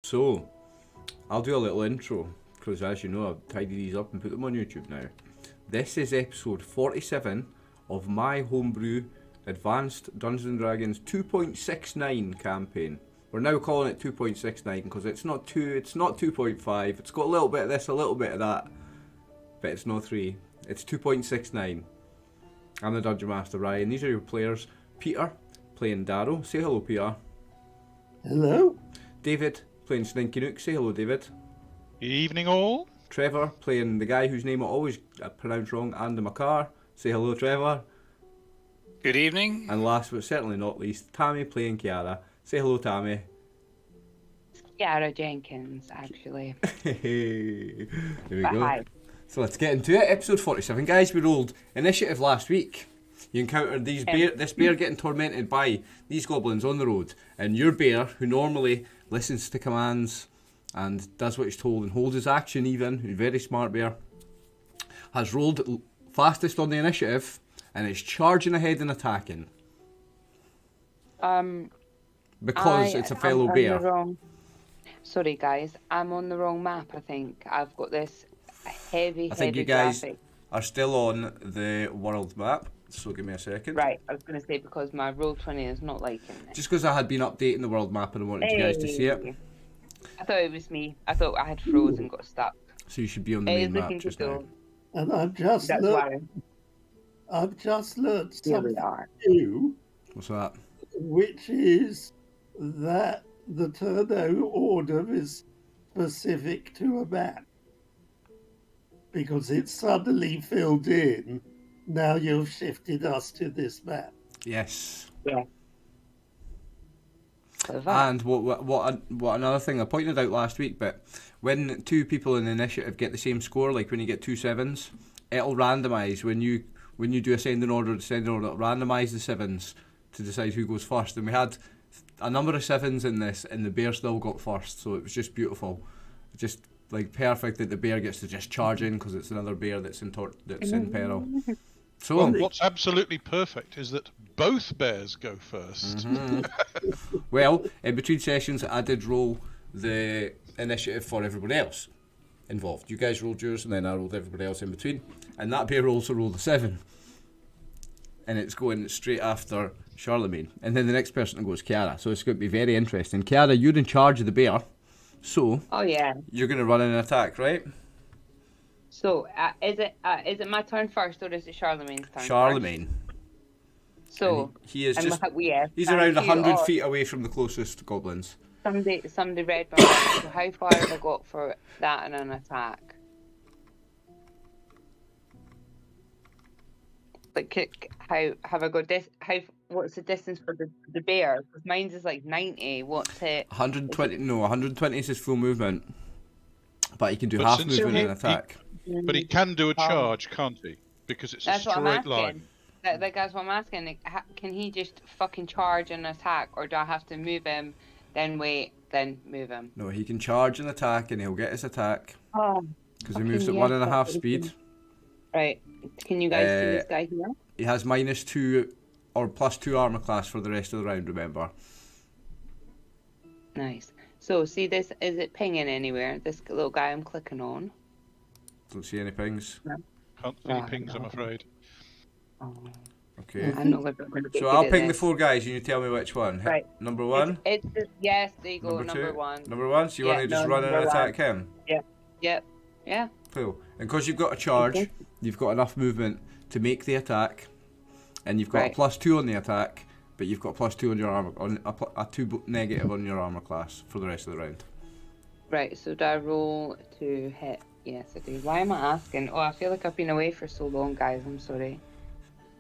So, I'll do a little intro, because as you know, I've tidied these up and put them on YouTube now. This is episode 47 of my Homebrew Advanced Dungeons & Dragons 2.69 campaign. We're now calling it 2.69 because it's not 2.5, it's got a little bit of this, a little bit of that, but it's not 3. It's 2.69. I'm the Dungeon Master, Ryan. These are your players. Peter, playing Darrow. Say hello, Peter. Hello. David, playing Stinky Nook. Say hello, David. Evening all. Trevor, playing the guy whose name I always pronounce wrong, Andy McCarr. Say hello, Trevor. Good evening. And last but certainly not least, Tammy, playing Kiara. Say hello, Tammy. Kiara Jenkins, actually. There we go. Hi. So let's get into it. Episode 47. Guys, we rolled initiative last week. You encountered this bear getting tormented by these goblins on the road. And your bear, who normally listens to commands and does what he's told and holds his action even, a very smart bear, has rolled fastest on the initiative and is charging ahead and attacking. Because it's a fellow bear. Sorry guys, I'm on the wrong map, I think. I've got this heavy I think you guys graphic. are still on the world map, so give me a second. Right, I was going to say because my Roll20 is not liking it. Just because I had been updating the world map and I wanted you guys to see it. I thought it was me. I thought I had frozen and got stuck. So you should be on the main map just now. And I've just learned something new. What's that? Which is that the turn order is specific to a map. Because it's suddenly filled in. Now you've shifted us to this map. Yes. Yeah. And what another thing I pointed out last week, but when two people in the initiative get the same score, like when you get 2 7s, it'll randomise when you do ascending order, it'll randomise the 7s to decide who goes first. And we had a number of 7s in this, and the bear still got first, so it was just beautiful. Just like perfect that the bear gets to just charge in because it's another bear that's in peril. So what's absolutely perfect is that both bears go first. Mm-hmm. Well, in between sessions, I did roll the initiative for everybody else involved. You guys rolled yours, and then I rolled everybody else in between. And that bear also rolled a 7. And it's going straight after Charlemagne. And then the next person goes Kiara. So it's going to be very interesting. Kiara, you're in charge of the bear. So, oh yeah, you're going to run an attack, right? So, is it my turn first, or is it Charlemagne's turn? Charlemagne. So he is just yeah, he's around 100 feet away from the closest goblins. Somebody read my mind. So how far have I got for that and an attack? Like, how have I got this? What's the distance for the bear? Because mine's is like 90. What's it? 120. No, 120 is his full movement, but he can do half movement and attack. But he can do a charge, can't he? Because it's a straight line. That's what I'm asking. Like, can he just fucking charge and attack, or do I have to move him, then wait, then move him? No, he can charge and attack, and he'll get his attack. Oh. Because he moves at 1.5 speed. Right. Can you guys see this guy here? He has -2 or +2 armor class for the rest of the round, remember. Nice. So, see this? Is it pinging anywhere? This little guy I'm clicking on. Don't see any pings. No. Can't see any pings, I'm afraid. Oh. Okay. I'm not going to so I'll ping the 4 guys and you tell me which one. Right. Number 1? It's yes, there you go, number 1. Number 1? So you want to just run and attack him? Yeah. Yep. Yeah. Cool. And because you've got a charge, you've got enough movement to make the attack, and you've got a +2 on the attack, but you've got +2 on your armor, on a 2 negative on your armor class for the rest of the round. Right. So do I roll to hit? Yes, I do. Why am I asking? Oh, I feel like I've been away for so long, guys. I'm sorry.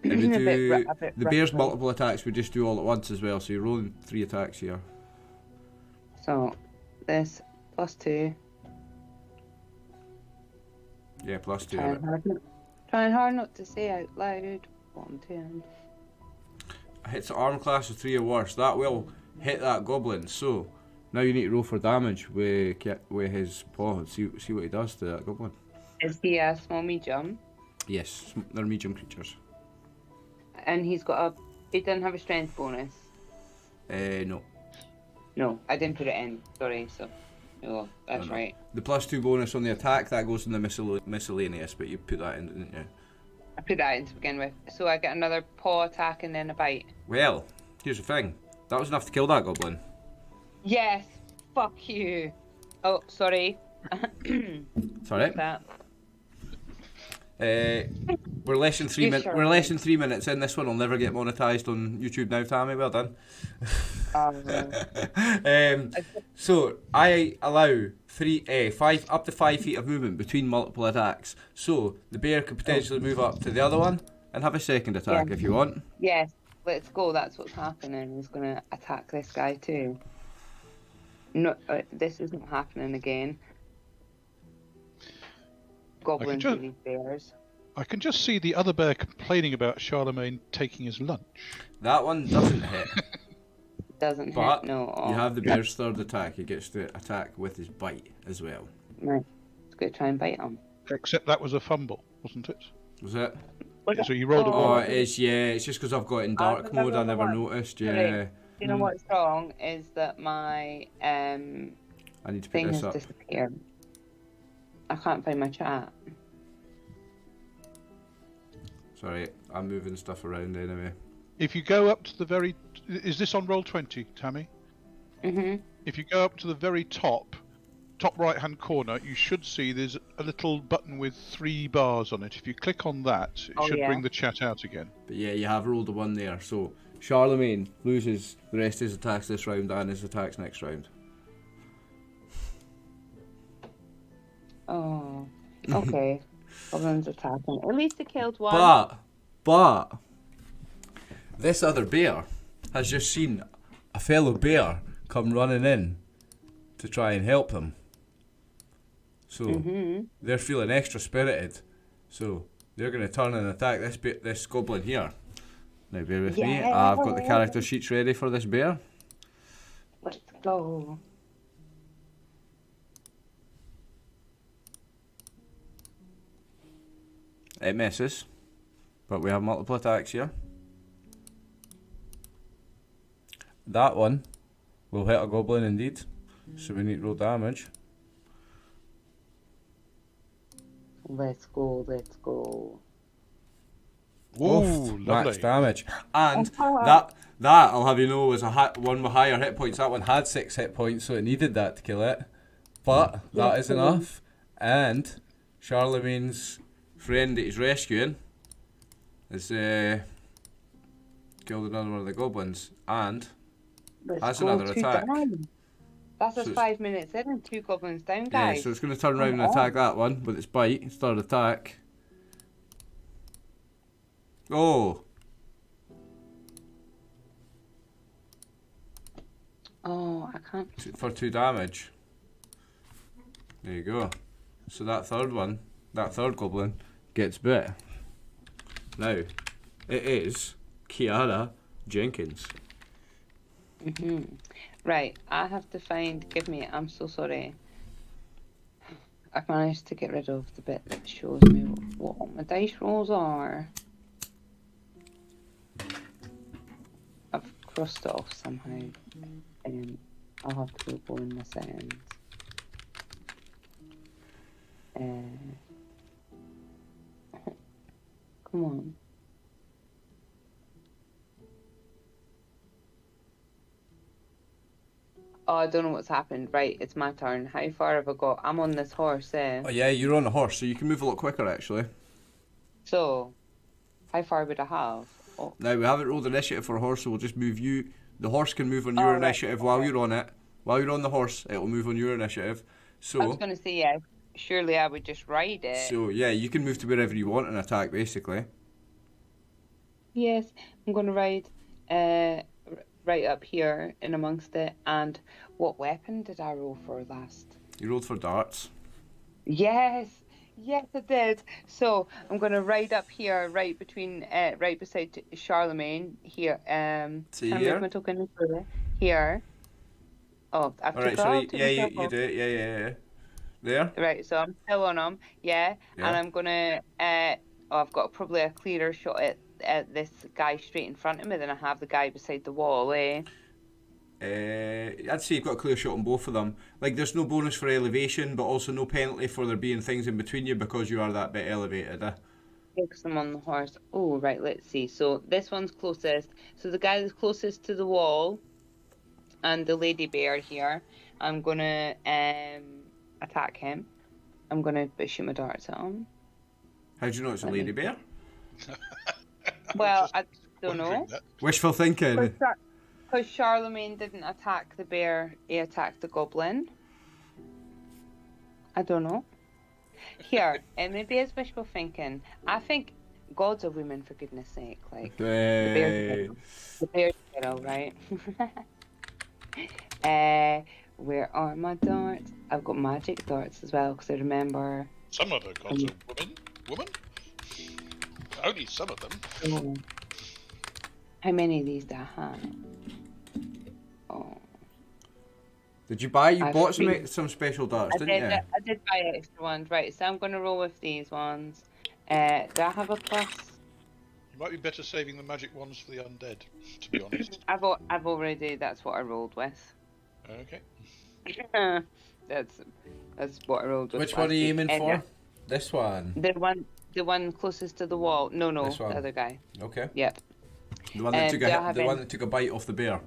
And we do the bear's multiple attacks. We just do all at once as well. So you're rolling 3 attacks here. So this +2. Yeah, +2. Trying hard not to say out loud. Bottom 2. Hits the armor class of 3 or worse. That will hit that goblin. So now you need to roll for damage with his paw and see what he does to that goblin. Is he a small medium? Yes, they're medium creatures. And he doesn't have a strength bonus. No. No, I didn't put it in. Sorry. So Oh, that's No. right. The +2 bonus on the attack, that goes in the miscellaneous, but you put that in, didn't you? I put that in to begin with. So I get another paw attack and then a bite. Well, here's the thing. That was enough to kill that goblin. Yes! Fuck you! Oh, sorry. It's alright. That. We're less than 3 You minutes. sure We're less are. than 3 minutes in. This one will never get monetized on YouTube now, Tammy. Well done. So I allow 5 up to 5 feet of movement between multiple attacks. So the bear could potentially move up to the other one and have a second attack Yeah. if you want. Yes, let's go. That's what's happening. He's going to attack this guy too. No, this isn't happening again. Goblins just- and these bears. I can just see the other bear complaining about Charlemagne taking his lunch. That one doesn't hit. Doesn't But hit. No. you have the bear's third attack. He gets to attack with his bite as well. Right. Let's go try and bite him. Except that was a fumble, wasn't it? Was it? So you rolled a Oh, one. it is. Yeah, it's just because I've got it in dark mode. I never noticed. Yeah. You know what's wrong is that my I need to pick thing this has up. disappeared. I can't find my chat. Sorry, I'm moving stuff around anyway. If you go up to the very... Is this on roll 20, Tammy? Mhm. If you go up to the very top right-hand corner, you should see there's a little button with 3 bars on it. If you click on that, it Oh, should yeah. bring the chat out again. But yeah, you have rolled a 1 there. So Charlemagne loses the rest of his attacks this round and his attacks next round. Oh. Okay. Goblins attacking. At least it killed one. But this other bear has just seen a fellow bear come running in to try and help them. So they're feeling extra spirited. So they're going to turn and attack this goblin here. Now bear with me. I've got the character sheets ready for this bear. Let's go. It misses, but we have multiple attacks here. That one will hit a goblin indeed, so we need to roll damage. Let's go. Let's go. Ooh, Max lovely. damage. And that I'll have you know was one with higher hit points. That one had 6 hit points, so it needed that to kill it. But that is enough. And Charlemagne's friend that he's rescuing has killed another one of the goblins, and Let's that's go. another 2 attack. down. That's So us it's- 5 minutes in and 2 goblins down, Yeah, guys. so it's going to turn around and attack that one with its bite. Its third attack. Oh, Oh, I can't. for 2 damage. There you go. So that third goblin gets bit. Now, it is Kiara Jenkins. Right, I have to find. Give me. I'm so sorry. I've managed to get rid of the bit that shows me what my dice rolls are. I've crossed it off somehow. I'll have to go in the settings. Come on. Oh, I don't know what's happened. Right, it's my turn. How far have I got? I'm on this horse, Oh yeah, you're on a horse, so you can move a lot quicker actually. So, how far would I have? Oh, Now we haven't rolled initiative for a horse, so we'll just move you. The horse can move on your right, initiative while you're on it. While you're on the horse, it will move on your initiative. I was So, going to say, yeah, surely I would just ride it. so yeah, you can move to wherever you want and attack basically. Yes, I'm going to ride right up here in amongst it. And what weapon did I roll for last? You rolled for darts. Yes, yes, I did. So I'm going to ride up here, right between, right beside Charlemagne here. See can I here? move my token further? Here. Oh, I've Alright, took it so off, you, took yeah, myself you off. do it. Yeah. There. Right, so I'm still on him, yeah. Yeah. And I'm gonna, I've got probably a clearer shot at this guy straight in front of me than I have the guy beside the wall, eh? I'd say you've got a clear shot on both of them. Like, there's no bonus for elevation, but also no penalty for there being things in between you because you are that bit elevated. Focus them on the horse. Oh, right, let's see. So this one's closest. So the guy that's closest to the wall and the lady bear here, I'm going to attack him. I'm going to shoot my darts at him. How do you know it's a lady bear? Well, I don't know. Wishful thinking. Because Charlemagne didn't attack the bear, he attacked the goblin. I don't know. Here, maybe it's wishful thinking. I think gods are women, for goodness sake. Like, the bear's hero, right? Where are my darts? I've got magic darts as well, because I remember... Some of the gods are women? Only some of them. Oh. How many of these do I have? Oh. Did you buy? You bought some special darts, didn't you? I did buy extra ones, right? So I'm going to roll with these ones. Do I have a plus? You might be better saving the magic ones for the undead, to be honest. I've already. That's what I rolled with. Okay. that's what I rolled with. Which one are you aiming for? This one. The one closest to the wall. No, the other guy. Okay. Yep. The one that one that took a bite off the bear.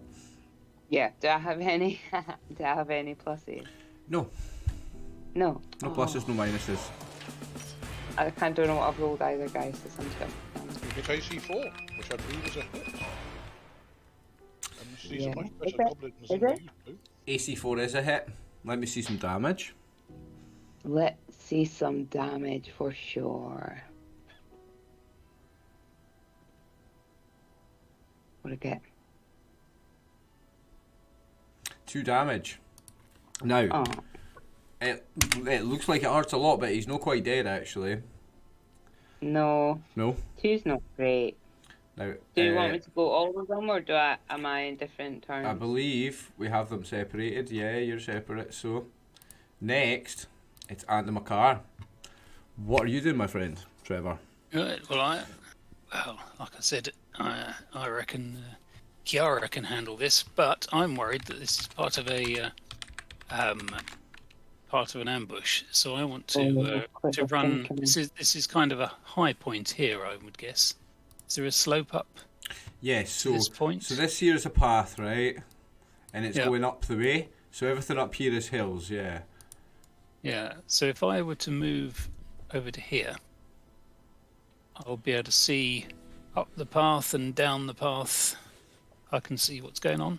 Yeah. Do I have any? Do I have any pluses? No. No. No pluses, no minuses. I don't know what I've rolled either, guys. So I'm Hit AC4, which I believe is a hit. And these are much better Is goblins than we used to. AC4 is a hit. Let me see some damage. Let's see some damage for sure. What'd I get? 2 damage. Now, it looks like it hurts a lot, but he's not quite dead actually. No. No? 2's not great. Now, Do you want me to go all of them, or am I in different turns? I believe we have them separated. Yeah, you're separate. So, next, it's Andy McCarr. What are you doing, my friend, Trevor? Well, like I said, I reckon Kiara can handle this, but I'm worried that this is part of an ambush. So I want to run. This is kind of a high point here, I would guess. Is there a slope up? Yes. So this point? So this here is a path, right? And it's going up the way. So everything up here is hills. Yeah. Yeah. So if I were to move over to here, I'll be able to see up the path and down the path. I can see what's going on.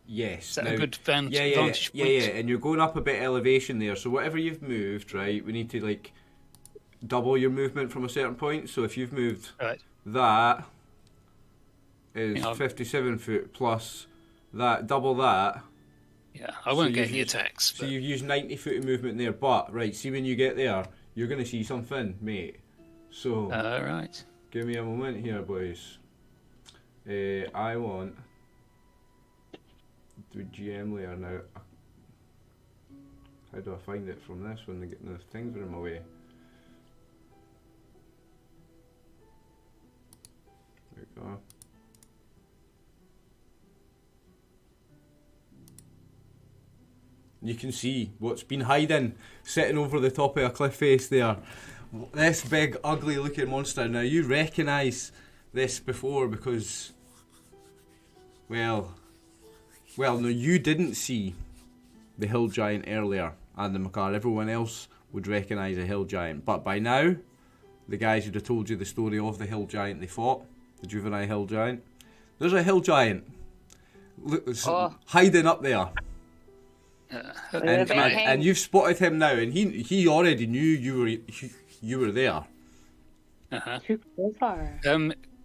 Yes. Is that a good vantage point? Yeah, and you're going up a bit elevation there. So whatever you've moved, right, we need to like double your movement from a certain point. So if you've moved that is 57 foot plus that, double that. Yeah, I won't get any attacks. So you've used 90 foot of movement there, but right, see when you get there, you're going to see something, mate. So, right. Give me a moment here, boys. I want to GM layer now. How do I find it from this when the things are in my way? There we go. You can see what's been hiding, sitting over the top of a cliff face there. This big, ugly looking monster. Now you recognise this before because, well, no, you didn't see the hill giant earlier, and the Macar. Everyone else would recognise a hill giant, but by now, the guys who'd have told you the story of the hill giant they fought, the juvenile hill giant. There's a hill giant hiding up there. And you've spotted him now, and he already knew you were there.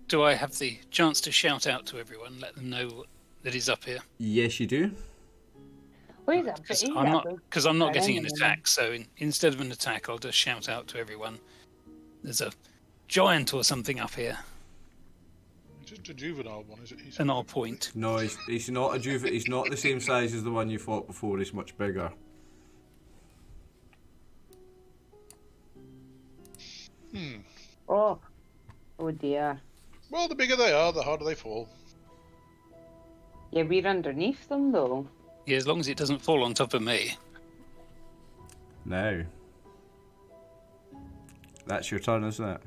Do I have the chance to shout out to everyone, let them know that he's up here? Yes, you do. Because I'm not getting an attack, so instead of an attack, I'll just shout out to everyone. There's a giant or something up here. It's just a juvenile one, is it? And I'll point. No, he's not a juvenile. He's not the same size as the one you fought before. He's much bigger. Oh dear. Well, the bigger they are, the harder they fall. Yeah, we're underneath them though. Yeah, as long as it doesn't fall on top of me. Now. That's your turn, isn't it?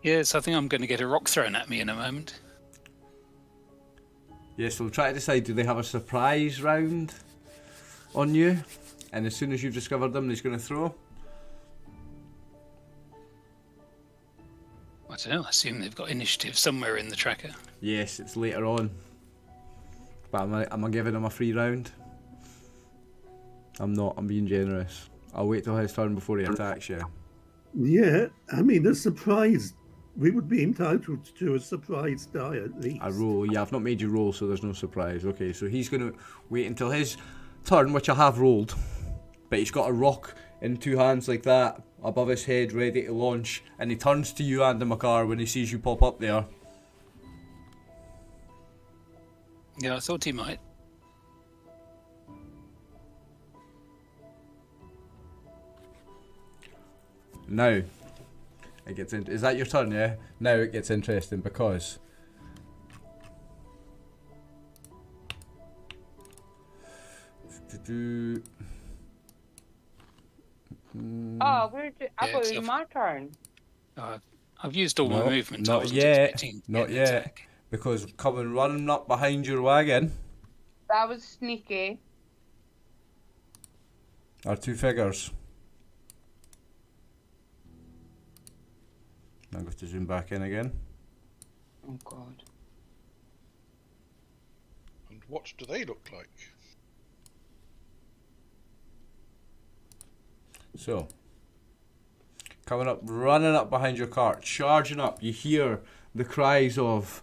Yes, I think I'm going to get a rock thrown at me in a moment. Yeah, so we'll try to decide, do they have a surprise round on you? And as soon as you've discovered them, he's going to throw? I don't know, I assume they've got initiative somewhere in the tracker. Yes, it's later on. But am I giving him a free round? I'm not, I'm being generous. I'll wait till his turn before he attacks you. Yeah, I mean, a surprise. We would be entitled to a surprise die at least. A roll, yeah, I've not made you roll, so there's no surprise. Okay, so he's going to wait until his turn, which I have rolled. But he's got a rock in two hands like that, above his head, ready to launch. And he turns to you, Andy McCarr, when he sees you pop up there. Yeah, I thought he might. Now, it gets in. Is that your turn? Yeah. Now it gets interesting because Oh, I Yeah, thought it was my turn. I've used all my movement. I Not wasn't yet. expecting Not an yet. attack. Because coming running up behind your wagon That was sneaky. are two figures. I'm going to zoom back in again. Oh God. And what do they look like? So, coming up, running up behind your cart, charging up, you hear the cries of,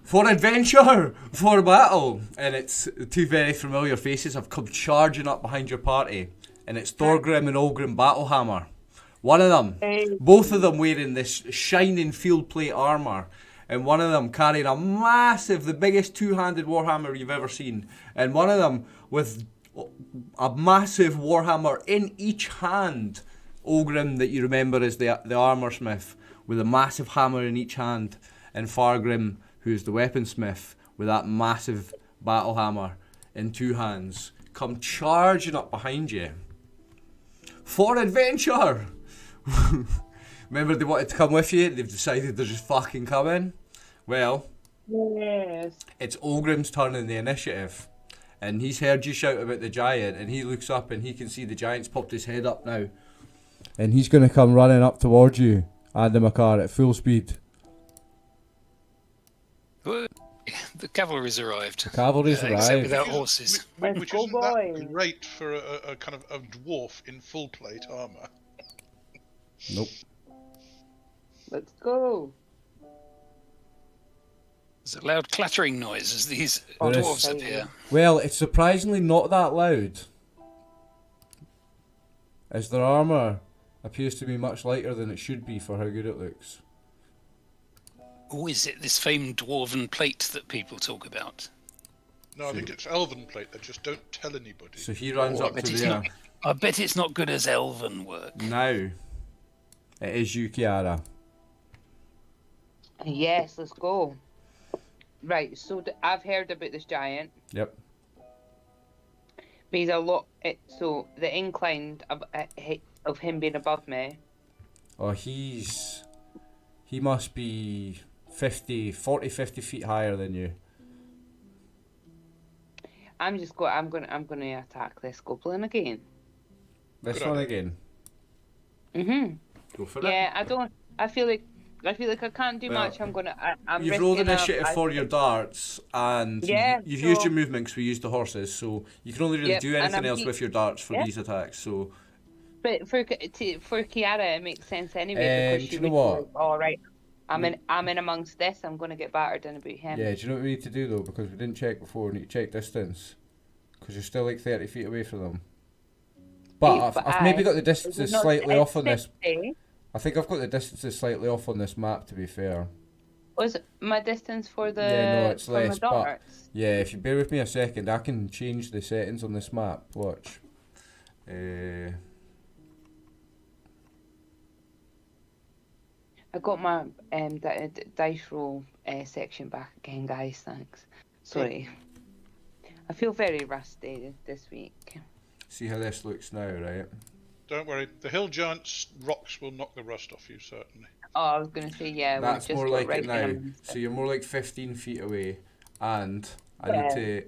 "For adventure! For battle!" And it's two very familiar faces have come charging up behind your party. And it's Thorgrim and Olgrim Battlehammer. One of them, both of them wearing this shining field plate armour. And one of them carrying a massive, the biggest two-handed warhammer you've ever seen. And one of them with a massive warhammer in each hand. Olgrim, that you remember as the armour smith, with a massive hammer in each hand. And Fargrim, who's the weaponsmith, with that massive battle hammer in two hands, come charging up behind you. For adventure! Remember they wanted to come with you, they've decided they're just fucking coming? Well, Yes. it's Olgrim's turn in the initiative. And he's heard you shout about the giant, and he looks up and he can see the giant's popped his head up now. And he's going to come running up towards you, Andy McCarr, at full speed. The cavalry's arrived. The cavalry's Except arrived. without horses. Which go, isn't that boys. great for a kind of a dwarf in full plate armour. Nope. Let's go. There's a loud clattering noise as these There is. dwarves appear. Well, it's surprisingly not that loud, as their armour appears to be much lighter than it should be for how good it looks. Or is it this famed dwarven plate that people talk about? No, I think it's elven plate. They just don't tell anybody. So he runs Oh, up but to it's there. not- I bet it's not good as elven work. Now, it is you, Kiara. Yes, let's go. Right, so I've heard about this giant. Yep. But he's a lot. So the incline of him being above me. Oh, he must be 50 feet higher than you. I'm gonna attack this goblin again. This Good one idea. again. Mhm. Go for Yeah, I feel like I can't do Well, much. I'm You've rolled risking initiative for your darts, and Yeah, you've used so- your movement because we used the horses, so you can only really Yep, do and anything I'm else with your darts for Yeah. these attacks. So But for Kiara, it makes sense anyway because do she you know would be what? like, all right, I'm in amongst this. I'm gonna get battered in about him. yeah, do you know what we need to do though? Because we didn't check before. We need to check distance, because you're still like 30 feet away from them. But I've maybe got the distances slightly off on this. I think I've got the distances slightly off on this map, to be fair. Was my distance for the Yeah, no, it's for my less, but- darts? Yeah, if you bear with me a second, I can change the settings on this map. Watch. I got my dice roll section back again, guys. Thanks. Sorry. I feel very rusty this week. See how this looks now, right? Don't worry, the hill giant's rocks will knock the rust off you, certainly. Oh, I was going to say, yeah, That's we've just more got like right it now. in So you're more like 15 feet away, and I need to.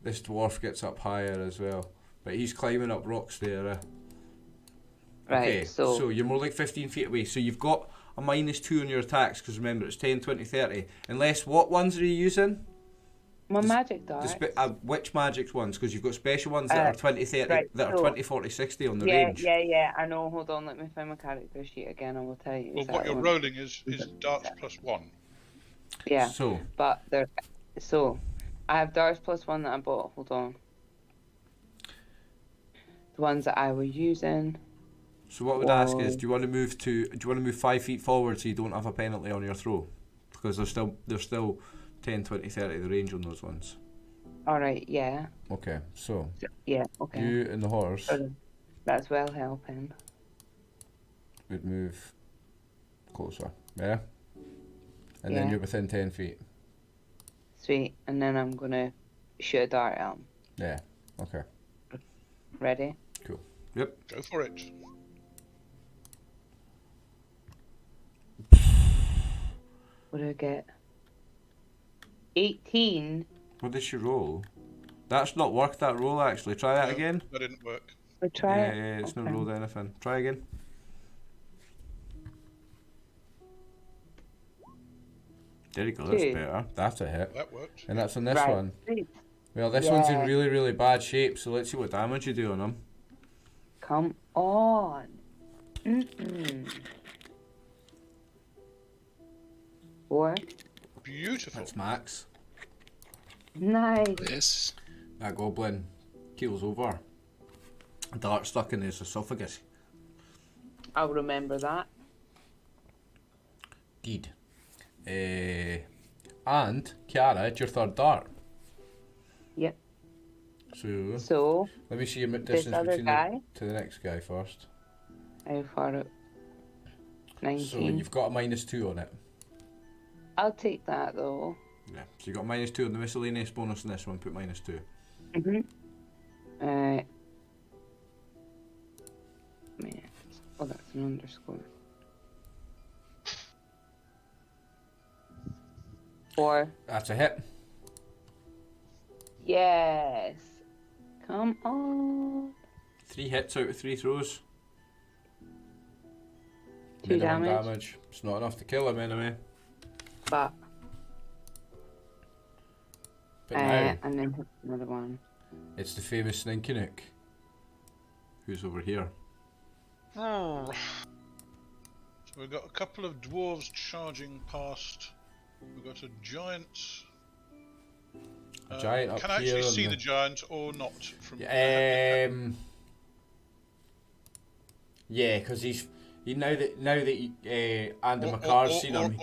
This dwarf gets up higher as well, but he's climbing up rocks there. Right, Okay, so so you're more like 15 feet away. So you've got a -2 on your attacks because remember it's 10, 20, 30. Unless what ones are you using? my magic darts. Which magic ones? Because you've got special ones that are 20, 30, right, that are so- 20, 40, 60 on the Yeah, range. yeah. I know. Hold on, let me find my character sheet again. I will tell you. Well, what exactly you're rolling is darts +1. Yeah, So but they're so. I have darts +1 that I bought. Hold on. The ones that I was using. So what I would ask is, do you want to move 5 feet forward so you don't have a penalty on your throw? Because there's still 10, 20, 30 the range on those ones. All right. Yeah. Okay, so Yeah. Okay. you and the horse That's well helping. would move closer, yeah? And Yeah. then you're within 10 feet. Sweet. And then I'm gonna shoot a dart at him. Yeah, okay. Ready? Yep. Go for it. What do I get? 18. What did she roll? That's not worked, that roll, actually. Try that No, again. That didn't work. We try it. Yeah, it's not Okay. rolled anything. Try again. There you go, that's 2. better. That's a hit. That worked. And that's on this Right. one. Sweet. Well, this one's in Yeah. really, really bad shape, so let's see what damage you do on him. Come on. Mm-mm. 4. Beautiful. That's max. Nice. This. That goblin keels over. A dart stuck in his esophagus. I'll remember that. Deed. And, Kiara, it's your third dart. Yep. So, So, let me see your this distance other between guy, to the next guy first. how far up? So 19. you've got a -2 on it. I'll take that though. Yeah. So you got -2 on the miscellaneous bonus on this one. Put -2. Man. Oh, that's an underscore. 4. That's a hit. Yes. Come on. 3 hits out of 3 throws. 2 Minimum damage. It's not enough to kill him anyway. But But now and then hit another one. it's the famous Sninkinook, who's over here. So we've got a couple of dwarves charging past. We've got a giant. A giant up Can I here actually on see the- the giant or not? From Yeah, because now that Andy McCarr's seen him,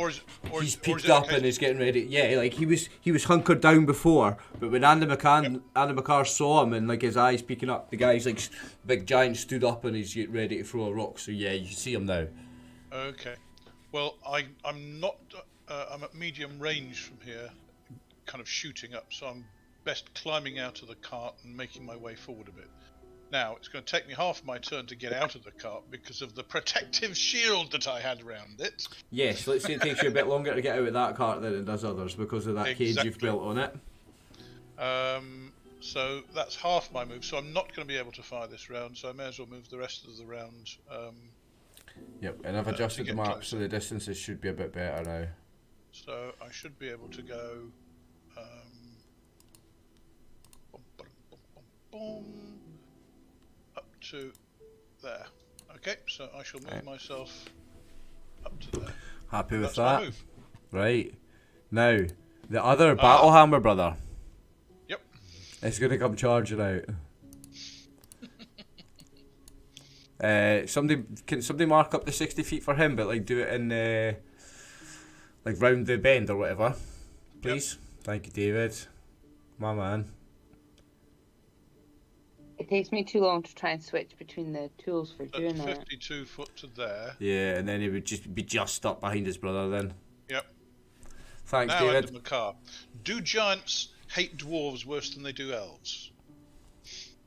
he's peeked up and is getting ready. Yeah, like he was hunkered down before, but when Andy McCarr saw him and like his eyes peeking up, the guy's like big giant stood up and he's getting ready to throw a rock. So yeah, you can see him now. Okay. Well, I'm not. I'm at medium range from here, kind of shooting up. So I'm best climbing out of the cart and making my way forward a bit. Now, it's going to take me half my turn to get out of the cart because of the protective shield that I had around it. Yes, let's say it takes you a bit longer to get out of that cart than it does others because of that cage you've Exactly. built on it. So that's half my move. So I'm not going to be able to fire this round. So I may as well move the rest of the round. Yep, and I've adjusted the get map closer. so the distances should be a bit better now. So I should be able to go. Up to there. Okay, so I shall move myself up to there. Happy with That's my that? move. Right. Now, the other Battle Hammer brother Yep. is going to come charging out. Can somebody mark up the 60 feet for him, but like do it in like round the bend or whatever, please. Thank you, David. My man. It takes me too long to try and switch between the tools for At doing that. 52 foot to there. Yeah, and then he would just be just up behind his brother then. Yep. Thanks, Now, David. Ender Makar, do giants hate dwarves worse than they do elves?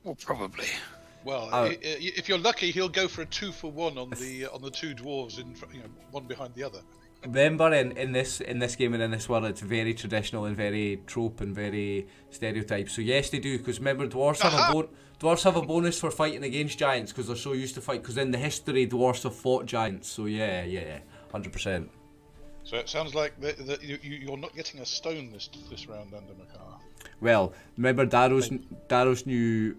Well, probably. Well, if you're lucky, he'll go for a 2-for-1 on the two dwarves one behind the other. Remember, in this game and in this world, it's very traditional and very trope and very stereotype. So yes, they do, because remember, dwarves have a bonus for fighting against giants because they're so used to fight. Because in the history, dwarves have fought giants. So yeah, 100%. So it sounds like you're not getting a stone this round, Ender Makar. Well, remember Darrow's new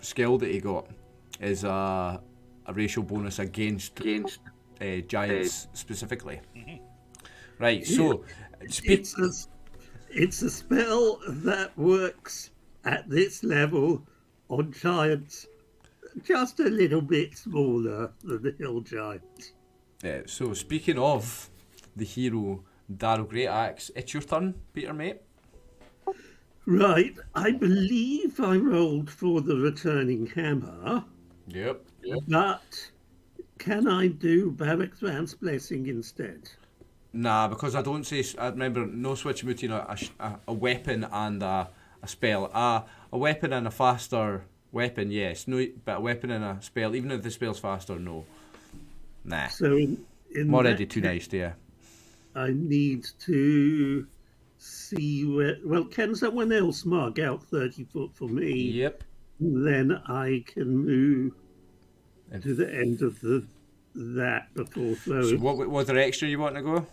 skill that he got is a racial bonus against giants specifically. Mm-hmm. Right, so it's a spell that works at this level on giants just a little bit smaller than the hill giants. so speaking of the hero Darrow Greataxe, it's your turn, Peter, mate. Right, I believe I rolled for the returning hammer. Yep. But can I do Barrack's Vance Blessing instead? Nah, because I don't say. I remember no switching between a weapon and a spell. A weapon and a faster weapon, yes. No, but a weapon and a spell, even if the spell's faster, no. Nah. So in I'm already too nice, yeah. I need to see where. Well, can someone else mark out 30 foot for me? Yep. Then I can move to the end of that before throwing. So what was there extra you want to go?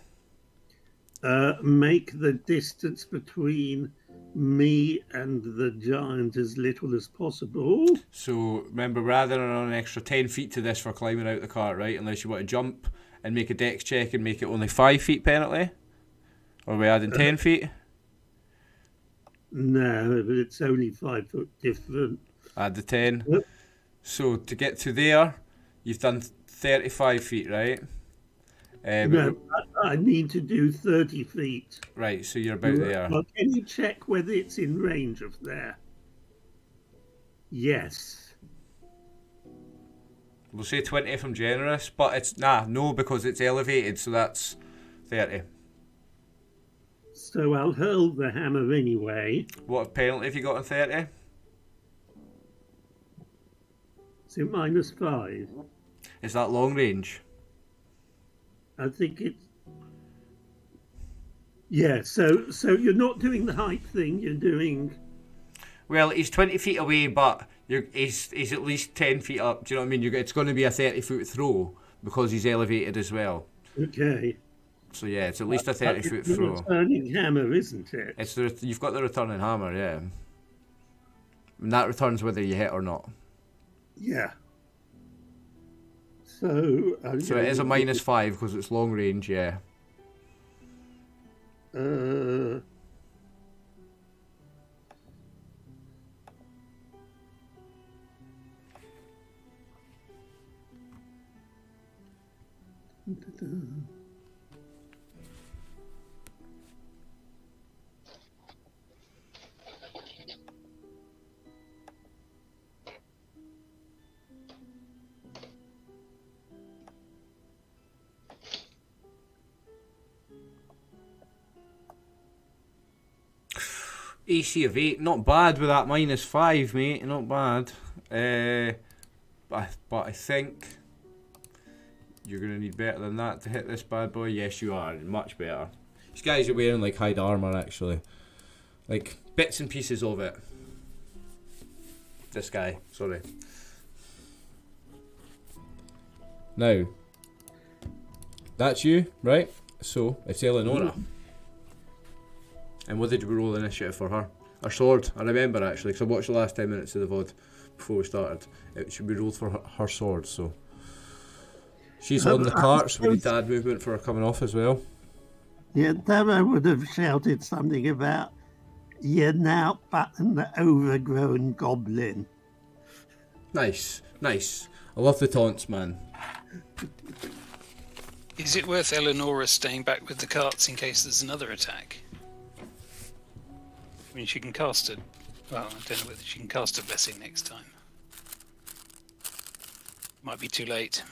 Make the distance between me and the giant as little as possible. So remember, rather than an extra 10 feet to this for climbing out the cart, right? Unless you want to jump and make a dex check and make it only 5 feet penalty? Or are we adding 10 feet? No, but it's only 5 foot different. Add the 10. Yep. So to get to there, you've done 35 feet, right? No, I need to do 30 feet. Right, so you're about there. Well, can you check whether it's in range of there? Yes. We'll say 20 if I'm generous, but it's no, because it's elevated, so that's 30. So I'll hurl the hammer anyway. What penalty have you got on 30? So -5. Is that long range? I think it's... Yeah, so you're not doing the height thing, you're doing... Well, he's 20 feet away, but he's at least 10 feet up. Do you know what I mean? It's going to be a 30-foot throw because he's elevated as well. Okay. So yeah, it's at least a 30-foot It's throw. a returning hammer, isn't it? You've got the returning hammer, yeah. And that returns whether you hit or not. Yeah. So it is a -5 because it's long range, yeah. AC of 8, not bad with that -5, mate. Not bad. But I think you're going to need better than that to hit this bad boy. Yes, you are. Much better. These guys are wearing like hide armour, actually. Like bits and pieces of it. This guy, sorry. Now, that's you, right? So, it's Eleonora. And what did we roll initiative for her? Her sword, I remember actually, because I watched the last 10 minutes of the VOD before we started. It should be rolled for her sword, so. She's on the cart, so we need to add movement for her coming off as well. Yeah, Dara would have shouted something about, "You're now but an overgrown goblin." Nice, nice. I love the taunts, man. Is it worth Eleonora staying back with the carts in case there's another attack? I mean, she can cast it. Well, I don't know whether she can cast a blessing next time. Might be too late.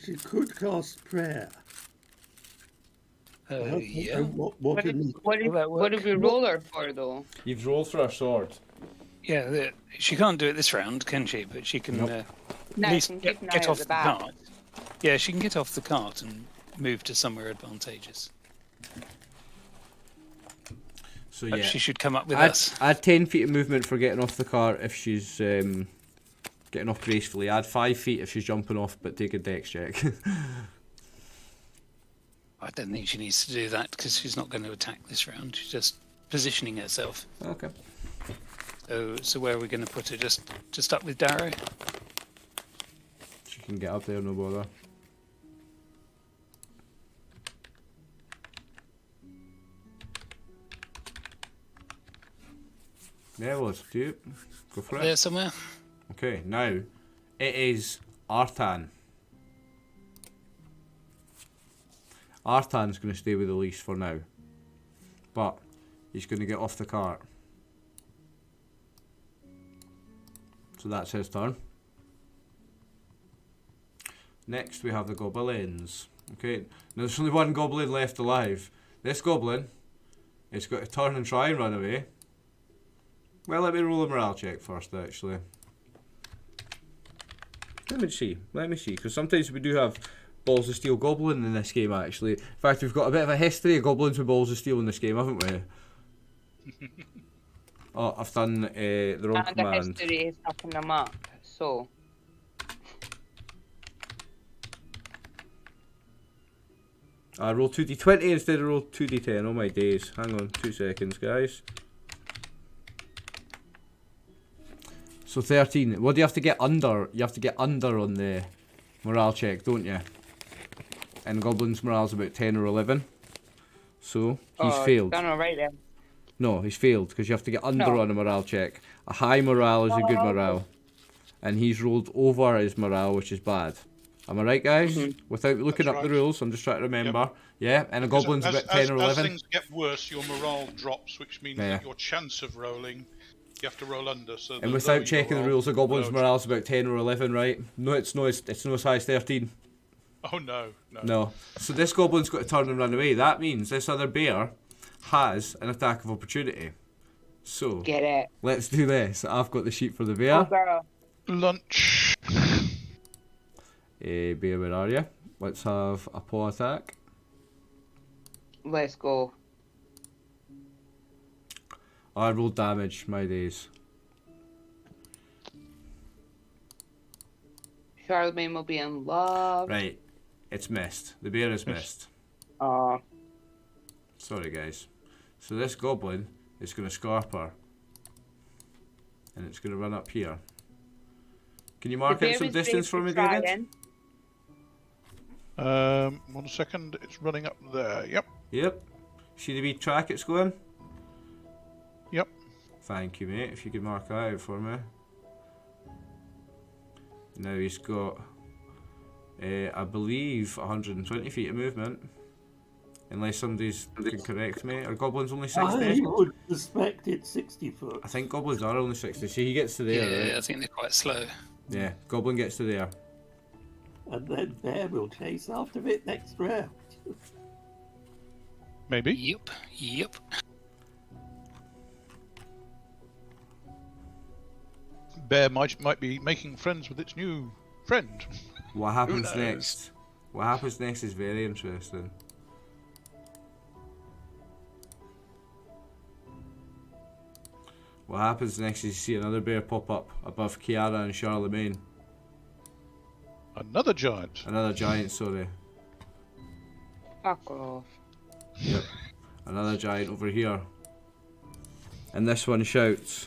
She could cast prayer. Yeah. What did he... What Will that did we roll her for, though? You've rolled for a sword. Yeah, she can't do it this round, can she? But she can Nope. at No, least can keep an eye get at off the the back. cart. Yeah, she can get off the cart and move to somewhere advantageous. So But yeah, she should come up with add, us. add 10 feet of movement for getting off the cart if she's getting off gracefully. Add 5 feet if she's jumping off, but take a dex check. I don't think she needs to do that because she's not going to attack this round. She's just positioning herself. Okay. So where are we going to put her? Just up with Darrow? She can get up there, no bother. Yeah, well, do it. Go for it. There somewhere? Okay, now it is Artan. Artan's going to stay with Elise for now, but he's going to get off the cart. So that's his turn. Next we have the goblins. Okay, now there's only one goblin left alive. This goblin is going to turn and try and run away. Well, let me roll a morale check first, actually. Let me see, because sometimes we do have Balls of Steel Goblin in this game, actually. In fact, we've got a bit of a history of goblins with Balls of Steel in this game, haven't we? Oh, I've done the wrong And the command. history is fucking them up, so... I roll 2d20 instead of roll 2d10. Oh my days. Hang on 2 seconds, guys. So 13. What do you have to get under? You have to get under on the morale check, don't you? And Goblin's morale's about 10 or 11. So, he's failed. Done alright then. No, he's failed because you have to get under No. on a morale check. A high morale is a good morale. And he's rolled over his morale, which is bad. Am I right, guys? Without looking That's up the right. rules, I'm just trying to remember. Yeah, and a goblin's about 10 or 11. As things get worse, your morale drops, which means Yeah. that your chance of rolling, you have to roll under. So And the lower without you checking the roll, rules, a goblin's lower- morale's about 10 or 11, right? No, it's no as high as 13. Oh no, no. No. So this goblin's got to turn and run away. That means this other bear has an attack of opportunity. So, Get it. let's do this. I've got the sheet for the Oh, bear. girl. Lunch. Bear, where are you? Let's have a paw attack. Let's go. I rolled damage, my days. Charlemagne will be in love. Right, it's missed. The bear is missed. Aw. Sorry, guys. So this goblin is going to scarp her. And it's going to run up here. Can you mark The out bear some is distance for me, basically David? trying. 1 second, it's running up there. Yep, Yep. See the wee track it's going? yep. Thank you, mate. If you could mark that out for me. Now he's got, I believe, 120 feet of movement. Unless somebody's can correct me. Are goblins only 60? I would suspect it's 60 foot. I think goblins are only 60. See, he gets to there, Yeah, right? I think they're quite slow. Yeah, goblin gets to there. And then Bear will chase after it next round. Maybe. Yep. Bear might be making friends with its new friend. What happens knows? next? What happens next is very interesting. What happens next is you see another bear pop up above Kiara and Charlemagne. Another giant. Another giant, sorry. Fuck off. Yep. Another giant over here. And this one shouts,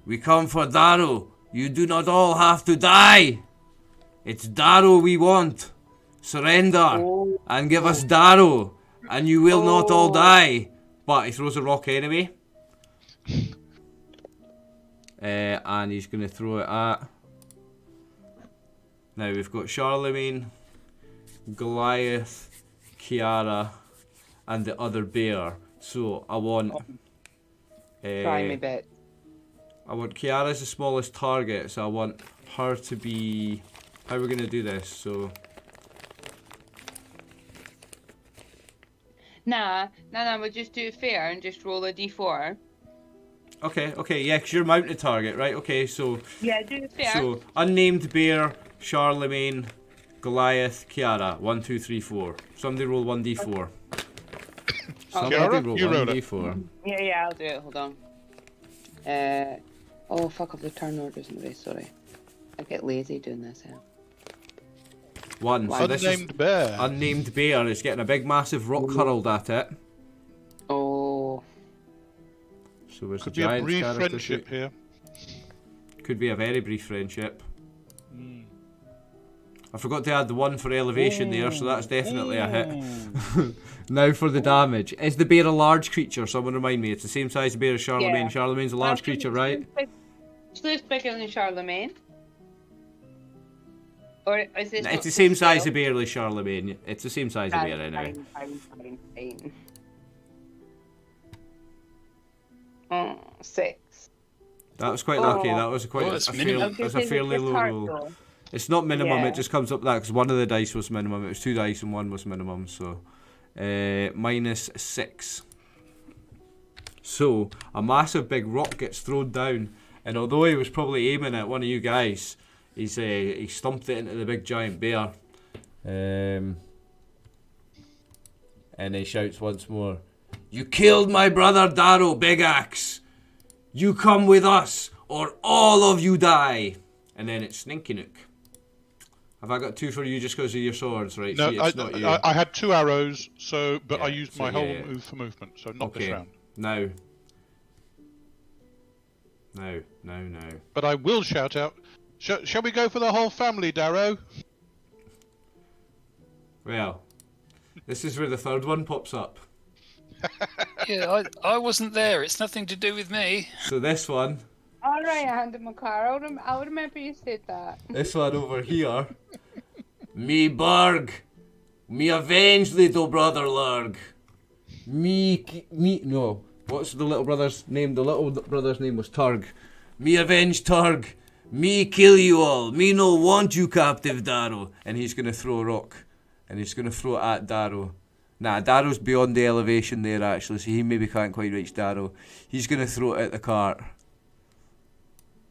"We come for Daru. You do not all have to die. It's Daru we want. Surrender and give us Daru, and you will not all die." But he throws a rock anyway. And he's going to throw it at... Now we've got Charlemagne, Goliath, Kiara, and the other bear. So I want... Try me, bit. I want Kiara as the smallest target, so I want her to be... How are we going to do this? So Nah, we'll just do it fair and just roll a d4. Okay, yeah, because you're mounted target, right? Okay, so Yeah, do it fair. so unnamed bear, Charlemagne, Goliath, Kiara. 1, 2, 3, 4. Somebody roll 1d4. Somebody Kiara, roll you roll it. 1d4. Yeah, I'll do it. Hold on. Oh, fuck off the turn orders in the way, sorry. I get lazy doing this here. 1. So this is Unnamed bear. unnamed bear is getting a big massive rock hurled at it. Oh. So there's Could a be a giant brief character friendship sheet. here. Could be a very brief friendship. I forgot to add the 1 for elevation there, so that's definitely a hit. Now for the damage. Is the bear a large creature? Someone remind me. It's the same size bear as Charlemagne. Yeah. Charlemagne's a large creature, right? It's bigger than Charlemagne. Or is this It's the same size of bear as Charlemagne. It's the same size of bear anyway. Fine. Oh, 6. That was quite lucky. Oh. That was quite Oh, it's a minimum. fairly low roll. It's not minimum, Yeah. it just comes up to that because one of the dice was minimum. It was 2 dice and 1 was minimum, so -6. So a massive big rock gets thrown down, and although he was probably aiming at one of you guys, he stumped it into the big giant bear. And he shouts once more, "You killed my brother Darrow, Big Axe! You come with us, or all of you die!" And then it's Sninky Nook. Have I got 2 for you just because of your swords, right? No, See, it's not you. I had 2 arrows, but Yeah, I used so my whole yeah. move for movement, so not this Okay. round. Now. But I will shout out, shall we go for the whole family, Darrow? Well, this is where the third one pops up. Yeah, I wasn't there. It's nothing to do with me. So this one, Alright, I handed my car. I'll remember you said that. this one over here. Me Burg, me avenge little brother Lurg. No, what's the little brother's name? The little brother's name was Turg. Me avenge Turg. Me kill you all. Me no want you captive, Darrow. And he's gonna throw a rock, and he's gonna throw it at Darrow. Nah, Darrow's beyond the elevation there actually, so he maybe can't quite reach Darrow. He's gonna throw it at the cart.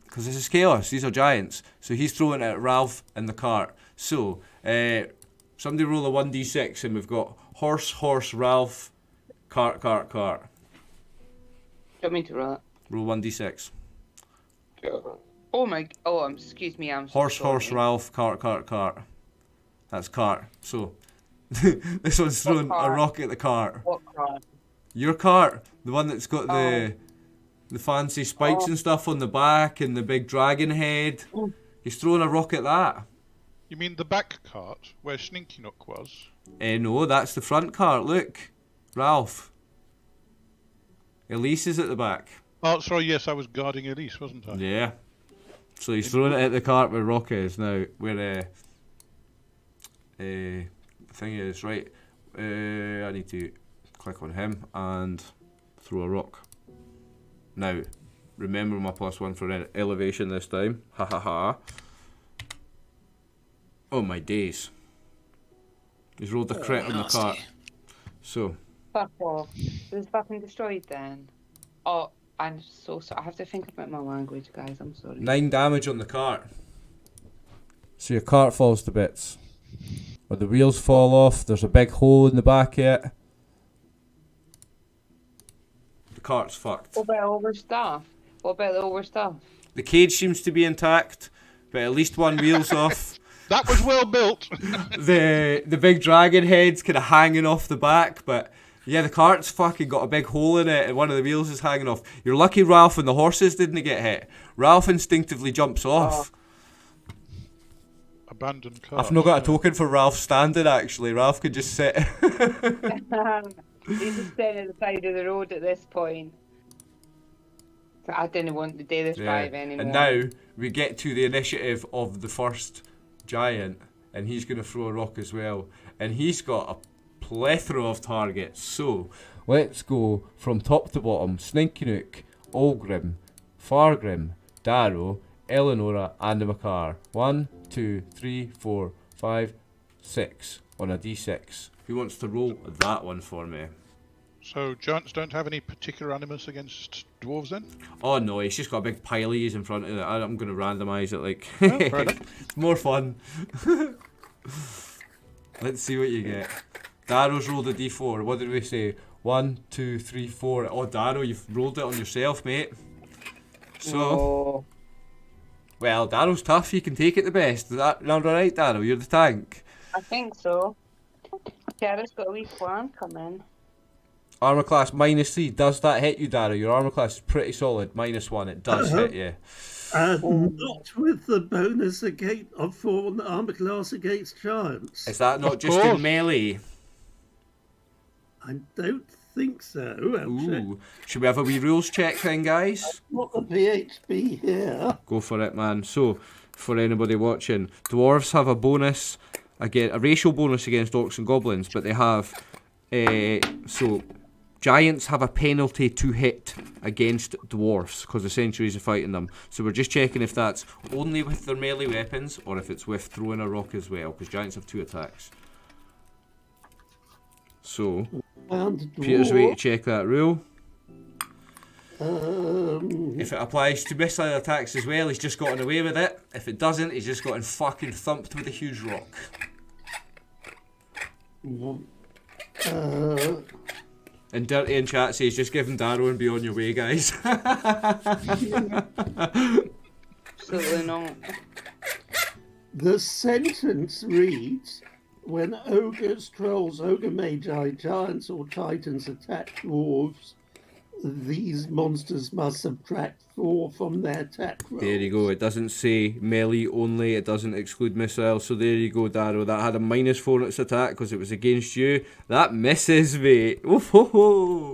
Because this is chaos, these are giants. So he's throwing it at Ralph and the cart. So, somebody roll a 1d6 and we've got horse, Ralph, cart. Do you want me to roll it? Roll 1d6. Excuse me, I'm so Horse, sorry. Ralph, cart. That's cart. So, this one's throwing a cart? rock at the cart. What car? Your cart, the one that's got the fancy spikes and stuff on the back and the big dragon head. He's throwing a rock at that. You mean the back cart, where Sninky Nook was? No, that's the front cart, look. Ralph. Elise is at the back. Oh, sorry, yes, I was guarding Elise, wasn't I? Yeah. So he's throwing it at the cart where Rock is now, where the thing is, right. I need to click on him and throw a rock. Now, remember my +1 for elevation this time. Ha ha ha. Oh my days. He's rolled a crit on the nasty. cart. So, Fuck off. It was fucking destroyed then. Oh, I'm so sorry. I have to think about my language, guys. I'm sorry. 9 damage on the cart. So your cart falls to bits. Or the wheels fall off, there's a big hole in the back of it. The cart's fucked. What about all their stuff? What about all their stuff? The cage seems to be intact, but at least one wheel's off. That was well built. The big dragon head's kind of hanging off the back, but yeah, the cart's fucking got a big hole in it and one of the wheels is hanging off. You're lucky Ralph and the horses didn't get hit. Ralph instinctively jumps off. Abandoned cart. I've not got a token for Ralph standing actually. Ralph could just sit. He's just standing at the side of the road at this point. So I didn't want to do this drive anymore. And now we get to the initiative of the first giant, and he's going to throw a rock as well. And he's got a plethora of targets. So let's go from top to bottom. Sninky Nook, Olgrim, Fargrim, Darrow, Eleonora, and the Macar. 1, 2, 3, 4, 5, 6 on a d6. Who wants to roll that one for me? So giants don't have any particular animus against dwarves then? Oh no, he's just got a big pile of these in front of it. I'm going to randomise it like... Oh, fair enough. It's more fun. Let's see what you get. Darrow's rolled a d4. What did we say? 1, 2, 3, 4. Oh, Darrow, you've rolled it on yourself, mate. So... Oh. Well, Darrow's tough. You can take it the best. Is that not alright, Darrow? You're the tank. I think so. Kara's got a wee plan coming. Armour class -3. Does that hit you, Darrow? Your armour class is pretty solid. -1. It does hit you. Not with the bonus for an armor class against giants. Is that not Of just course. in melee? I don't think so. Ooh. Should we have a wee rules check then, guys? Not the PHP here. Go for it, man. So, for anybody watching, dwarves have a bonus, again, a racial bonus against orcs and goblins, but they have, so, giants have a penalty to hit against dwarfs, because the centuries are fighting them. So we're just checking if that's only with their melee weapons, or if it's with throwing a rock as well, because giants have 2 attacks. So, And Peter's way to dwarf, check that rule. If it applies to missile attacks as well, he's just gotten away with it. If it doesn't, he's just gotten fucking thumped with a huge rock. And Dirty in chat says, just give him Darrow and be on your way, guys. Absolutely not. the sentence reads, when ogres, trolls, ogre magi, giants or titans attack dwarves, these monsters must subtract 4 from their attack rolls. There you go. It doesn't say melee only. It doesn't exclude missiles. So there you go, Darrow. That had a -4 in its attack because it was against you. That misses, mate. Oh,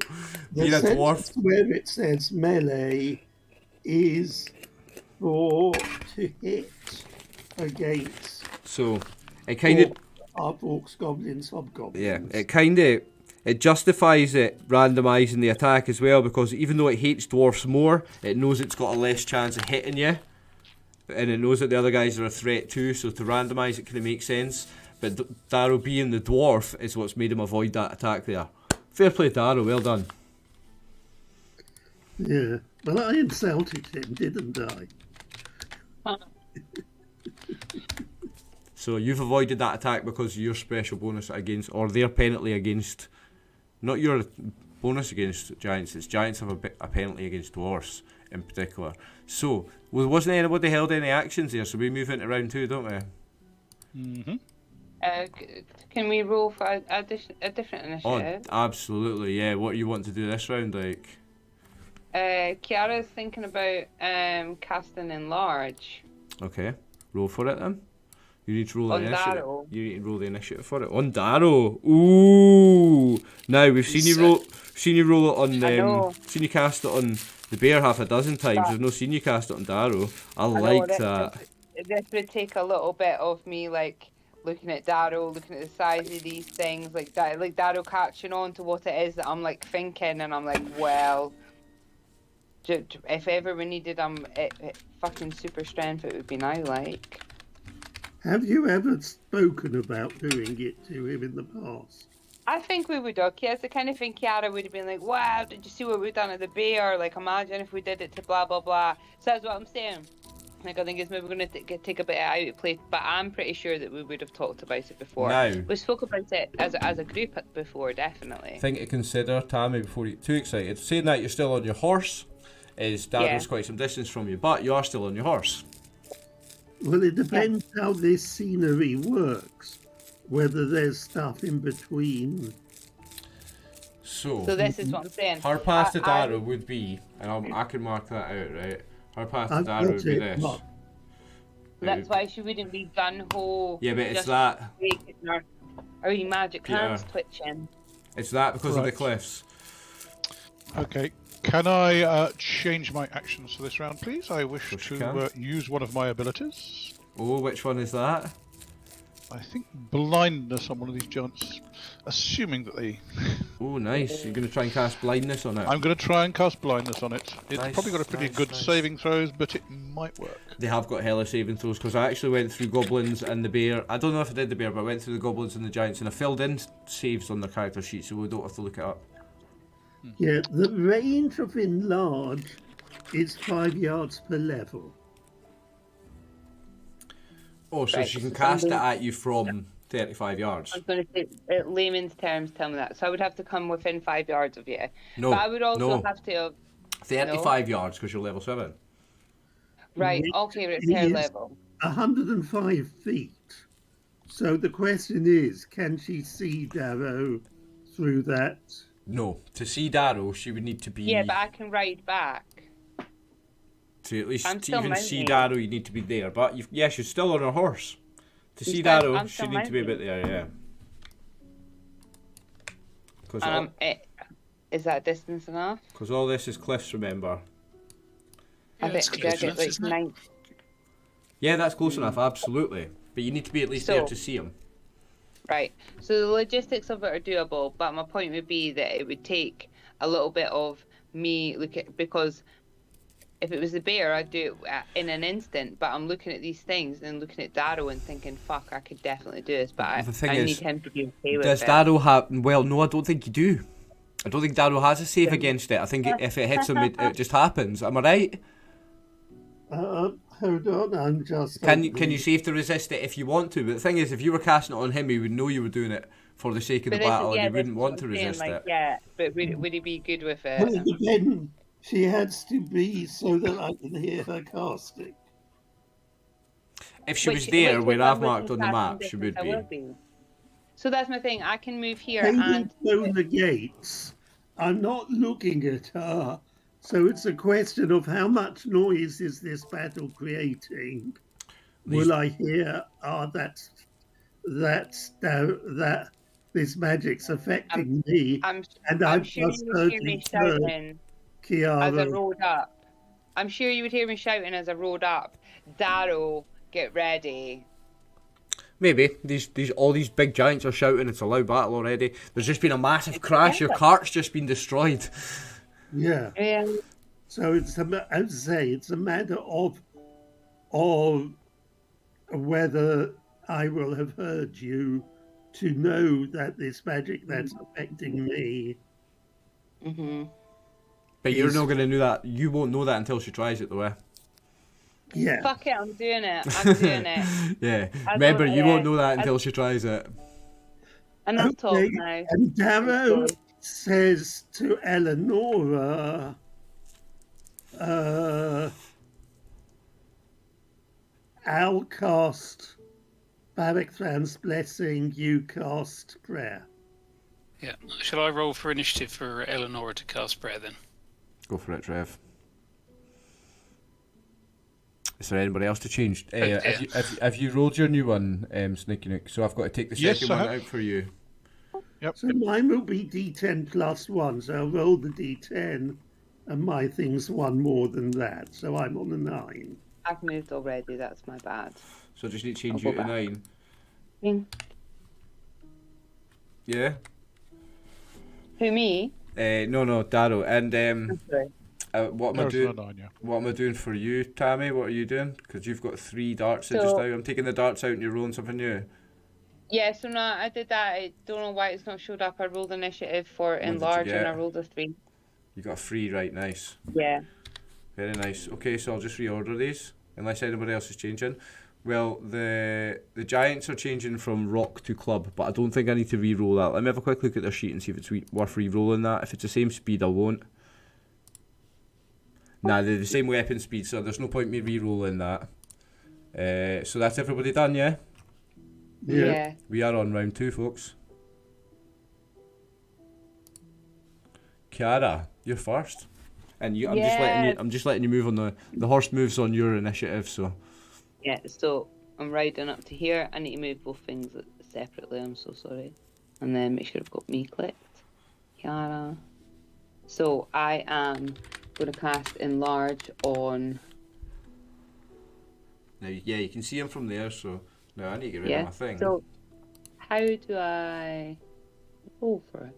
The you're a dwarf. sentence where it says melee is for to hit against So it kind of... half orcs, goblins, hobgoblins. Yeah, it justifies it randomising the attack as well, because even though it hates dwarfs more, it knows it's got a less chance of hitting you, and it knows that the other guys are a threat too, so to randomise it kind of makes sense. But Darrow being the dwarf is what's made him avoid that attack there. Fair play, Darrow, well done. Yeah. Well, I insulted him, didn't I? So you've avoided that attack because of your special bonus against, or their penalty against, not your bonus against giants, it's giants have a penalty against dwarfs in particular. So, wasn't anybody held any actions there, so we move into round 2, don't we? Mm-hmm. Can we roll for a different initiative? Oh, absolutely, yeah. What do you want to do this round, like? Kiara's thinking about casting Enlarge. Okay, roll for it then. You need to roll the On initiative. Darrow. You need to roll the initiative for it. On Darrow. Ooh. Now we've seen you roll. Seen you roll it on. I know. Seen you cast it on the bear half a dozen times. We've not seen you cast it on Darrow. I like that. This would take a little bit of me, like looking at Darrow, looking at the size of these things, like that, like Darrow catching on to what it is that I'm like thinking, and I'm like, well, if ever we needed fucking super strength, it would be now, like. Have you ever spoken about doing it to him in the past? I think we would have. It's the kind of thing Kiara would have been like, wow, did you see what we've done at the bear? Like, imagine if we did it to blah, blah, blah. So that's what I'm saying. Like, I think it's maybe going to take a bit out of place, but I'm pretty sure that we would have talked about it before. Now, We spoke about it as a group before, definitely. thing to consider, Tammy, before you get too excited. Saying that you're still on your horse is Darrow's quite some distance from you, but you are still on your horse. Well, it depends how this scenery works, whether there's stuff in between. So this is what I'm saying. her path to Darrow would be, and I can mark that out, right? Her path to Darrow would be this. Mark. That's why she wouldn't be gun-ho. Yeah, but it's just that. making her wee magic hands twitching. It's that because of the Right. cliffs. Okay. Can I change my actions for this round, please? I wish Of course you to use one of my abilities. Oh, which one is that? I think blindness on one of these giants, assuming that they... Oh, nice. You're going to try and cast blindness on it. I'm going to try and cast blindness on it. It's Nice, probably got a pretty nice, good nice. saving throws, but it might work. They have got hella saving throws, because I actually went through goblins and the bear. I don't know if I did the bear, but I went through the goblins and the giants, and I filled in saves on their character sheet, so we don't have to look it up. Yeah, the range of enlarge is 5 yards per level. Oh, so Right, she can so cast it somebody- at you from 35 yards. I was going to say, layman's terms tell me that. So I would have to come within 5 yards of you. No, But I would also no. have to... 35 yards because you're level 7. Right, Which okay, repair is level. 105 feet. So the question is, can she see Darrow through that? No. To see Darrow, she would need to be... Yeah, but I can ride back. To at least I'm to still even see mounting. Darrow, you need to be there. But yeah, she's still on her horse. To see still- Darrow, I'm she'd still need to be a mounting. bit there, yeah. Because And is that distance enough? all this is cliffs, remember. I it's think close I get enough, like isn't it? 9. Yeah, that's close enough, absolutely. But you need to be at least there So- to see him. Right. So the logistics of it are doable, but my point would be that it would take a little bit of me because if it was the bear, I'd do it in an instant. But I'm looking at these things and looking at Darrow and thinking, "Fuck, I could definitely do this." But The thing I is, need him to be okay with Does it. Darrow have... Well, no, I don't think you do. I don't think Darrow has a save against it. I think if it hits him, it just happens. Am I right? Hold on, I'm just... Can you save to resist it if you want to? But the thing is, if you were casting it on him, he would know you were doing it for the sake of the But this is- battle, and yeah, he this wouldn't is want what to I'm saying, resist like, it. Yeah, but would he be good with Well, it? again, she has to be so that I can hear her casting. If she was there, where if I've I marked on wasn't the casting map, she would distance, I be. will be. So that's my thing. I can move here Having and thrown the gates, I'm not looking at her, so it's a question of how much noise is this battle creating? Will I hear, that this magic's affecting me? I'm And I'm I've sure just you would hear me heard shouting as I Kiara. rode up. I'm sure you would hear me shouting as I rode up. Darrow, get ready. Maybe all these big giants are shouting. It's a loud battle already. There's just been a massive crash. Your cart's just been destroyed. Yeah. So it's as I say, it's a matter of whether I will have heard you to know that this magic that's affecting me. But you're Is- not going to know that. You won't know that until she tries it, though. Eh? Yeah. Fuck it, I'm doing it. I'm doing it. Yeah. I Remember, don't- you won't yeah. know that until she tries it. And I'll talk Okay. now. And Darrow Okay. says to Eleonora, I'll cast Barrackfan's blessing, you cast prayer. Yeah. Shall I roll for initiative for Eleanor to cast prayer then? Go for it, Trev. Is there anybody else to change? Yeah. Have you rolled your new one, Sneaky Nook? So I've got to take the Yes, second I one have. out for you. So mine will be D10 plus 1, so I'll roll the D10, and my thing's one more than that, so I'm on a 9. I've moved already, that's my bad. So I just need to change I'll you go to back. 9. Yeah? Who, me? No, Darrow. And Sorry. what am I There's doing? the 9, yeah. What am I doing for you, Tammy? What are you doing? Because you've got 3 darts in just So- now. I'm taking the darts out and you're rolling something new. Yeah, so no, I did that. I don't know why it's not showed up. I rolled initiative for did you enlarge and get? I rolled a 3. You got a 3, right? Nice. Yeah. Very nice. Okay, so I'll just reorder these, unless anybody else is changing. Well, the giants are changing from rock to club, but I don't think I need to re-roll that. Let me have a quick look at their sheet and see if it's worth re-rolling that. If it's the same speed, I won't. Nah, they're the same weapon speed, so there's no point me re-rolling that. So that's everybody done, yeah? Yeah. We are on round 2, folks. Kiara, you're first. And you, I'm just letting you move on the horse moves on your initiative, so. Yeah, so I'm riding up to here. I need to move both things separately, I'm so sorry. And then make sure I've got me clicked. Kiara. So I am going to cast enlarge on... Now, yeah, you can see him from there, so now I need to get rid of my thing. So how do I roll for it?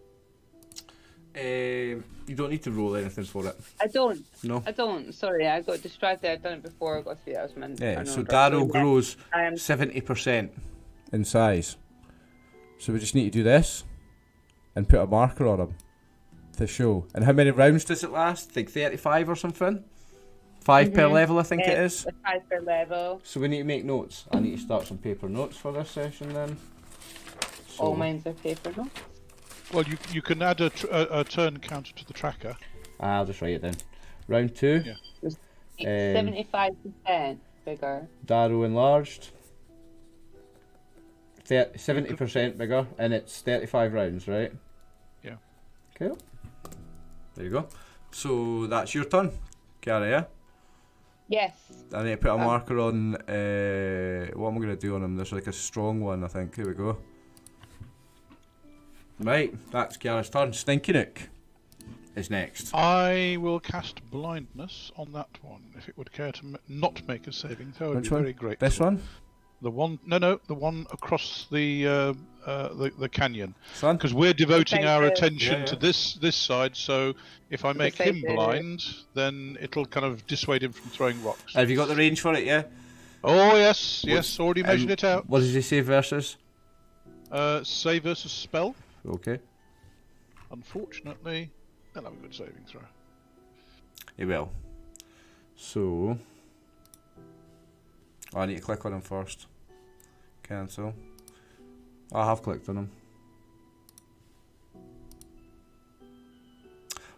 You don't need to roll anything for it. I don't. No. I don't. Sorry, I got distracted. I've done it before. I got to see that was meant. Yeah, so Darrow grows I am 70% in size. So we just need to do this and put a marker on him. The show. And how many rounds does it last? Like 35 or something? 5 per level, I think it is. 5 per level. So we need to make notes. I need to start some paper notes for this session then. So, All mine's are paper notes. Well, you can add a turn counter to the tracker. I'll just write it down. Round 2. Yeah. It's 75% bigger. Darrow enlarged. 70% bigger, and it's 35 rounds, right? Yeah. Okay. There you go. So that's your turn, Kiara, yeah? Yes. I need to put a marker on, what am I going to do on him? There's like a strong one, I think. Here we go. Right, that's Kiara's turn. Stinky Nook is next. I will cast blindness on that one. If it would care to not make a saving throw, I'd be very grateful. This one? The one? No, the one across the canyon. Son? Because we're devoting our attention Yeah. to this side. So if I make him blind, then it'll kind of dissuade him from throwing rocks. Have you got the range for it, yeah? Oh yes, already measured it out. What does he say versus? Save versus spell. Okay. Unfortunately, they'll have a good saving throw. He will. So, I need to click on him first. Cancel. I have clicked on him.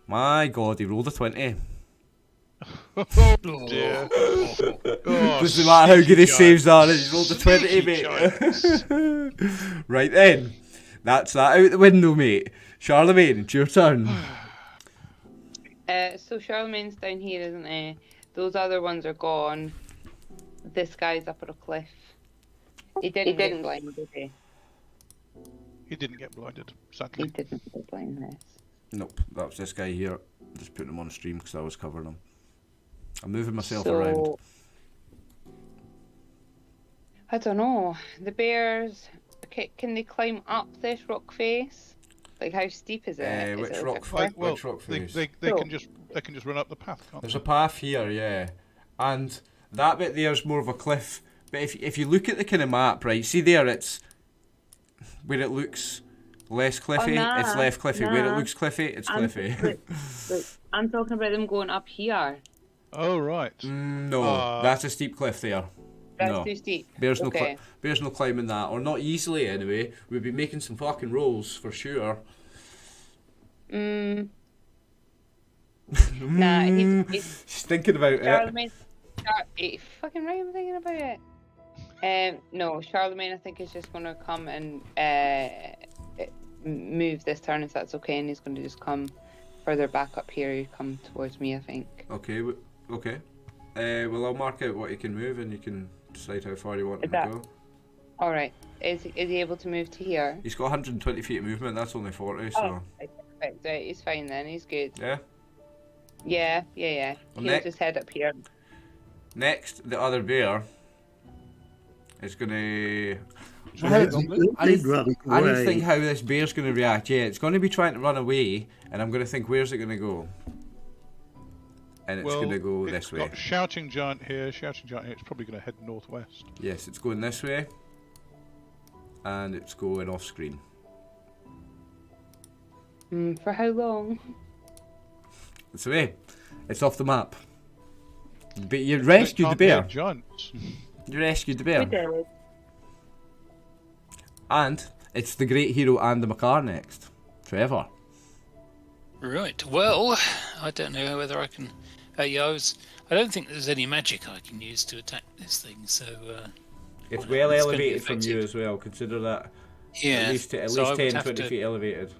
My God, he rolled a 20. Oh dear. Oh, Doesn't matter how good his saves are, he rolled a 20, Sneaky mate. giants. Right then, that's that out the window, mate. Charlemagne, it's your turn. So Charlemagne's down here, isn't he? Those other ones are gone. This guy's up at a cliff. He didn't get blinded, did he? He didn't get blinded, He sadly. didn't get blindness. Nope, that's this guy here. Just putting him on stream because I was covering him. I'm moving myself So, around. I don't know. The bears, can they climb up this rock face? Like, how steep is it? Is Which it like rock a face? cliff? Well, Which rock they face? can just run up the path, can't There's they? a path here, yeah, and that bit there's more of a cliff. But if you look at the kind of map, right, see there, it's where it looks less cliffy, it's left cliffy. Where it looks cliffy, it's cliffy. Look, I'm talking about them going up here. Oh right. No, that's a steep cliff there. That's No. too steep. Bears Okay. bears no climbing that, or not easily anyway. We'd be making some fucking rolls for sure. Nah, he's She's thinking about it. Charlemagne. Fucking right, I'm thinking about it. No, Charlemagne, I think is just gonna come and move this turn if that's okay, and he's gonna just come further back up here. Come towards me, I think. Okay, okay. Well, I'll mark out what you can move, and you can decide how far you want him to go. All right. Is he able to move to here? He's got 120 feet of movement. That's only 40, so. Oh, perfect. Right, he's fine then. He's good. Yeah. Yeah. Well, He'll just head up here. Next, the other bear is gonna. I I need to think how this bear's gonna react. Yeah, it's gonna be trying to run away, and I'm gonna think, where's it gonna go? And it's gonna go this way. Got shouting giant here. It's probably going to head northwest. Yes, it's going this way, and it's going off screen. For how long? It's away. It's off the map. But you rescued the bear. Giants. You rescued the We bear. did. And it's the great hero and the Macar next. Trevor. Right. Well, I don't know whether I can. I don't think there's any magic I can use to attack this thing. So. It's well it's gonna be elevated from you effective. as well. Consider that Yeah. at least so I 10, would 20 have feet elevated.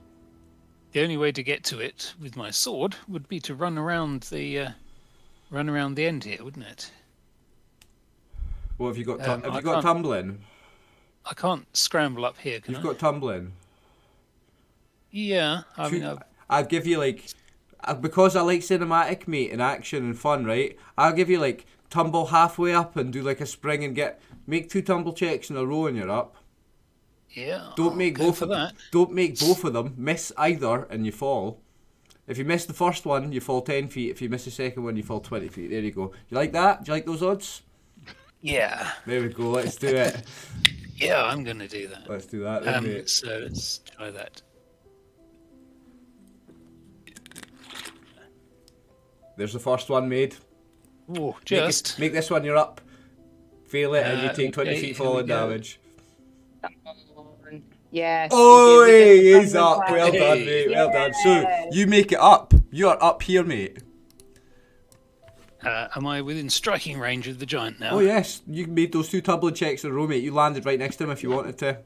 The only way to get to it with my sword would be to run around the end here, wouldn't it? Well, have you got I have you got can't- tumbling? I can't scramble up here, can You've I? got tumbling. Yeah. I mean, I'd give you like, because I like cinematic, mate, and action and fun, right? I'll give you like tumble halfway up and do like a spring and make 2 tumble checks in a row and you're up. yeah. Don't make I'll go both for of that. Don't make both of them. Miss either and you fall. If you miss the first one, you fall 10 feet. If you miss the second one, you fall 20 feet. There you go. You like that? Do you like those odds? Yeah. There we go. Let's do it. Yeah, I'm going to do that. Let's do that then, mate. So let's try that. There's the first one made. Oh, just. Make this one, you're up. Fail it, and you take 20 okay, feet here falling we go. damage. Yes. Oh, we did the he's tumbling up. cloud. Well done, mate. Well done. So, you make it up. You are up here, mate. Am I within striking range of the giant now? Oh, yes. You made those 2 tumbling checks in a row, mate. You landed right next to him if you wanted to.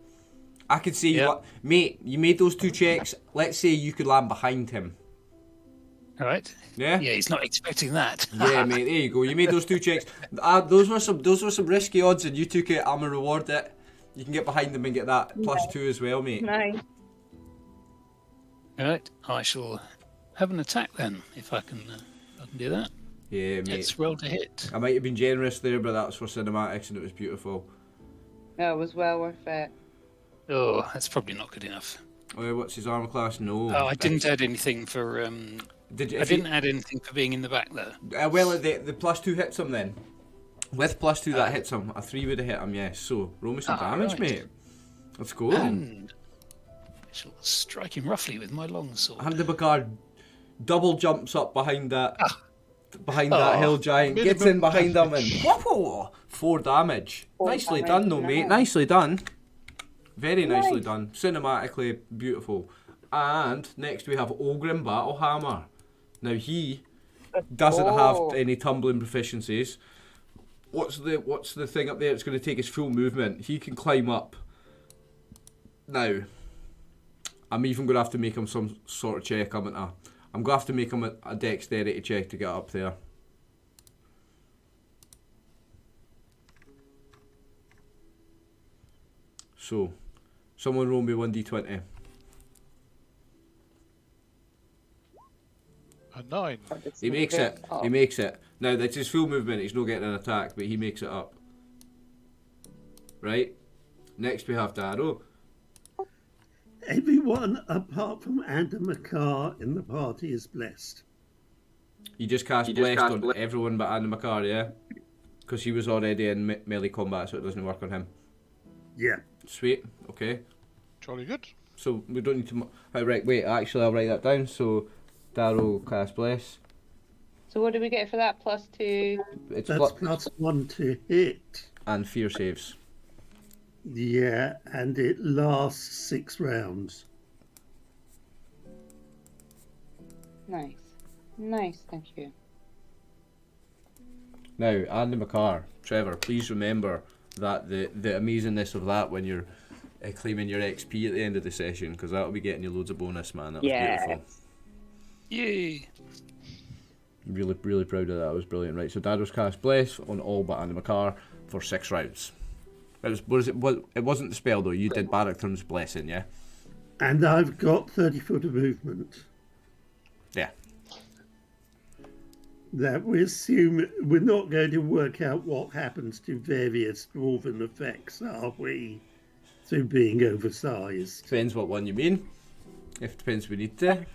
I could see you. Mate, you made those 2 checks. Let's say you could land behind him. All right. Yeah? Yeah, he's not expecting that. Yeah, mate. There you go. You made those 2 checks. Those were some risky odds, and you took it. I'm going to reward it. You can get behind them and get that +2 as well, mate. Nice. All right. I shall have an attack then, if I can do that. Yeah, mate. Let's roll to hit. I might have been generous there, but that was for cinematics and it was beautiful. No, it was well worth it. Oh, that's probably not good enough. What's his armor class? No. Oh, I didn't add anything for. Did you? I didn't add anything for being in the back there. Well, the +2 hits him then. With +2 that hits him. A 3 would have hit him, yes. So, roll me some damage, right. mate. Let's go then. And I shall strike him roughly with my longsword. Andy McCard double jumps up behind that that hill giant, gets in behind him and whoa, 4 damage. Nicely done though, mate. Nicely done. Very nicely done. Cinematically beautiful. And next we have Ogrim Battlehammer. Now he doesn't have any tumbling proficiencies. What's the thing up there? It's going to take his full movement. He can climb up. Now, I'm even going to have to make him some sort of check. I'm going to have to make him a dexterity check to get up there. So, someone roll me 1d20. A 9. He makes it. He makes it. Now, that's his full movement. He's not getting an attack, but he makes it up. Right? Next we have Darrow. Everyone apart from Andy McCarr in the party is blessed. You just cast Blessed on everyone but Andy McCarr, yeah? Because he was already in melee combat, so it doesn't work on him. Yeah. Sweet. Okay. Jolly good. So we don't need to... right, wait. Actually, I'll write that down. So, Darrow cast Bless. So what do we get for that? +2? It's That's +1 to hit. and fear saves. Yeah, and it lasts 6 rounds. Nice. Nice, thank you. Now, Andy McCarr, Trevor, please remember that the amazingness of that when you're claiming your XP at the end of the session, because that'll be getting you loads of bonus, man. That was beautiful. Yay! Really, really proud of that. It was brilliant. Right, so Dad was cast Bless on all but Andy McCarr for 6 rounds. It wasn't the spell though. You did Barakthrum's Blessing, yeah? And I've got 30 foot of movement. Yeah. That we assume we're not going to work out what happens to various dwarven effects, are we? Through being oversized. Depends what one you mean. If it depends, we need to.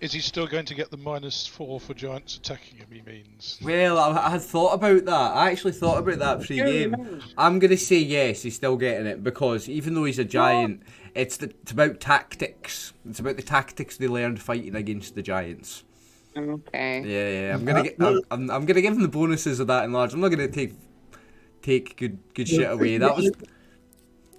Is he still going to get the -4 for giants attacking him, he means? Well, I had thought about that. I actually thought about that pre-game. I'm going to say yes, he's still getting it, because even though he's a giant, it's about tactics. It's about the tactics they learned fighting against the giants. Okay. Yeah. I'm gonna give him the bonuses of that enlarged. I'm not gonna take good shit away. That was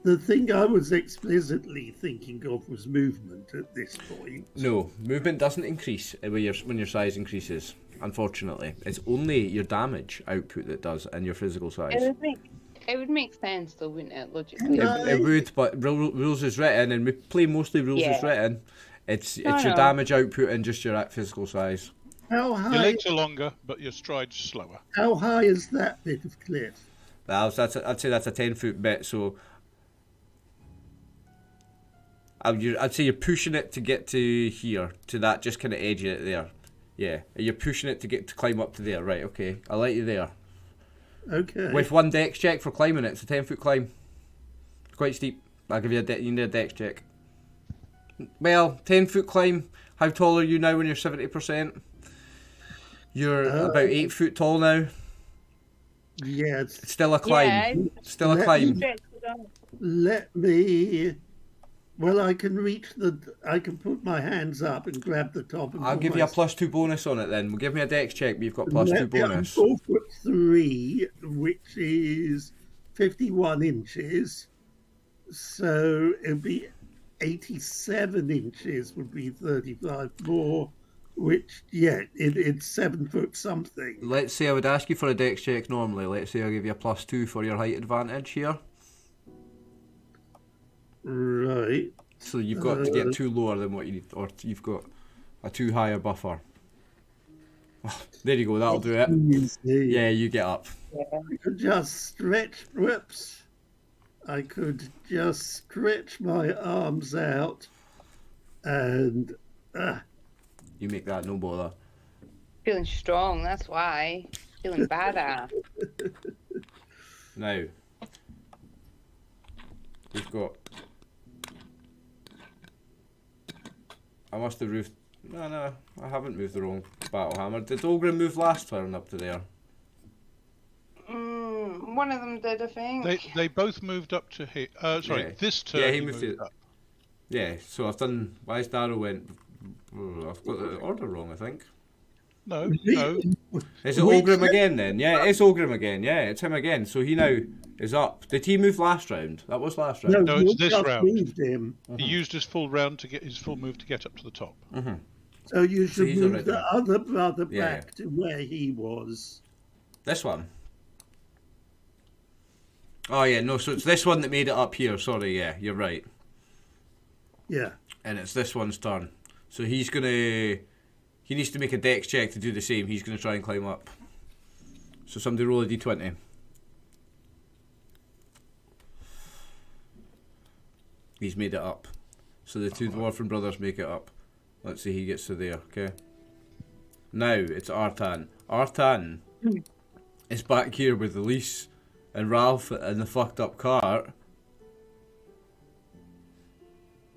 the thing I was explicitly thinking of was movement at this point. no movement doesn't increase when your size increases. Unfortunately, it's only your damage output that does and your physical size. It would make sense though, wouldn't it? Logically. It would, but rules is written, and we play mostly rules is written. It's your damage output and just your physical size. How Your high? legs are longer, but your stride's slower. How high is that bit of cliff? I'd say that's a 10-foot bit. So I'd say you're pushing it to get to here, to that just kind of edge of it there. Yeah, you're pushing it to climb up to there. Right, okay. I'll let you there. Okay. With 1 dex check for climbing it. It's a 10-foot climb. It's quite steep. I'll give you you need a dex check. Well, 10-foot climb. How tall are you now when you're 70%? You're about 8 foot tall now. Yeah. It's still a climb. Yeah, Still a climb. Let me Well, I can reach the. I can put my hands up and grab the top. And I'll put give you a my- +2 bonus on it then. Well, give me a dex check, but you've got +2 I'm bonus. 4'3", which is 51 inches. So it'd be 87 inches would be 35 more, which, it's 7 foot something. Let's say I would ask you for a dex check normally. Let's say I'll give you a +2 for your height advantage here. Right. So you've got to get 2 lower than what you need, or you've got a 2 higher buffer. Oh, there you go, that'll do it. Easy. Yeah, you get up. I could just stretch, whoops. I could just stretch my arms out and You make that no bother. Feeling strong, that's why. Feeling badass. Now, we've got... I must have moved... No, I haven't moved the wrong battle hammer. Did Ogren move last turn up to there? One of them did, I think. They both moved up to here. Sorry, Yeah. this turn Yeah, he he moved it. up. Yeah, so I've done... Why Darrow went... I've got the order wrong, I think. No. Is it Ogrim again then? Yeah, it's Ogrim again. Yeah, it's him again. So he now is up. Did he move last round? That was last round. No, it's you this just round. moved him. He used his full round to get his full move to get up to the top. So you should he's move already- the other brother Yeah, back to where he was. This one. Oh yeah, no, so it's this one that made it up here. Sorry, yeah, you're right. Yeah. And it's this one's turn. So he's gonna... He needs to make a dex check to do the same. He's gonna try and climb up. So somebody roll a d20. He's made it up. So the two dwarfen brothers make it up. Let's see, he gets to there, okay? Now, it's Artan. Artan is back here with Elise and Ralph in the fucked up cart.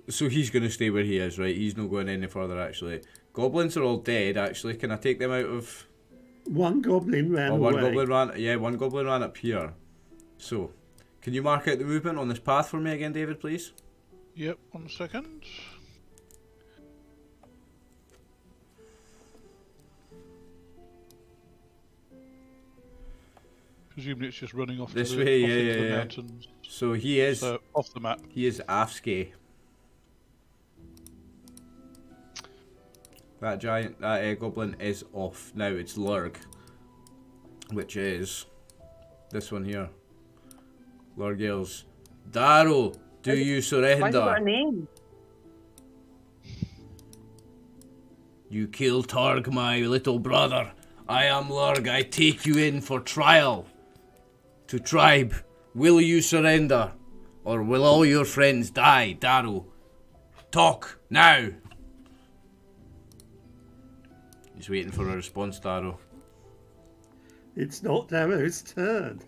So he's going to stay where he is, right? He's not going any further, actually. Goblins are all dead, actually. Can I take them out of... One goblin ran one away. goblin ran... Yeah, one goblin ran up here. So, can you mark out the movement on this path for me again, David, please? Yep, 1 second. Presumably it's just running off This to the, way, off yeah, into the yeah. mountains. So he is... So, off the map. He is Afske. That giant, that goblin is off. Now it's Lurg, which is this one here. Lurg yells, Darrow, do you Why you got surrender? a name? You killed Targ, my little brother. I am Lurg. I take you in for trial. To tribe, will you surrender? Or will all your friends die, Darrow? Talk, now! He's waiting for a response, Darrow. It's not Darrow's turn.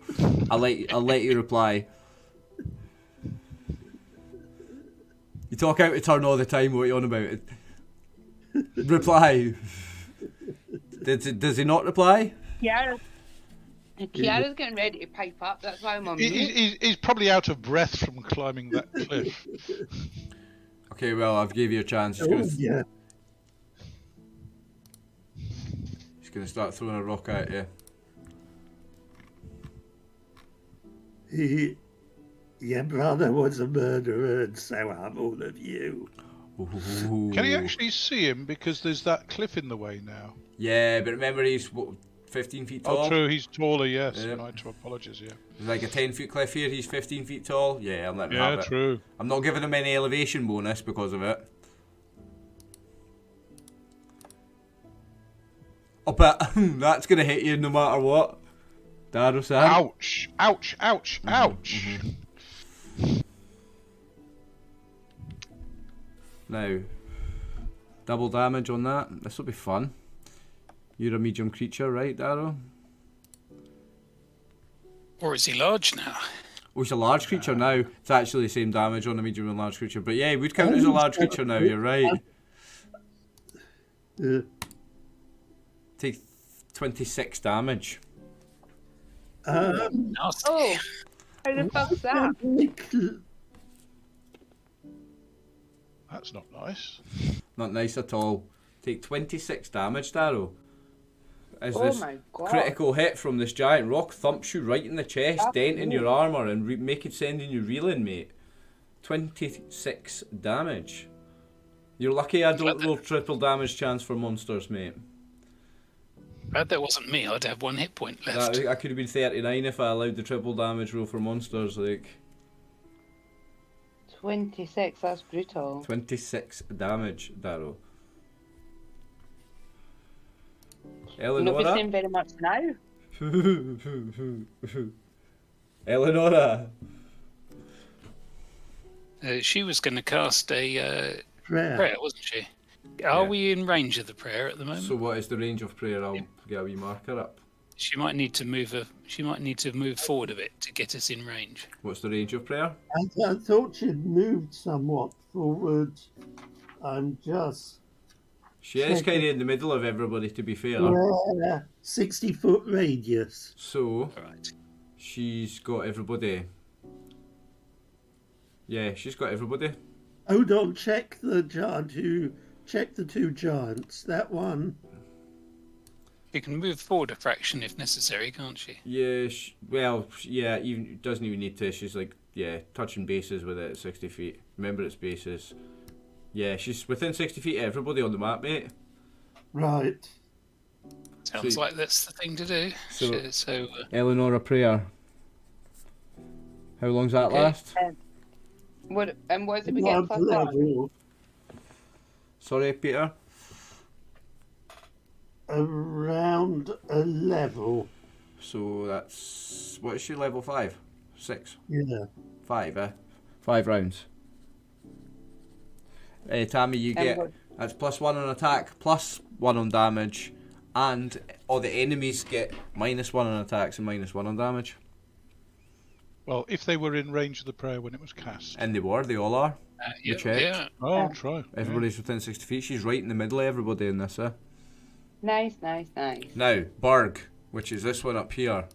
I'll let you reply. You talk out of turn all the time, what are you on about? Reply. Does he not reply? Kiara's getting ready to pipe up, that's why I'm on mute. He's probably out of breath from climbing that cliff. Okay, well, I've gave you a chance. He's Yeah. gonna start throwing a rock at you. Your brother was a murderer, and so are all of you. Ooh. Can he actually see him? Because there's that cliff in the way now. Yeah, but remember he's 15 feet tall? Oh, true, he's taller, yes. Yeah. My apologies, yeah. There's like a 10-foot cliff here, he's 15 feet tall. Yeah, I'm letting him have Yeah, it. true. I'm not giving him any elevation bonus because of it. Oh, but that's going to hit you no matter what. Darrow-san. Ouch! Ouch! Ouch! Ouch! Now, double damage on that. This will be fun. You're a medium creature, right, Darrow? Or is he large now? Oh, he's a large creature now. It's actually the same damage on a medium and large creature. But yeah, he would count as a large creature now, you're right. Take 26 damage. Nasty. Oh, how the fuck's that? That's not nice. Not nice at all. Take 26 damage, Darrow. As Oh this my god. critical hit from this giant rock thumps you right in the chest, That's denting weird. your armour and sending you reeling, mate. 26 damage. You're lucky I don't roll triple damage chance for monsters, mate. Glad that wasn't me. I'd have 1 hit point left. I could have been 39 if I allowed the triple damage roll for monsters, like. 26, that's brutal. 26 damage, Darrow. You're not be Eleonora? saying very much now. Eleonora? She was going to cast a Prayer. prayer, wasn't she? Are we in range of the prayer at the moment? So what is the range of prayer? I'll get a wee marker up. She might need to move forward a bit to get us in range. What's the range of prayer? I thought she'd moved somewhat forward. I'm just... She is kind of in the middle of everybody, to be fair. 60-foot radius. So, All right. she's got everybody. Yeah, she's got everybody. Hold on, check the giant check the 2 giants. That one. She can move forward a fraction if necessary, can't she? Yeah, even doesn't even need to. She's like, touching bases with it at 60 feet. Remember, it's bases. Yeah, she's within 60 feet of everybody on the map, mate. Right. Sounds like that's the thing to do. So Eleonora prayer. How long's that last? What is it we get Not plus 1? level. Sorry, Peter. Around a level. So that's... What is she, level 5? 6? Yeah. 5, 5 rounds. Tammy, you get... That's +1 on attack, +1 on damage, and all the enemies get -1 on attacks and -1 on damage. Well, if they were in range of the prayer when it was cast. And they all are. yeah, checked. yeah. Oh, I'll try. Everybody's within 60 feet. She's right in the middle of everybody in this, Nice. Now, Berg, which is this one up here.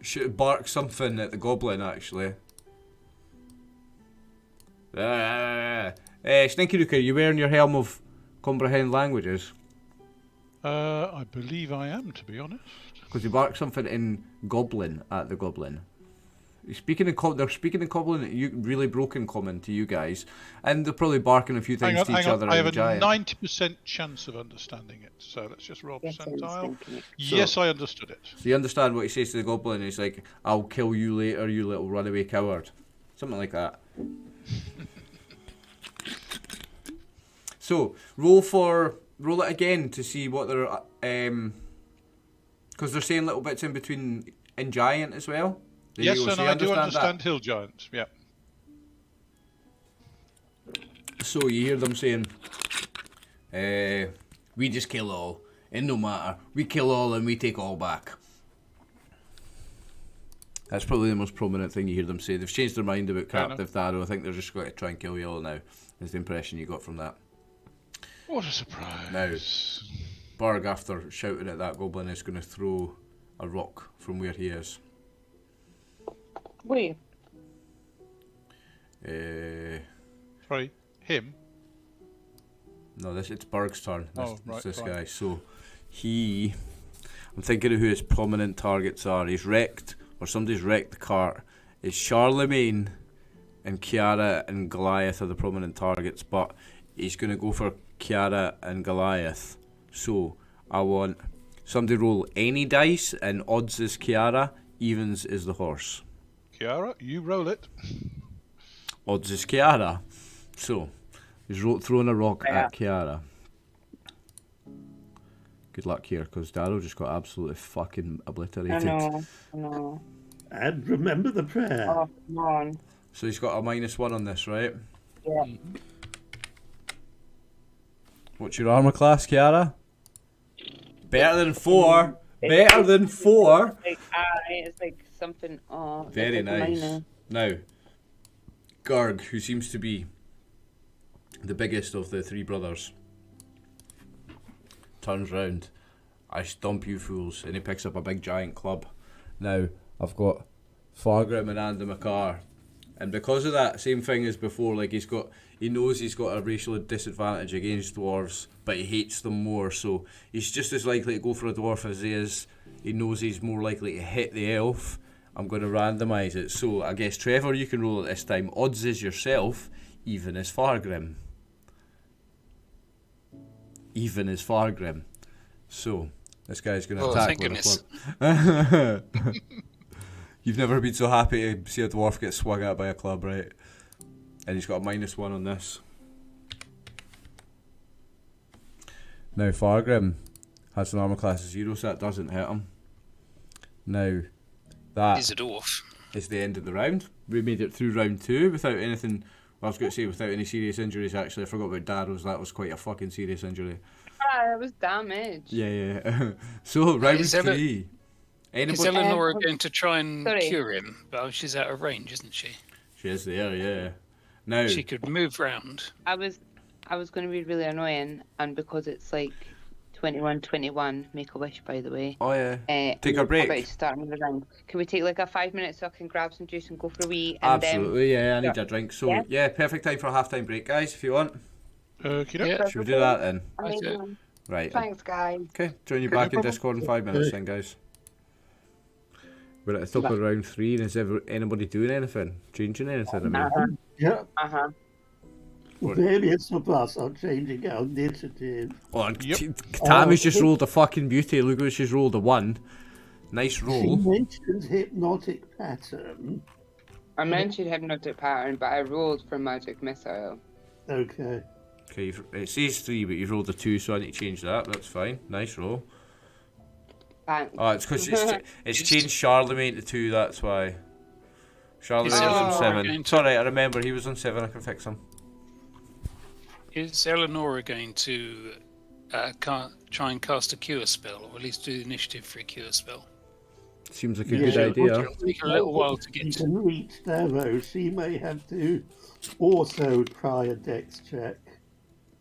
Should bark something at the goblin, actually. Stinky Rooker, you wearing your helm of comprehend languages? I believe I am, to be honest. Because you bark something in goblin at the goblin. They're speaking in goblin, really broken common to you guys, and they're probably barking a few things to each other. I have a giant. 90% chance of understanding it, so let's just roll percentile. thinking it. Yes, I understood it. So you understand what he says to the goblin? He's like, "I'll kill you later, you little runaway coward," something like that. So roll it again to see what they're because they're saying little bits in between in giant as well. There Yes, you go. and So you I do understand that. hill giants. Yeah. So you hear them saying, "We just kill all, and no matter, we kill all and we take all back." That's probably the most prominent thing you hear them say. They've changed their mind about Captive Darrow. I think they're just going to try and kill you all now. Is the impression you got from that? What a surprise. Now, Berg, after shouting at that goblin, is going to throw a rock from where he is. Wait. Sorry, him? No, it's Berg's turn. It's this right. guy. So I'm thinking of who his prominent targets are. He's wrecked, or somebody's wrecked the cart. It's Charlemagne and Kiara and Goliath are the prominent targets, but he's going to go for Kiara and Goliath. So I want somebody roll any dice, and odds is Kiara, evens is the horse. Kiara, you roll it. Odds is Kiara. So he's throwing a rock at Kiara. Good luck here, because Darrow just got absolutely fucking obliterated. I know. And remember the prayer. Oh, come on. So he's got a -1 on this, right? Yeah. What's your armor class, Kiara? Better than 4. Better than 4. It's like something. Oh, Very it's like nice. minor. Now, Gurg, who seems to be the biggest of the 3 brothers, turns round. "I stomp you fools," and he picks up a big giant club. Now, I've got Fargrim and Andy McCarr And because of that, same thing as before, like he knows he's got a racial disadvantage against dwarves, but he hates them more, so he's just as likely to go for a dwarf as he knows he's more likely to hit the elf. I'm going to randomise it. So I guess, Trevor, you can roll it this time. Odds is yourself, even as Fargrim. Even as Fargrim. So, this guy's going to attack with a club. You've never been so happy to see a dwarf get swung at by a club, right? And he's got a -1 on this. Now, Fargrim has an armor class of 0, so that doesn't hit him. Now, that He's a dwarf. is the end of the round. We made it through round 2 without anything. Well, I was going to say without any serious injuries, actually. I forgot about Darrow's. That was quite a fucking serious injury. Ah, it was damage. Yeah. So, round 3. Is Eleanor going to try and Sorry. cure him? Well, she's out of range, isn't she? She is there, yeah. Now, She could move round. I was going to be really annoying, and because it's like 21:21, make a wish, by the way. oh yeah. Take a I'm break. about to start another round. Can we take like a 5 minutes so I can grab some juice and go for a wee? And Absolutely, yeah. I need a drink. So, Yeah. yeah, perfect time for a half-time break, guys, if you want. Okay. Yeah. Should we do that then? Amazing. Right. Thanks, guys. Okay, join you back in Discord in 5 minutes then, guys. We're at the top of round 3, and is anybody doing anything? Changing anything? I mean, Yeah, What? various of us are changing our initiative. oh, and Yep. Tammy's just rolled a fucking beauty. Look what she's rolled, a 1. Nice She roll. mentioned hypnotic pattern. I mentioned hypnotic pattern, but I rolled for magic missile. Okay. Okay, it says 3, but you've rolled a 2, so I need to change that. That's fine. Nice roll. Thanks. Oh, it's because it's changed Charlemagne to 2, that's why. Charlemagne was on 7. It's alright, I remember he was on 7, I can fix him. Is Eleanor going to try and cast a cure spell, or at least do the initiative for a cure spell? Seems like a Yeah. good idea. It'll take a little while to She get to. can reach Darrow. She may have to also try a dex check.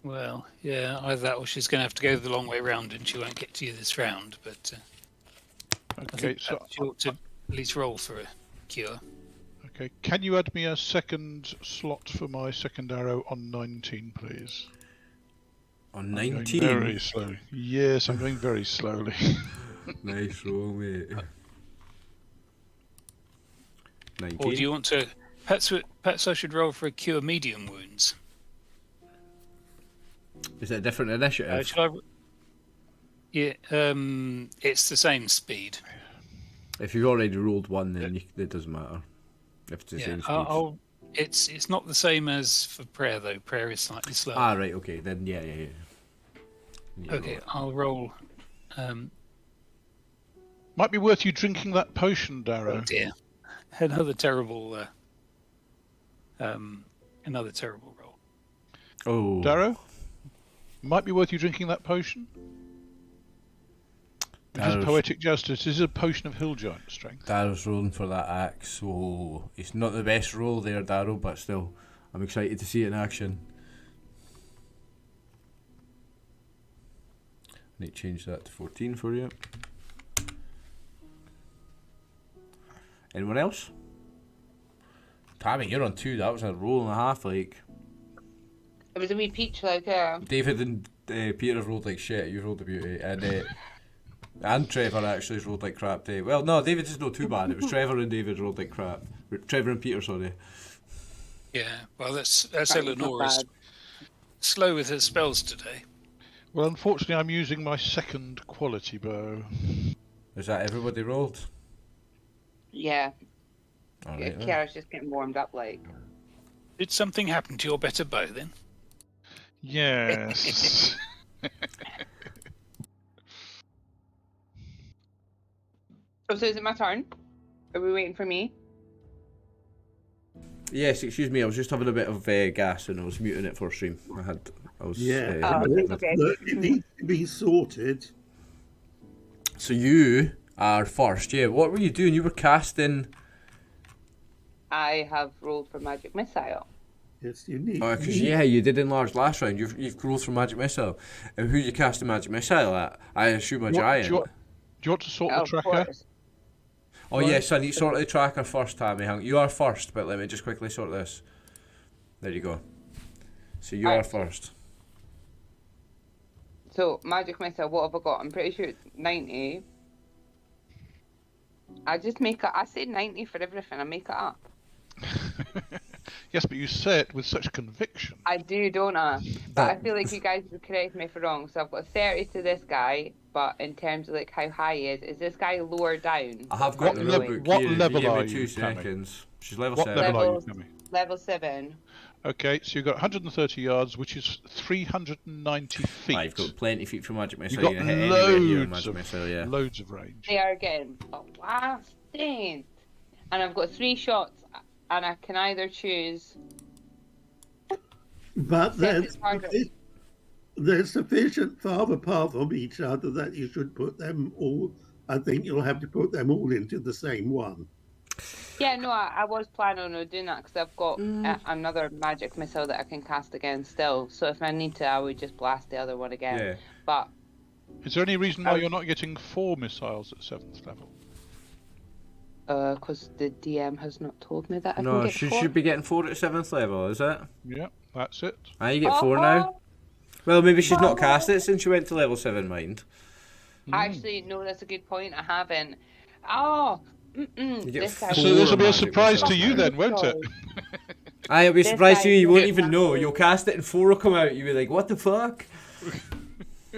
Well, yeah, either that or she's going to have to go the long way round and she won't get to you this round, but I Okay, think so she ought to at least roll for a cure. okay, can you add me a second slot for my second arrow on 19, please? On I'm going 19. very slowly. Yes, I'm going very slowly. Nice roll, mate. 19. Or do you want to... Perhaps I should roll for a cure medium wounds. Is it a different initiative? Should I... Yeah, it's the same speed. If you've already rolled 1, then it doesn't matter. If it's the Yeah, same speed. it's not the same as for prayer though. Prayer is slightly slower. Ah, right, okay. Then, yeah. Yeah, Okay, I'll roll. Might be worth you drinking that potion, Oh Darrow. dear, another terrible roll. Oh. Darrow? Might be worth you drinking that potion? This is Darrow's- poetic justice. This is a potion of hill giant strength. Darrow's rolling for that axe, so it's not the best roll there, Darrow, but still, I'm excited to see it in action. I need to change that to 14 for you. Anyone else? Tammy, you're on 2. That was a roll and a half, like. It was a wee peach, like, David and Peter have rolled like shit. You rolled the beauty, and Trevor actually has rolled like crap. Well, no, David's is not too bad. It was Trevor and David rolled like crap. Trevor and Peter, sorry. Yeah, well, that's That is not Eleanor's bad. slow with her spells today. Well, unfortunately, I'm using my second quality bow. Is that everybody rolled? Yeah. All right, then. Kiara's just getting warmed up, like. Did something happen to your better bow then? Yes. Oh, so is it my turn? Are we waiting for me? Yes, excuse me. I was just having a bit of gas and I was muting it for stream. I was. Yeah. okay. It needs to be sorted. So you are first. Yeah. What were you doing? You were casting. I have rolled for magic missile. Yes, you need. Oh, because you did enlarge last round. You've rolled for magic missile. And who you casting magic missile at? I assume a giant. Do you want to sort Oh, the of tracker? course. Oh yes, I need to sort the tracker first, Tammy. You are first, but let me just quickly sort this. There you go. So you are first. So, magic missile, what have I got? I'm pretty sure it's 90. I just make it. I say 90 for everything. I make it up. Yes, but you say it with such conviction. I do, don't I? But I feel like you guys would correct me if I'm wrong. So I've got 30 to this guy, but in terms of like how high he is this guy lower down? I have got the notebook what here. level Give are me 2 you, seconds. She's level What 7. level are you, Tammy? Level 7. Okay, so you've got 130 yards, which is 390 feet. I've got plenty of feet for magic missile. You've You got can hit anywhere here in loads magic of, missile, yeah. loads of range. They are getting blasted. And I've got 3 shots, and I can either choose. But It's harder. they're sufficient far apart from each other that you should put them all. I think you'll have to put them all into the same one. Yeah, no, I was planning on doing that because I've got another magic missile that I can cast again still. So if I need to, I would just blast the other one again. Yeah. But Is there any reason why you're not getting 4 missiles at 7th level? because the DM has not told me that I No, can get she 4. should be getting 4 at 7th level, is it? Yeah, that's it. Ah, you get 4 now? Well, maybe she's not cast it since she went to level 7, mind. Actually, no, that's a good point. I haven't. Oh, You get this guy. So this will be a magic surprise to missiles you now. then, won't it? Aye, it'll be a This surprise to you. guy You won't is even know. massive. You'll cast it and 4 will come out. You'll be like, what the fuck?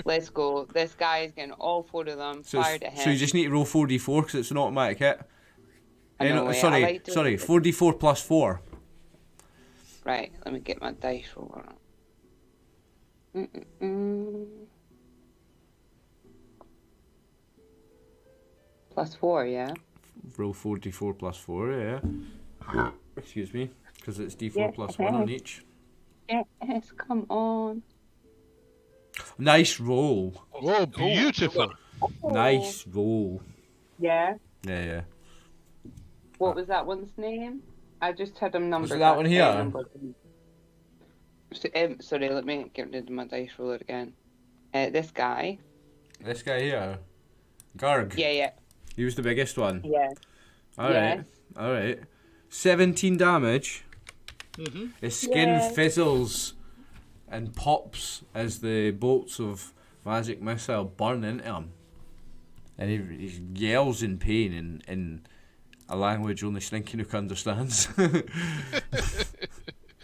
Let's go. This guy is getting all 4 of them fired at him. So you just need to roll 4d4 because it's an automatic hit. I know, I sorry, like doing sorry, it. 4d4 plus 4. Right, let me get my dice roller up. Plus 4, yeah? Roll 4d4 plus 4, yeah. Excuse me, because it's d4 Yeah, plus okay. 1 on each. Yes, come on. Nice roll. Oh, beautiful. Nice roll. Yeah? Yeah, yeah. What was that one's name? I just had him numbered. Was it that one here? numbered. So, sorry, let me get rid of my dice roller again. This guy. This guy here. Garg. Yeah. He was the biggest one. Yeah. Alright, Yes. alright. 17 damage. Mm-hmm. His skin Yes. fizzles and pops as the bolts of magic missile burn into him. And he yells in pain in a language only Slinky Nook understands.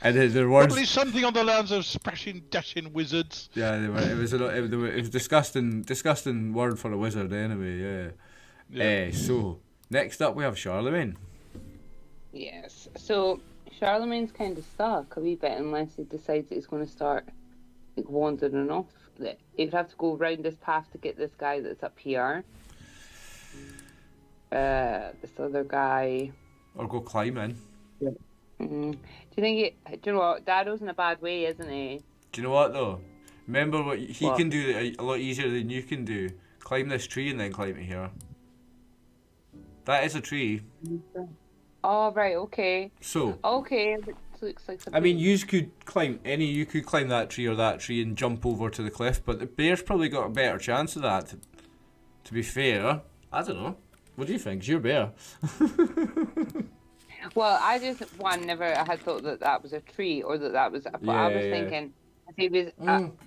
And the words... Probably something on the lines of splashing, dashing wizards. Yeah, it was a disgusting word for a wizard anyway, yeah. So, next up we have Charlemagne. Yes. So, Charlemagne's kind of stuck a wee bit unless he decides that he's going to start like wandering off. He'd have to go round this path to get this guy that's up here. This other guy. Or go climbing. Do you think do you know what? Dado's in a bad way, isn't he? Do you know what though? Remember what he What? can do a lot easier than you can do. Climb this tree and then climb to here. That is a tree. Oh, right, okay. So, Okay, it looks like I mean, you could climb that tree or that tree and jump over to the cliff, but the bear's probably got a better chance of that. To be fair, I don't know. What do you think? It's your bear. Well, I just, never had thought that was a tree or that was, but I was Yeah. thinking, if he was,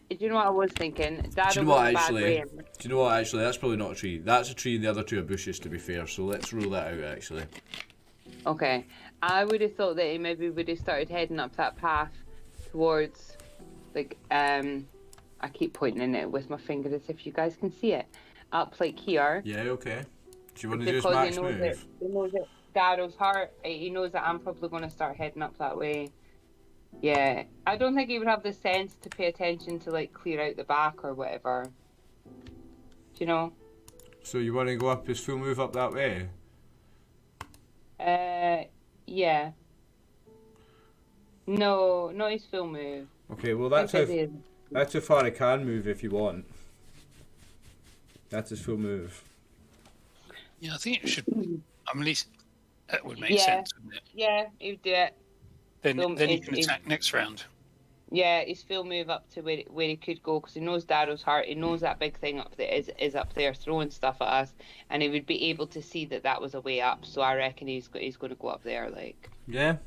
do you know what I was thinking? Dad Do you know what, was in a bad actually? way. Do you know what, actually? That's probably not a tree. That's a tree and the other two are bushes, to be fair, so let's rule that out, actually. Okay. I would have thought that he maybe would have started heading up that path towards, like, I keep pointing it with my finger as if you guys can see it. Up, like, here. Yeah, okay. Do you want to do his Because max he knows move? he knows that Dado's heart, he knows that I'm probably going to start heading up that way. Yeah. I don't think he would have the sense to pay attention to, like, clear out the back or whatever. Do you know? So you want to go up his full move up that way? Yeah. No, not his full move. Okay, well I think it is. that's how far he can move if you want. That's his full move. Yeah, I think it should. At least that would make Yeah. sense, wouldn't it? Yeah, he'd do it. Then So you it- can it- attack next round. Yeah, his full move up to where he could go, because he knows Darrow's heart. He knows that big thing up there is up there throwing stuff at us, and he would be able to see that was a way up. So I reckon he's going to go up there. Like, Yeah.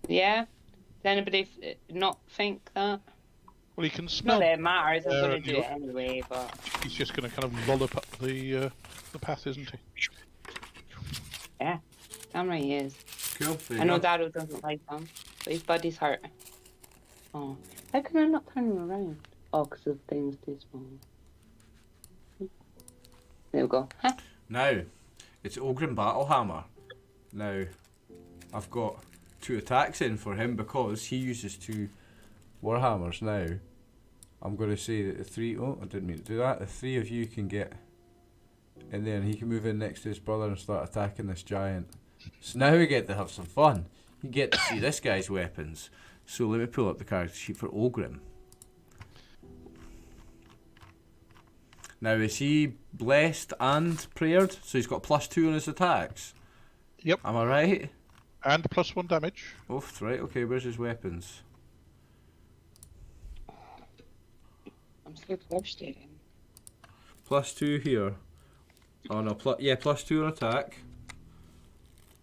yeah. Does anybody not think that? Well, he can smell. Not that it matters. I'm going and to do it anyway, but He's just going to kind of lollop up the path, isn't he? yeah, damn right he is. Cool. There I you know go. Darrow doesn't like him, but his buddy's hurt. Oh, how can I not turn him around? Oh, because the thing's too small. There we go. Huh? Now, it's Ogren Battlehammer. Now, I've got 2 attacks in for him because he uses 2 Warhammers now. I'm going to say that the 3... Oh, I didn't mean to do that. The 3 of you can get in there and he can move in next to his brother and start attacking this giant. So now we get to have some fun. You get to see this guy's weapons. So let me pull up the character sheet for Ogrim. Now, is he blessed and prayed? So he's got +2 on his attacks? Yep. Am I right? And +1 damage. Oof, right, okay, where's his weapons? I'm so frustrated. +2 here. Oh no, +2 on attack.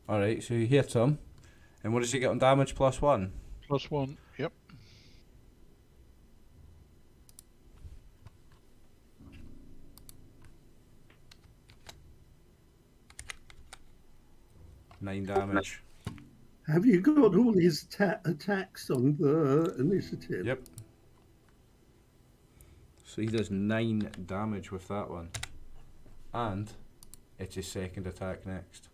Alright, so he hits him. And what does he get on damage? +1? +1, yep. Nine damage. Have you got all his attacks on the initiative? Yep. So he does 9 damage with that one. And it's his second attack next.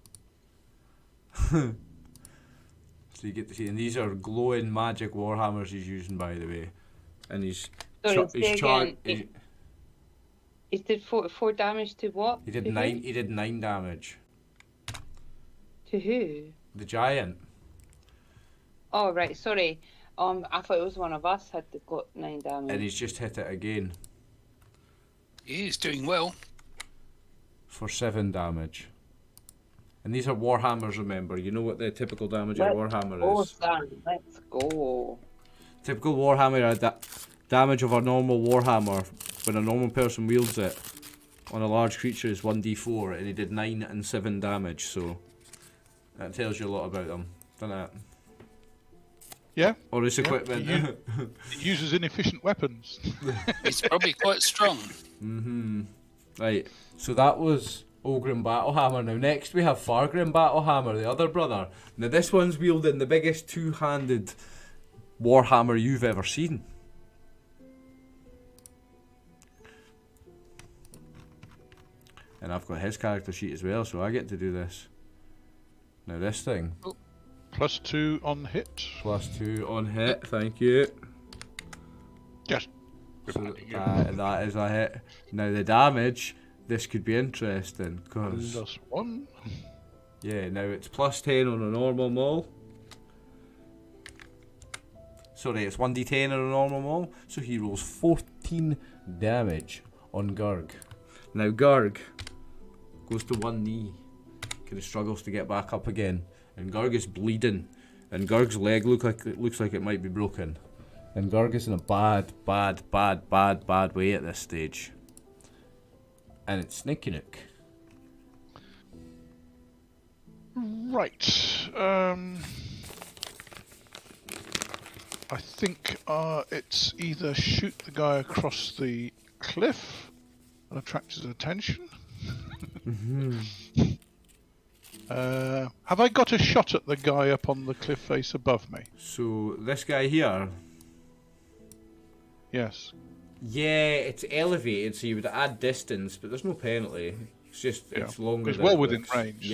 So you get to see, and these are glowing magic warhammers he's using, by the way. And he's Sorry, he's say charged. again. He did four damage to what? He did To 9. who? He did 9 damage. To who? The giant. Oh right, sorry. I thought it was one of us had got 9 damage. And he's just hit it again He's doing well. for 7 damage. And these are warhammers, remember. You know what the typical damage of a warhammer is. Son, let's go. Typical warhammer damage of a normal warhammer when a normal person wields it on a large creature is 1d4, and he did 9 and 7 damage, so that tells you a lot about him, doesn't it? Yeah. Or his equipment. He uses inefficient weapons. He's probably quite strong. Right, so that was Ogrim Battlehammer. Now next we have Fargrim Battlehammer, the other brother. Now this one's wielding the biggest two-handed warhammer you've ever seen. And I've got his character sheet as well, so I get to do this. Now this thing. +2 on hit. +2 on hit, thank you. Yes. So that is a hit. Now the damage, this could be interesting, because... +1. Yeah, now it's +10 on a normal maul. Sorry, it's 1d10 on a normal maul, so he rolls 14 damage on Gurg. Now Gurg goes to one knee, kind of struggles to get back up again, and Gurg is bleeding, and Gurg's leg looks like it might be broken, and Gurg is in a bad way at this stage. And it's Sneaky Nook. Right. I think it's either shoot the guy across the cliff and attract his attention. Have I got a shot at the guy up on the cliff face above me? So this guy here, Yes. yeah, it's elevated, so you would add distance, but there's no penalty. It's just it's longer. He's than well it within looks. range.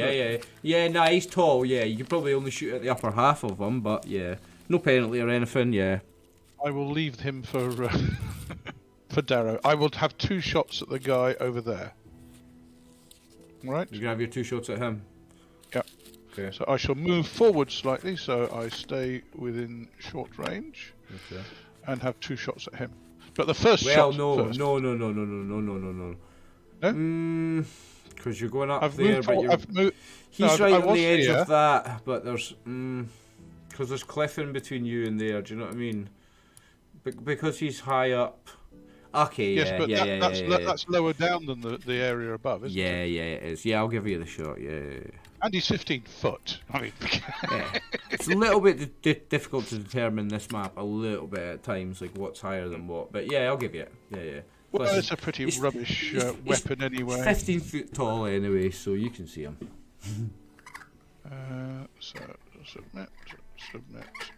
Yeah. Nah, he's tall. Yeah, you could probably only shoot at the upper half of him, but yeah, no penalty or anything. Yeah. I will leave him for for Darrow. I will have 2 shots at the guy over there. Right. You can have your 2 shots at him. Yeah. Okay. So I shall move forward slightly, so I stay within short range, Okay. and have 2 shots at him. But the first Well, shot. no, first. no. No? Because you're going up I've there, moved. but you're... I've moved. He's no, right I on was the edge here. of that, but there's because there's cliff in between you and there. Do you know what I mean? Because he's high up. Okay, Yes, yeah, but yeah. that's lower down than the area above, isn't it? Yeah, it is. Yeah, I'll give you the shot. Yeah. And he's 15 foot. I mean, Yeah. It's a little bit difficult to determine this map a little bit at times, like what's higher than what. But yeah, I'll give you it. Yeah. well, Plus, it's a pretty rubbish weapon anyway. He's 15 foot tall anyway, so you can see him. So submit,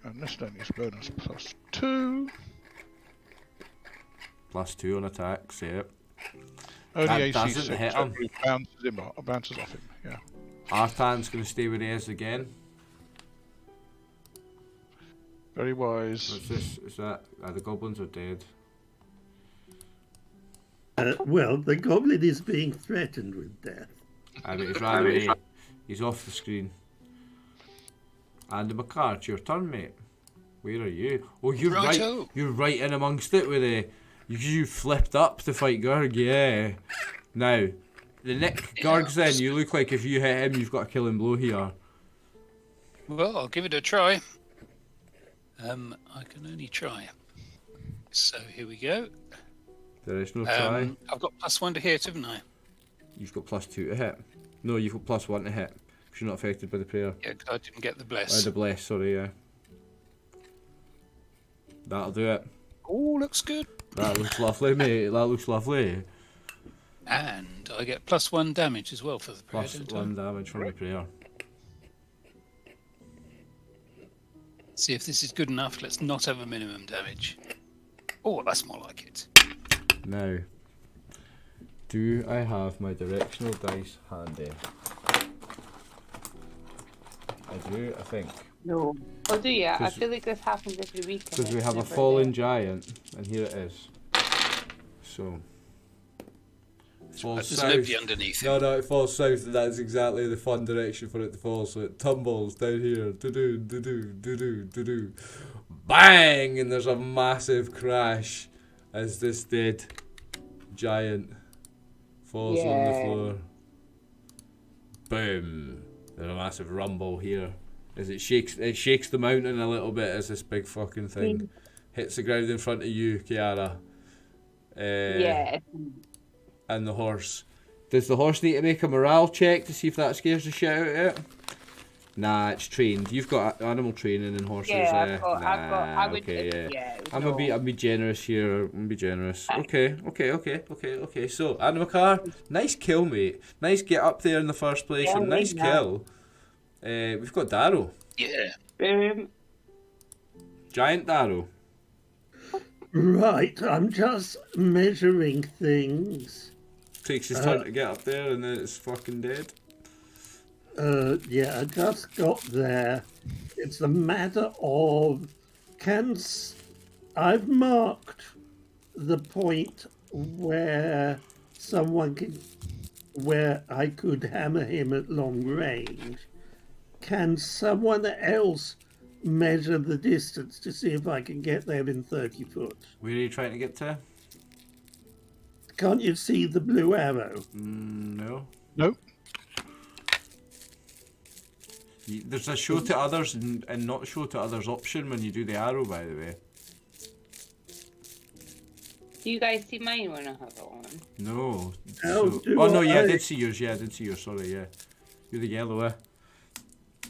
and this then is bonus +2. +2 on attacks, yeah. Only That AC doesn't 6, hit so him. it bounces off him. Yeah. Artan's going to stay where he is again. Very wise. What's this? Is that... the goblins are dead. Well, the goblin is being threatened with death. But he's ran away. He's off the screen. And Makar, it's your turn, mate. Where are you? Oh, you're Righto. right. You're right in amongst it with the... You flipped up to fight Gurg, yeah. Now, the Nick Gurg's then, you look like if you hit him, you've got a killing blow here. Well, I'll give it a try. I can only try. So here we go. There is no try. I've got +1 to hit, haven't I? You've got +2 to hit. No, you've got +1 to hit. Because you're not affected by the prayer. Yeah, 'cause I didn't get the Oh, bless. the bless, sorry, yeah. That'll do it. Oh, looks good. That looks lovely, mate. That looks lovely. And I get +1 damage as well for the prayer, don't I? +1 damage from the prayer. See if this is good enough. Let's not have a minimum damage. Oh, that's more like it. Now, do I have my directional dice handy? I do, I think. No. Oh, do you? I 'Cause- feel like this happens every week. and Because we it's have a never fallen there. giant, and here it is. So, falls There's south. nobody underneath it. No, it falls south, and that's exactly the fun direction for it to fall. So it tumbles down here, do-do. Bang! And there's a massive crash as this dead giant falls on the Yeah. floor. Boom! There's a massive rumble here as it shakes the mountain a little bit as this big fucking thing hits the ground in front of you, Kiara. Yeah. And the horse. Does the horse need to make a morale check to see if that scares the shit out of it? Nah, it's trained. You've got animal training in horses. Yeah, I would. Okay, Yeah. it was I'm no. gonna be generous here. I'm gonna be generous. Okay. So, Animakar, nice kill, mate. Nice get up there in the first place, Yeah, and nice yeah. kill. We've got Darrow, Yeah. giant Darrow. Right, I'm just measuring things. Takes his turn to get up there, and then it's fucking dead. Yeah, I just got there. It's a matter of I've marked the point where where I could hammer him at long range. Can someone else measure the distance to see if I can get there in 30 foot? Where are you trying to get to? Can't you see the blue arrow? No. Nope. There's a show to others and not show to others option when you do the arrow, by the way. Do you guys see mine when I have it on? No. How So, do oh no, yeah, I I- did see yours. Yeah, I did see yours. Sorry, yeah. You're the yellow, eh?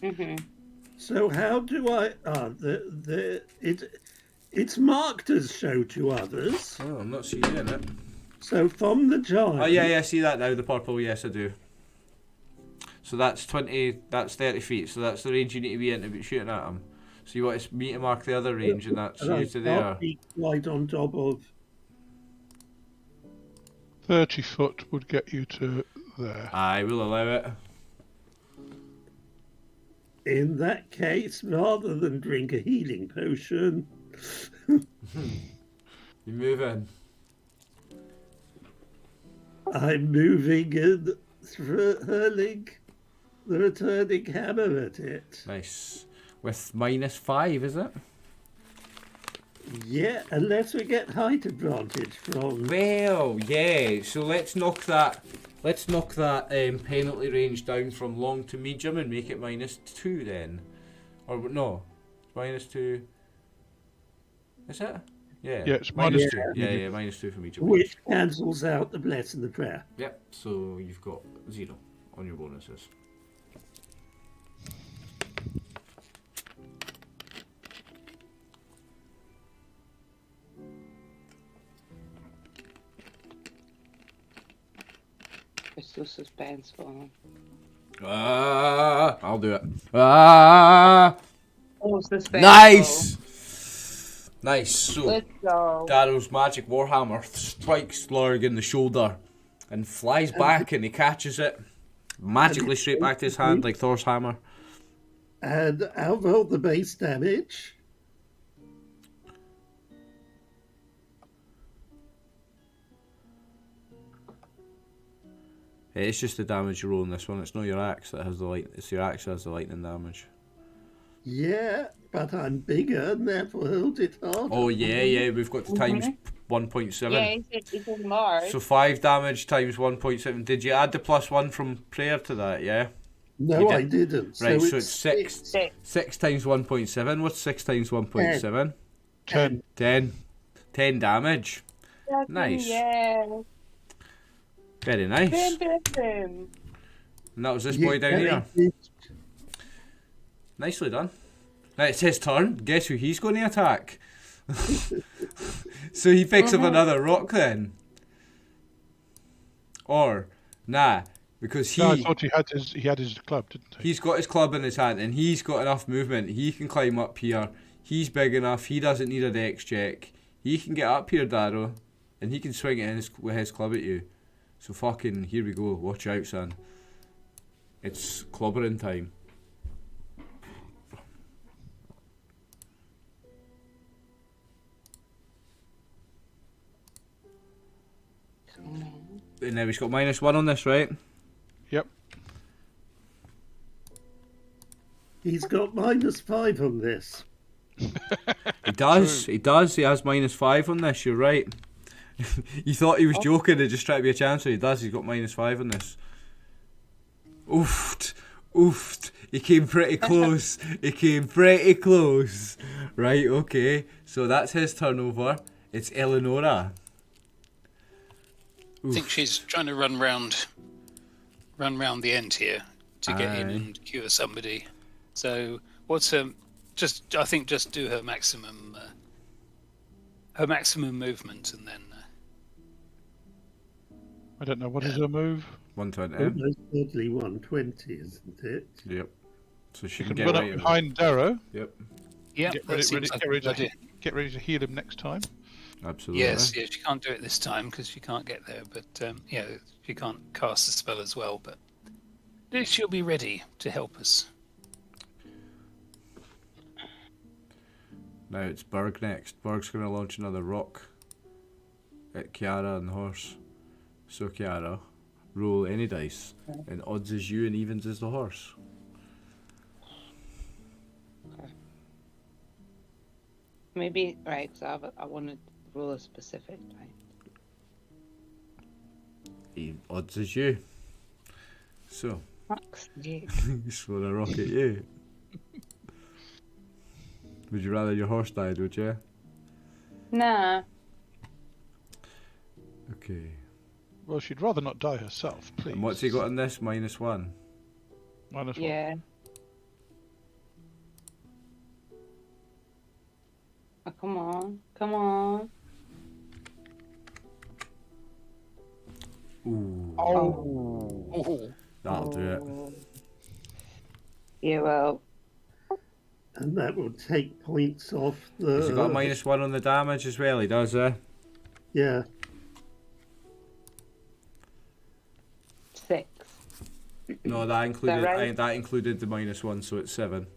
Mhm. So how do I? It's marked as show to others. Oh, I'm not seeing it. So from the giant. Oh yeah, see that now. The purple, yes, I do. So that's 20. That's 30 feet. So that's the range you need to be in to be shooting at him. So you want me to mark the other range, and that's And I you to there. can't be quite on top of. 30 foot would get you to there. I will allow it. In that case, rather than drink a healing potion, You move in. I'm moving and hurling the returning hammer at it. Nice. With -5, is it? Yeah, unless we get height advantage from. Well, yeah. So let's knock that. Let's knock that penalty range down from long to medium and make it -2 then, or no, -2. Is it? Yeah. Yeah, it's minus minus 2. two. Yeah, yeah, minus 2 from each of each. Which cancels out the bless and the prayer. Yep. So you've got 0 on your bonuses. It's so suspenseful. I'll do it. Ah! Oh, suspenseful. Nice! Nice. So, Let's go. Darrow's magic warhammer strikes Lorg in the shoulder and flies back, and he catches it magically straight back to his hand like Thor's hammer. And I'll roll the base damage. It's just the damage you roll in this one. It's not your axe that has the light. It's your axe that has the lightning damage. Yeah, but I'm bigger and therefore hold it harder. Oh yeah. We've got to times 1.7. Yeah, he said large. So 5 damage times 1.7. Did you add the +1 from prayer to that? Yeah. No, I didn't. Right, so it's it's 6. 6 times 1.7. What's 6 times 1.7? 10. 10. 10 damage. Nice. Yeah. Very nice. Boom. And that was this boy down here. Nicely done. Now it's his turn. Guess who he's going to attack? So he picks up another rock then. Or, nah, because No, I thought he had his club, didn't he? he's got his club in his hand and he's got enough movement. He can climb up here. He's big enough. He doesn't need a dex check. He can get up here, Darrow, and he can swing it with his club at you. So fucking, here we go. Watch out, son. It's clobbering time. And now he's got -1 on this, right? Yep. He's got -5 on this. He does. He does. He has -5 on this. You're right. You thought he was joking and just trying to be a chancer. He does. He's got -5 on this. Oofed. Oofed. He came pretty close. He came pretty close. Right, okay. So that's his turnover. It's Eleonora. I think she's trying to run round the end here to get in and cure somebody. So what's her? I think just do her maximum movement, and then. I don't know, what is her move? 120. Almost certainly 120, isn't it? Yep. So she You can can get run right up in. behind Darrow. Yep. Yeah, Get that ready, seems like a good idea. get ready to heal him next time. Absolutely. Yes, she can't do it this time because she can't get there. But she can't cast the spell as well. But she'll be ready to help us. Now it's Berg next. Berg's going to launch another rock at Kiara and the horse. So Kiara, roll any dice, and odds is you and evens is the horse. Maybe, right, so I want to roll a specific, right? Odds is you. So, Fuck's sake. he's throwing a rock at you. Would you rather your horse died, would you? Nah. Okay. Well, she'd rather not die herself, please. And what's he got on this? -1. -1. Yeah. Oh, come on. Come on. Ooh. Oh. That'll do it. Yeah, well. And that will take points off the... Has he got a -1 on the damage as well? He does, Yeah. 6. No, that included right? that included the -1, so it's 7.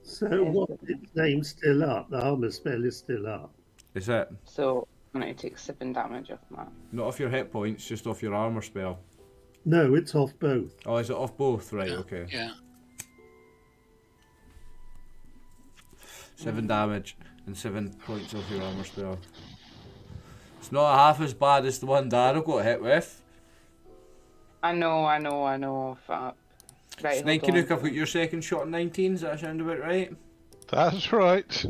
So what? Its name's still up. The armor spell is still up. Is it? So I'm going to take 7 damage off that. Not off your hit points, just off your armor spell. No, it's off both. Oh, is it off both? Right, okay. Yeah. 7 damage and 7 points off your armor spell. It's not half as bad as the one Darrow got hit with. I know. Fuck. Right, Snakey hold on. Nook, I've got your second shot at 19. Does that sound about right? That's right.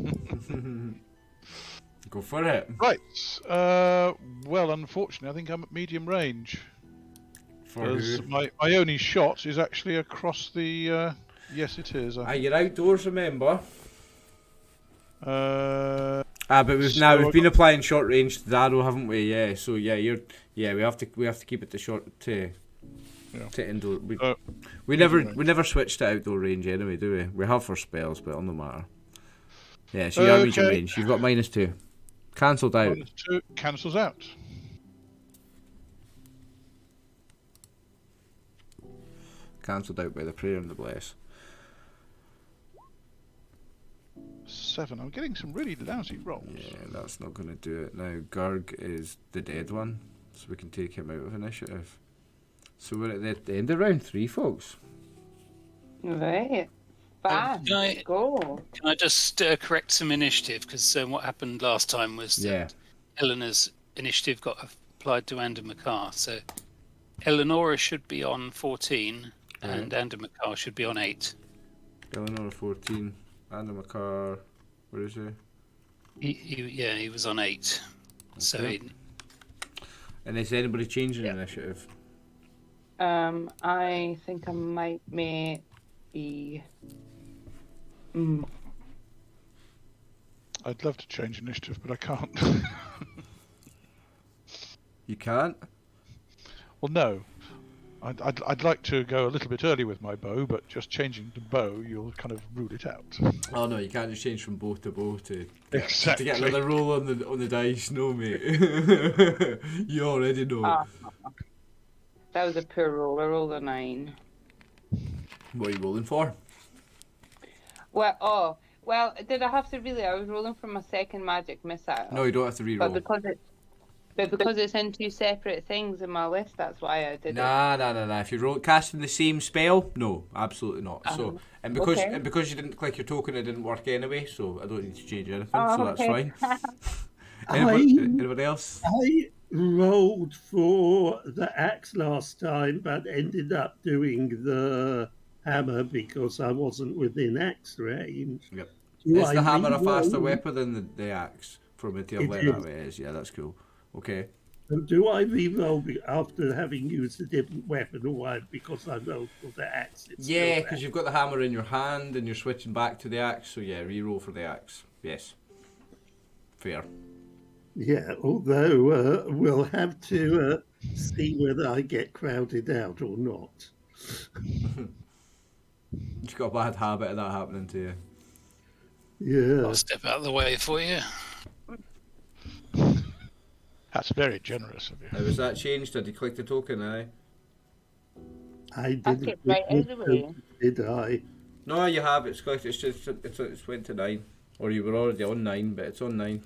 Go for it. Right. Well, unfortunately, I think I'm at medium range. For who? My only shot is actually across the. Yes, it is. You're outdoors, remember? Uh, But we've been applying short range to the arrow, haven't we? Yeah. So yeah, we have to keep it to short to indoor. We never switched to outdoor range anyway, do we? We have for spells, but it'll no matter. Yeah. So you're medium range. You've got -2. Cancelled out. -2 cancels out. Cancelled out by the prayer and the bless. 7. I'm getting some really lousy rolls. Yeah, that's not going to do it. Now, Gurg is the dead one, so we can take him out of initiative. So we're at the end of round 3, folks. Right. Fast. Go. Can I just correct some initiative? Because what happened last time was that Eleanor's initiative got applied to Ander McCarr. So Eleonora should be on 14, and Ander McCarr should be on 8. Eleanor 14, Ander McCarr, where is he? He was on 8. Okay. So. And is anybody changing initiative? I think I might be. I'd love to change initiative, but I can't. You can't? Well, no. I'd like to go a little bit early with my bow, but just changing the bow, you'll kind of rule it out. Oh no, you can't just change from bow to bow to exactly. To get another roll on the dice. No, mate. You already know. That was a poor roll. I rolled a 9. What are you rolling for? Well, did I have to really? I was rolling for my second magic missile. No, you don't have to re-roll. But because it's in 2 separate things in my list, that's why I did it. Nah. If you're casting the same spell, no, absolutely not. So, and because you didn't click your token, it didn't work anyway. So I don't need to change anything. So that's fine. Anybody else? I rolled for the axe last time, but ended up doing the hammer because I wasn't within axe range. Yep. Is the hammer a faster weapon than the axe? From a tail like that way it is. Yeah, that's cool. Okay. So do I re-roll after having used a different weapon, or because I rolled for the axe? Yeah, because you've got the hammer in your hand and you're switching back to the axe. So yeah, re-roll for the axe. Yes. Fair. Yeah, although we'll have to see whether I get crowded out or not. You've got a bad habit of that happening to you. Yeah. I'll step out of the way for you. That's very generous of you. Now, was that changed? Did you click the token, aye? I didn't. That's right anyway. Did I? No, you have. It's clicked. It's went to 9. Or you were already on 9, but it's on 9.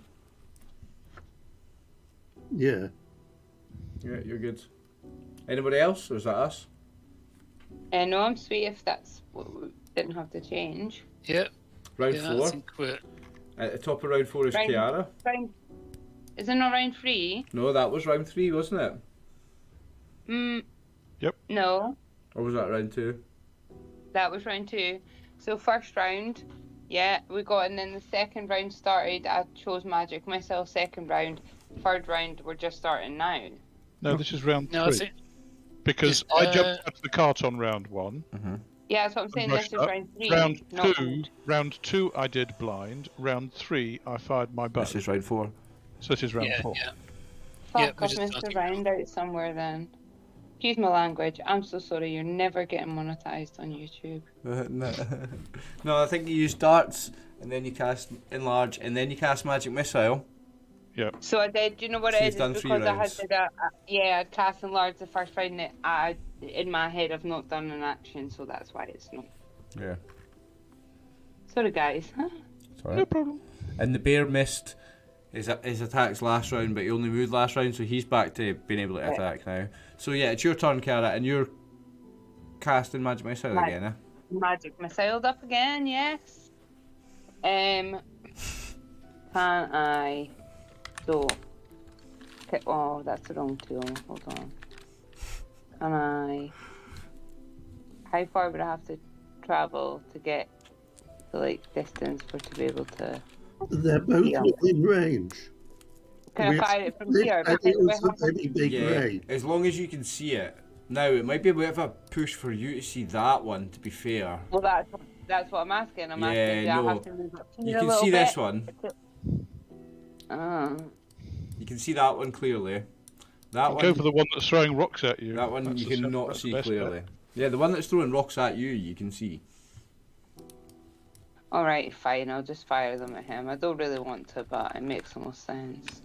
Yeah. Yeah, you're good. Anybody else, or is that us? No, I'm sweet if that's what we didn't have to change. Yep. Round 4. I think we're... At the top of round 4 is Kiara. Is it not round 3? No, that was round 3, wasn't it? Yep. No. Or was that round 2? That was round 2. So first round, yeah, we got, and then the second round started. I chose magic myself. Second round, third round, we're just starting now. No, this is round 3. Because I jumped out of the cart on round 1. Mm-hmm. Yeah, that's what I'm saying. This is round 3. Round 2, I did blind. Round 3, I fired my bow. This is round 4. So this is round 4. Yeah. Fuck, I've missed a round out somewhere then. Excuse my language. I'm so sorry. You're never getting monetized on YouTube. No, I think you use darts, and then you cast enlarge, and then you cast magic missile. Yeah. So I did. Do you know what it is? It's because I'd cast enlarge the first round. And in my head, I've not done an action, so that's why it's not. Yeah. Sorry, guys. Sorry. No problem. And the bear missed his attacks last round, but he only moved last round, so he's back to being able to attack now. So yeah, it's your turn, Cara, and you're casting magic missile again, eh? Magic missile up again, yes. Can I? So, okay, oh, that's the wrong tool. Hold on. Can I? How far would I have to travel to get the distance to be able to? They're both Yeah. within range. Can I fire it from here? And Because we also have very big range. as long as you can see it. Now, it might be a bit of a push for you to see that one, to be fair. Well, that's what I'm asking. I'm asking, do I have to move up here You a can little see bit? this one. You can see that one clearly. That one. Go for the one that's throwing rocks at you. That one That's you the cannot that's see the best clearly. bet. Yeah, the one that's throwing rocks at you, you can see. Alright, fine. I'll just fire them at him. I don't really want to, but it makes the most sense.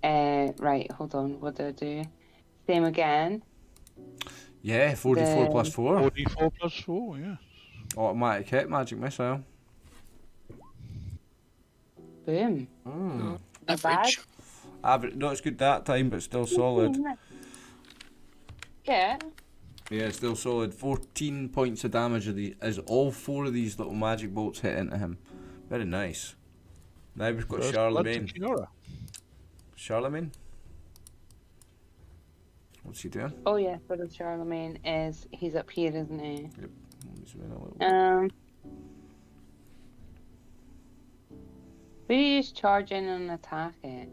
Right, hold on. What do I do? Same again. Yeah, 44 plus 4. 44 plus 4, yeah. Automatic hit, magic missile. Boom. Mm. Average. Not as good that time, but still solid. Yeah. Yeah, still solid. 14 points of damage as all 4 of these little magic bolts hit into him. Very nice. Now we've got First blood to Charlemagne. Kiora. Charlemagne? What's he doing? Oh yeah, for the Charlemagne he's up here, isn't he? Yep. He's doing a little Will you just charge in and attack it?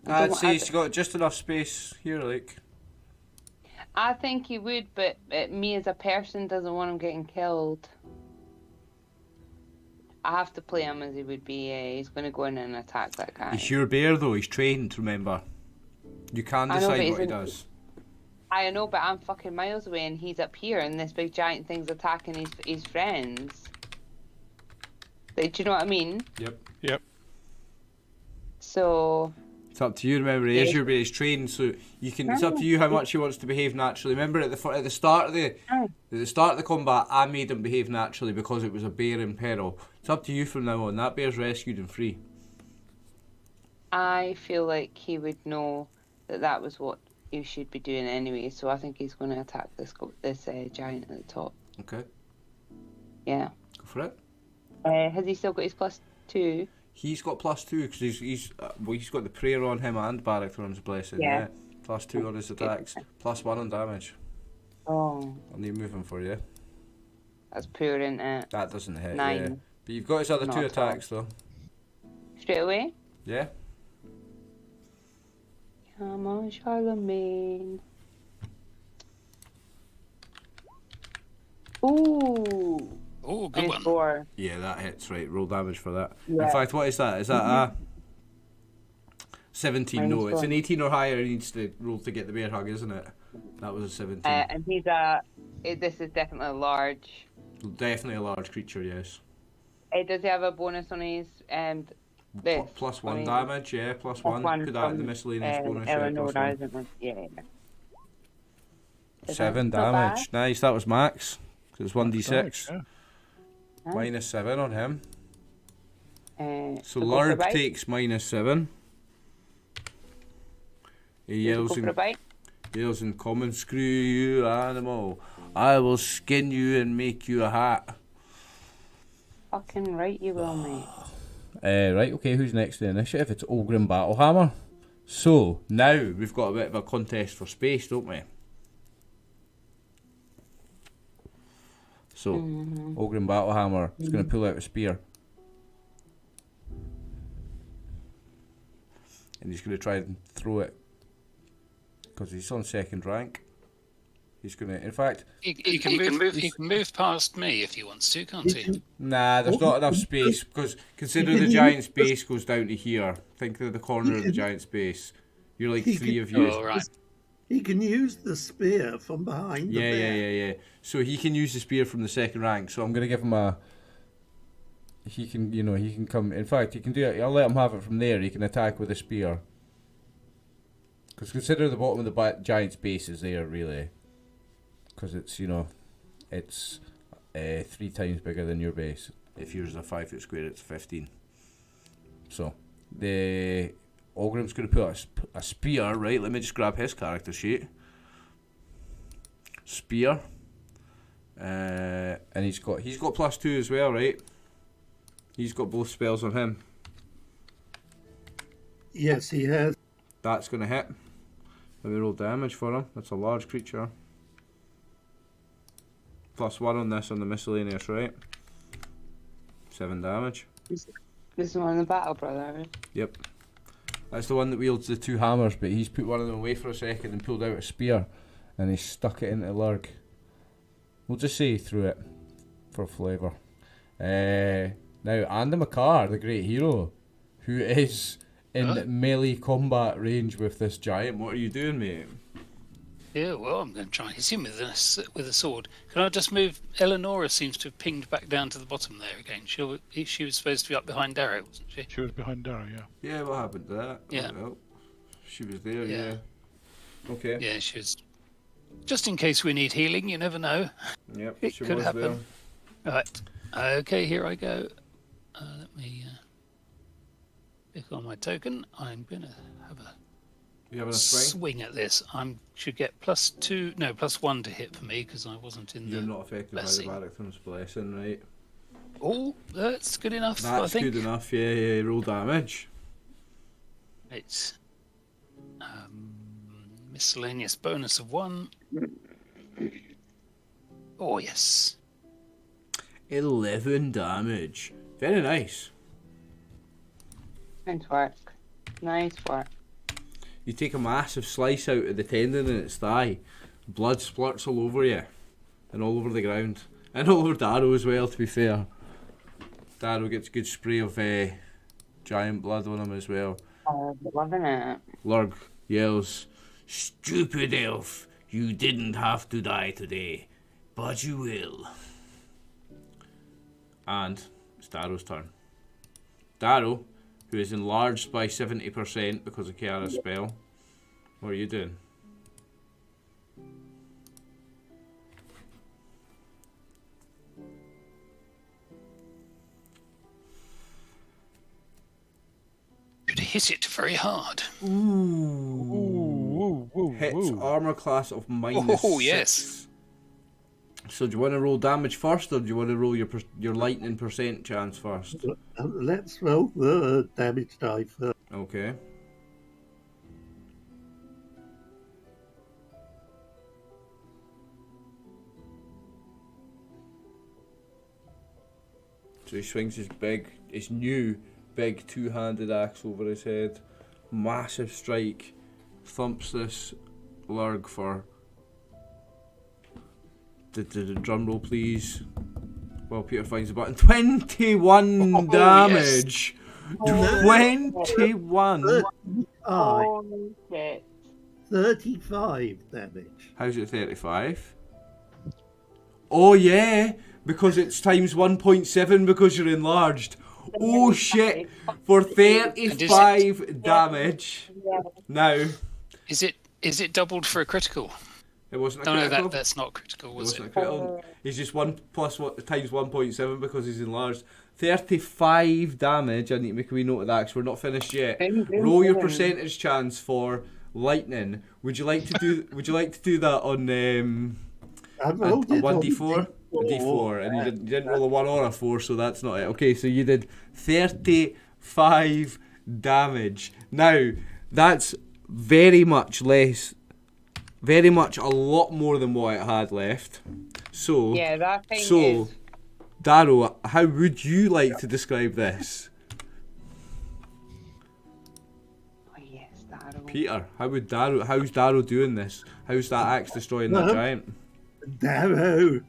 I'd say he's got just enough space here, like. I think he would, but me as a person doesn't want him getting killed. I have to play him as he would be. He's going to go in and attack that guy. He's your bear, though. He's trained, remember. You can I know, but decide what he isn't- does. I know, but I'm fucking miles away and he's up here and this big giant thing's attacking his friends. Do you know what I mean? Yep. So... It's up to you. Remember, he is your bear. He's trained, so you can. It's up to you how much he wants to behave naturally. Remember, at the start of the combat, I made him behave naturally because it was a bear in peril. It's up to you from now on. That bear's rescued and free. I feel like he would know that was what you should be doing anyway, so I think he's going to attack this giant at the top. Okay. Yeah. Go for it. Has he still got his +2? He's got +2 because he's got the prayer on him and Barrackthorn's blessing. Yeah. +2 on his attacks, +1 on damage. Oh. I'll need moving for you. That's poor, isn't it? That doesn't hit. 9. Yeah. But you've got his other Not 2 at all. attacks though. Straight away? Yeah. Come on, Charlemagne. Ooh. Oh, good one. 4. Yeah, that hits, right. Roll damage for that. Yeah. In fact, what is that? Is that a 17? No, it's an 18 or higher. He needs to roll to get the bear hug, isn't it? That was a 17. And he's this is definitely a large. Definitely a large creature, yes. Does he have a bonus on his this? +1 damage, yeah, +1. Put that in the miscellaneous bonus. Eleanor, Yeah, isn't it? Yeah. Is 7 that not damage. Nice, that was max. So it's 1d6. Yeah. Nice. -7 on him. So go for a Lurg bite. takes -7. He Does he yells go for a in, bite? yells in common, "Screw you, animal. I will skin you and make you a hat." Fucking right, you will, mate. Right, okay, who's next in the initiative? It's Ogrim Battlehammer. So, now we've got a bit of a contest for space, don't we? So, Ogrim Battlehammer is going to pull out a spear. And he's going to try and throw it. Because he's on 2nd rank. He's going to, in fact... He can move past me if he wants to, can't he? Nah, there's not enough space, because consider the giant space goes down to here. Think of the corner of the giant space. You're like 3 of you. Oh, right. He can use the spear from behind the bear. Yeah. So he can use the spear from the 2nd rank. So I'm going to give him a... He can come... In fact, he can do it. I'll let him have it from there. He can attack with a spear. Because consider the bottom of the giant's base is there, really. Because it's, it's 3 times bigger than your base. If yours is a 5 foot square, it's 15. So, the Ogrim's going to put a spear, right? Let me just grab his character sheet. Spear. And he's got +2 as well, right? He's got both spells on him. Yes, he has. That's going to hit. Let me roll damage for him. That's a large creature. +1 on this on the miscellaneous, right? 7 damage. This is one of the battle brothers. Yep. That's the one that wields the 2 hammers, but he's put one of them away for a second and pulled out a spear and he stuck it into Lurg. We'll just say he threw it for flavour. Now, Andy McCarr, the great hero, who is in melee combat range with this giant. What are you doing, mate? Yeah, well, I'm going to try and hit him with a sword. Can I just move? Eleonora seems to have pinged back down to the bottom there again. She was supposed to be up behind Darrow, wasn't she? She was behind Darrow, yeah. Yeah, what happened to that? Yeah. Well, she was there, yeah. Okay. Yeah, she was. Just in case we need healing, you never know. Yep, It she could was happen. Right. Okay, here I go. Let me pick on my token. I'm going to have a You having a swing? swing at this. I should get +1 to hit for me because I wasn't in You're the not affected blessing. by the Barrackton's blessing, right? Oh, that's good enough, I That's think. good enough, yeah, roll damage. It's miscellaneous bonus of 1. Oh, yes. 11 damage. Very nice. Nice work. Nice work. You take a massive slice out of the tendon in its thigh. Blood splurts all over you. And all over the ground. And all over Darrow as well, to be fair. Darrow gets a good spray of giant blood on him as well. Loving it. Lurg yells, "Stupid elf, you didn't have to die today, but you will." And it's Darrow's turn. Darrow, who is enlarged by 70% because of Kiara's spell. What are you doing? Should hit it very hard. Hits armor class of -6. Oh, yes. So do you want to roll damage first, or do you want to roll your lightning percent chance first? Let's roll the damage die first. Okay. So he swings his new big 2-handed axe over his head. Massive strike. Thumps this Lurg for... The drum roll, please. Well, Peter finds the button. 21 damage! Yes. 21! Oh, shit. 35 damage. How's it 35? Oh yeah, because it's times 1.7 because you're enlarged. Oh shit, for 35 damage. Now, Is it doubled for a critical? it wasn't a No, critical. that's not critical, It was wasn't a it? critical. He's just 1 plus what times 1.7 because he's enlarged. 35 damage. I need to make a wee note of that because we're not finished yet. Roll your percentage chance for lightning. Would you like to do? Would you like to do that on I a rolled it on 1d4? A d4, and you didn't roll a 1 or a 4, so that's not it. Okay, so you did 35 damage. Now, that's very much less, very much a lot more than what it had left. So, Yeah, that thing so is... Darrow, how would you like to describe this? Oh, yes, Darrow. Peter, how's Darrow doing this? How's that axe destroying that giant? Darrow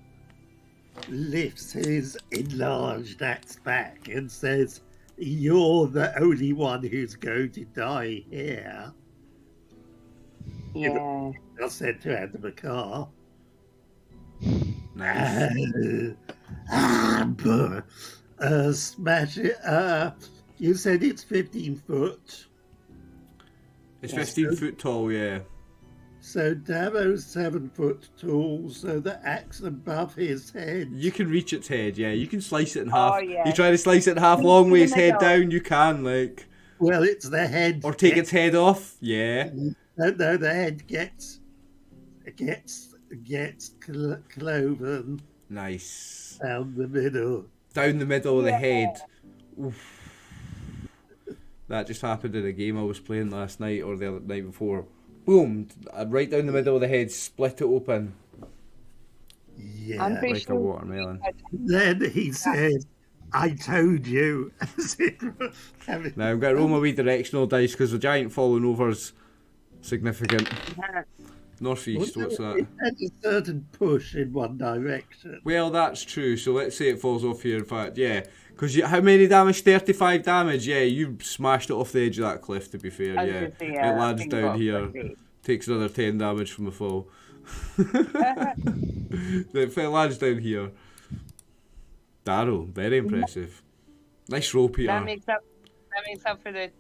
lifts his enlarged axe back and says, "You're the only one who's going to die here." Yeah. I said to Andy McCarr. Nice. Smash it. You said it's 15 foot. It's 15 foot tall, yeah. So Darrow's 7 foot tall, so the axe above his head. You can reach its head, yeah. You can slice it in half. Oh, yeah. You try to slice it in half long with its head middle. down, you can, like. Well, it's the head. Or take its head off, yeah. No, the head gets cloven Nice. down the middle. Down the middle of the head. Oof. That just happened in a game I was playing last night or the other night before. Boom! Right down the middle of the head, split it open. Yeah. I'm pretty like sure a watermelon. Then he said, I told you. As it was having- Now I'm going to roll my wee directional dice because the giant falling over's significant. Northeast, what's that? It had a certain push in one direction. Well, that's true. So let's say it falls off here. In fact, yeah. Because how many damage? 35 damage. Yeah, you smashed it off the edge of that cliff, to be fair. I was Yeah. gonna say, It lands thing down got here. pretty- Takes another 10 damage from the fall. It lands down here. Darrow, very impressive. Nice roll, Peter. That makes up for the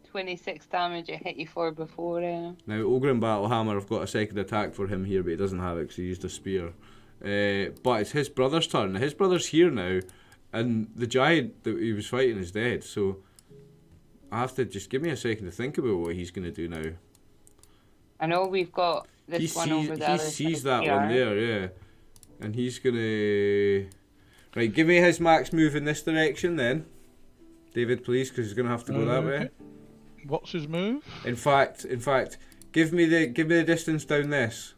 26 damage it hit you for before. Now, Ogre and Battlehammer, I've got a second attack for him here, but he doesn't have it because he used a spear. But it's his brother's turn. His brother's here now, and the giant that he was fighting is dead, so I have to just give me a second to think about what he's going to do now. I know we've got this one over there. He sees that one there, yeah. And he's going to... Right, give me his max move in this direction then. David, please, because he's going to have to go that way. What's his move? In fact, give me the distance down this.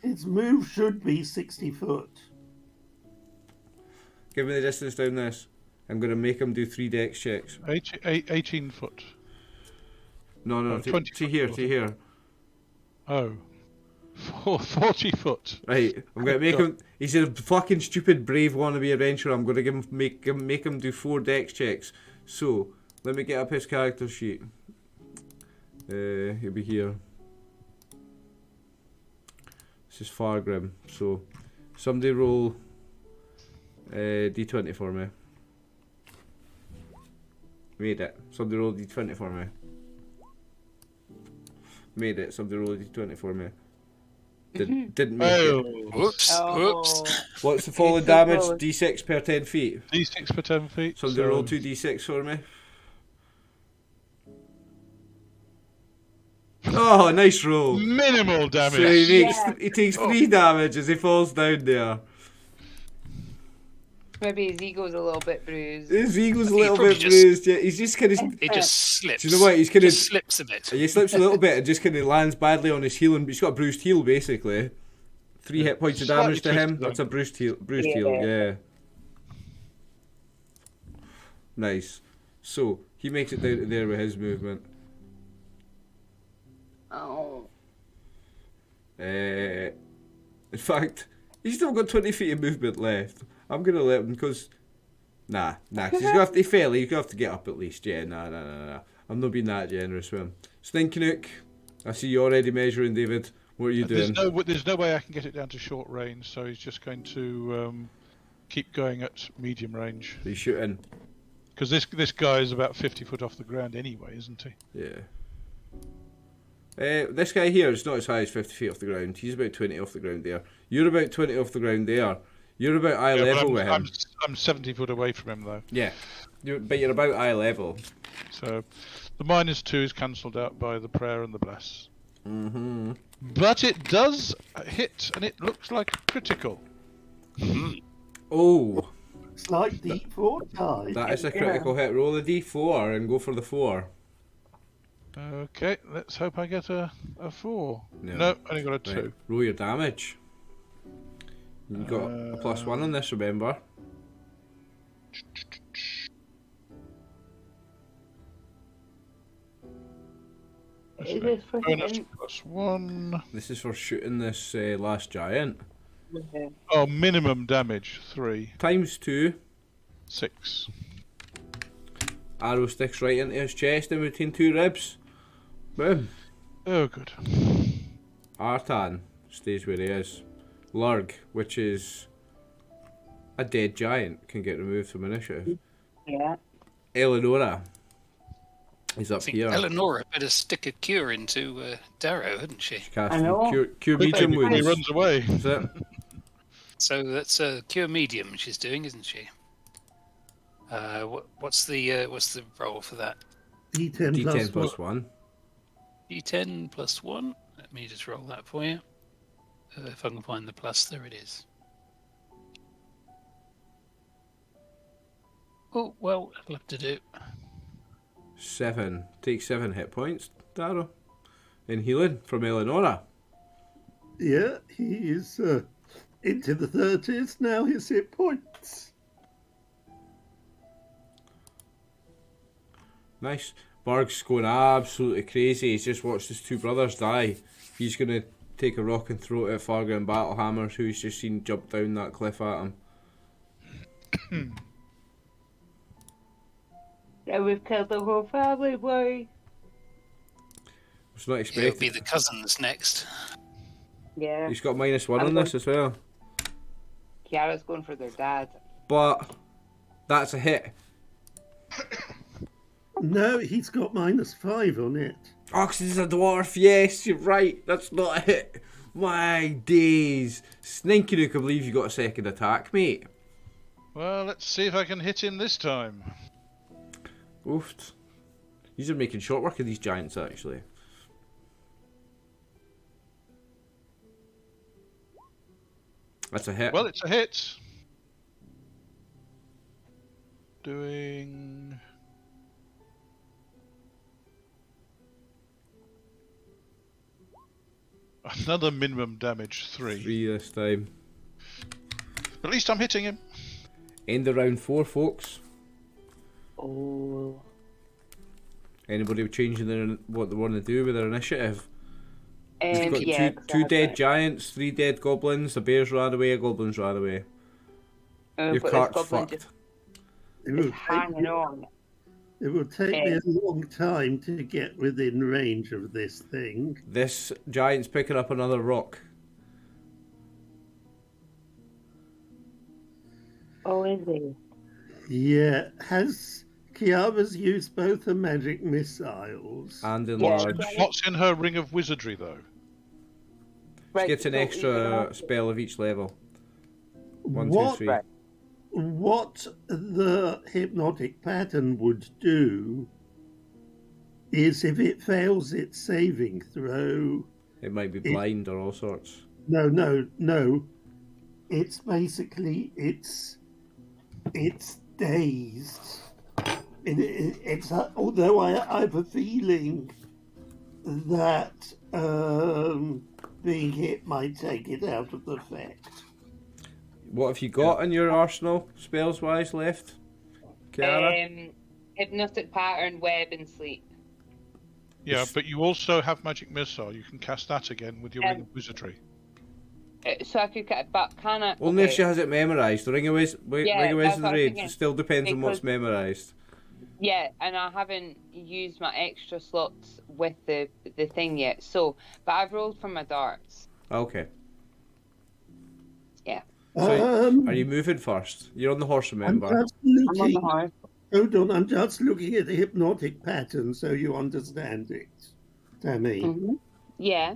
Its move should be 60 foot. Give me the distance down this. I'm going to make him do 3 dex checks. 18 foot. No, 20 to here, to here. Oh. 40 foot. Right, I'm going to make him... He's a fucking stupid, brave wannabe adventurer. I'm going to make him do 4 dex checks. So, let me get up his character sheet. He'll be here. This is Fargrim. So, somebody roll d20 for me. Made it. Somebody roll d20 for me. Made it. Somebody roll d20 for me. Didn't make it. Whoops. Whoops. What's the falling damage? D6 per 10 feet. D6 per 10 feet. Somebody roll 2 d6 for me. Oh, nice roll. Minimal damage. So he takes 3 damage as he falls down there. Maybe his ego's a little bit bruised. His ego's a He little probably bit bruised. Yeah, he's just kind of. It just slips. Do you know what? He's kind of just slips a bit. He slips a little bit and just kind of lands badly on his heel, and he's got a bruised heel basically. 3 hit points of damage to him. That's a bruised heel. Yeah. Nice. So he makes it down to there with his movement. Oh. In fact, he's still got 20 feet of movement left. I'm gonna let him because, nah, 'cause he's gonna have to. He's gonna have to get up at least. Yeah, nah. I'm not being that generous with him. Stinkynook, I see you already measuring, David. What are you doing? There's no way I can get it down to short range, so he's just going to keep going at medium range. He's shooting. Because this guy is about 50 foot off the ground anyway, isn't he? Yeah. This guy here is not as high as 50 feet off the ground. He's about 20 off the ground there. You're about 20 off the ground there. You're about eye level with him. I'm 70 foot away from him though. Yeah. But you're about eye level. So the -2 is cancelled out by the prayer and the bless. Mm-hmm. But it does hit, and it looks like a critical. Oh. It's like D4 die. That is a critical hit. Roll a d4 and go for the 4. Okay, let's hope I get a 4. No. No, only got a 2. Right. Roll your damage. You got a +1 on this, remember? Is this for Bonus him? +1. This is for shooting this last giant. Oh, minimum damage 3. ×2. 6. Arrow sticks right into his chest in between 2 ribs. Boom. Oh, good. Artan stays where he is. Lurg, which is a dead giant, can get removed from initiative. Yeah. Eleonora is I up think here. Eleonora better stick a cure into Darrow, hadn't she? Casting I know. cure medium He wounds. runs away. Is it? So that's a cure medium she's doing, isn't she? What's the roll for that? D10 D10 plus plus 1. D10 plus 1. Let me just roll that for you. If I can find the plus, there it is. Oh, well, I'll have to do. 7. Take 7 hit points, Darrow. In healing from Eleonora. Yeah, he is into the 30s. Now his hit points. Nice. Barg's going absolutely crazy. He's just watched his two brothers die. He's going to take a rock and throw it at Fargo and Battlehammer, who he's just seen jump down that cliff at him. Yeah, we've killed the whole family, boy. I was not It'll expecting. be the cousins next. Yeah. He's got -1 I'm on this as well. Kiara's going for their dad. But that's a hit. No, he's got -5 on it. Oh, 'cause he's a dwarf. Yes, you're right. That's not a hit. My days. Sninky Nook, I believe you got a second attack, mate. Well, let's see if I can hit him this time. Oofed. These are making short work of these giants, actually. That's a hit. Well, it's a hit. Doing... another minimum damage, 3. 3 this time. At least I'm hitting him. End of round 4, folks. Oh. Anybody changing what they want to do with their initiative? You've got Yeah, two dead exactly. giants, 3 dead goblins, the bears ran away, a goblin's ran away. Your But this cart's goblin fucked. just It is will take hanging on. It will take me a long time to get within range of this thing. This giant's picking up another rock. Oh, is he? Yeah, has Kiara's used both her magic missiles? And Yeah. enlarge. What's in her ring of wizardry, though? Right, Gets an so extra even spell of each level. 1, 2, What? 3. Right. What the hypnotic pattern would do is if it fails its saving throw. It might be blind or all sorts. No. It's basically it's dazed. Although I have a feeling that being hit might take it out of effect. What have you got in your arsenal, spells-wise, left, Kiara? Hypnotic pattern, web, and sleep. Yeah, but you also have magic missile. You can cast that again with your ring of wizardry. So I could get, but can I? Only if okay. she has it memorised. The Ring of Yeah, that's what I was Wizardry thinking. still depends on what's Because- memorised. Yeah, and I haven't used my extra slots with the thing yet. So, but I've rolled for my darts. Okay. Yeah. So, are you moving first? You're on the horse, I'm remember? just I'm on looking. the horse. Hold on, I'm just looking at the hypnotic pattern so you understand it, Tammy. Mm-hmm. Yeah.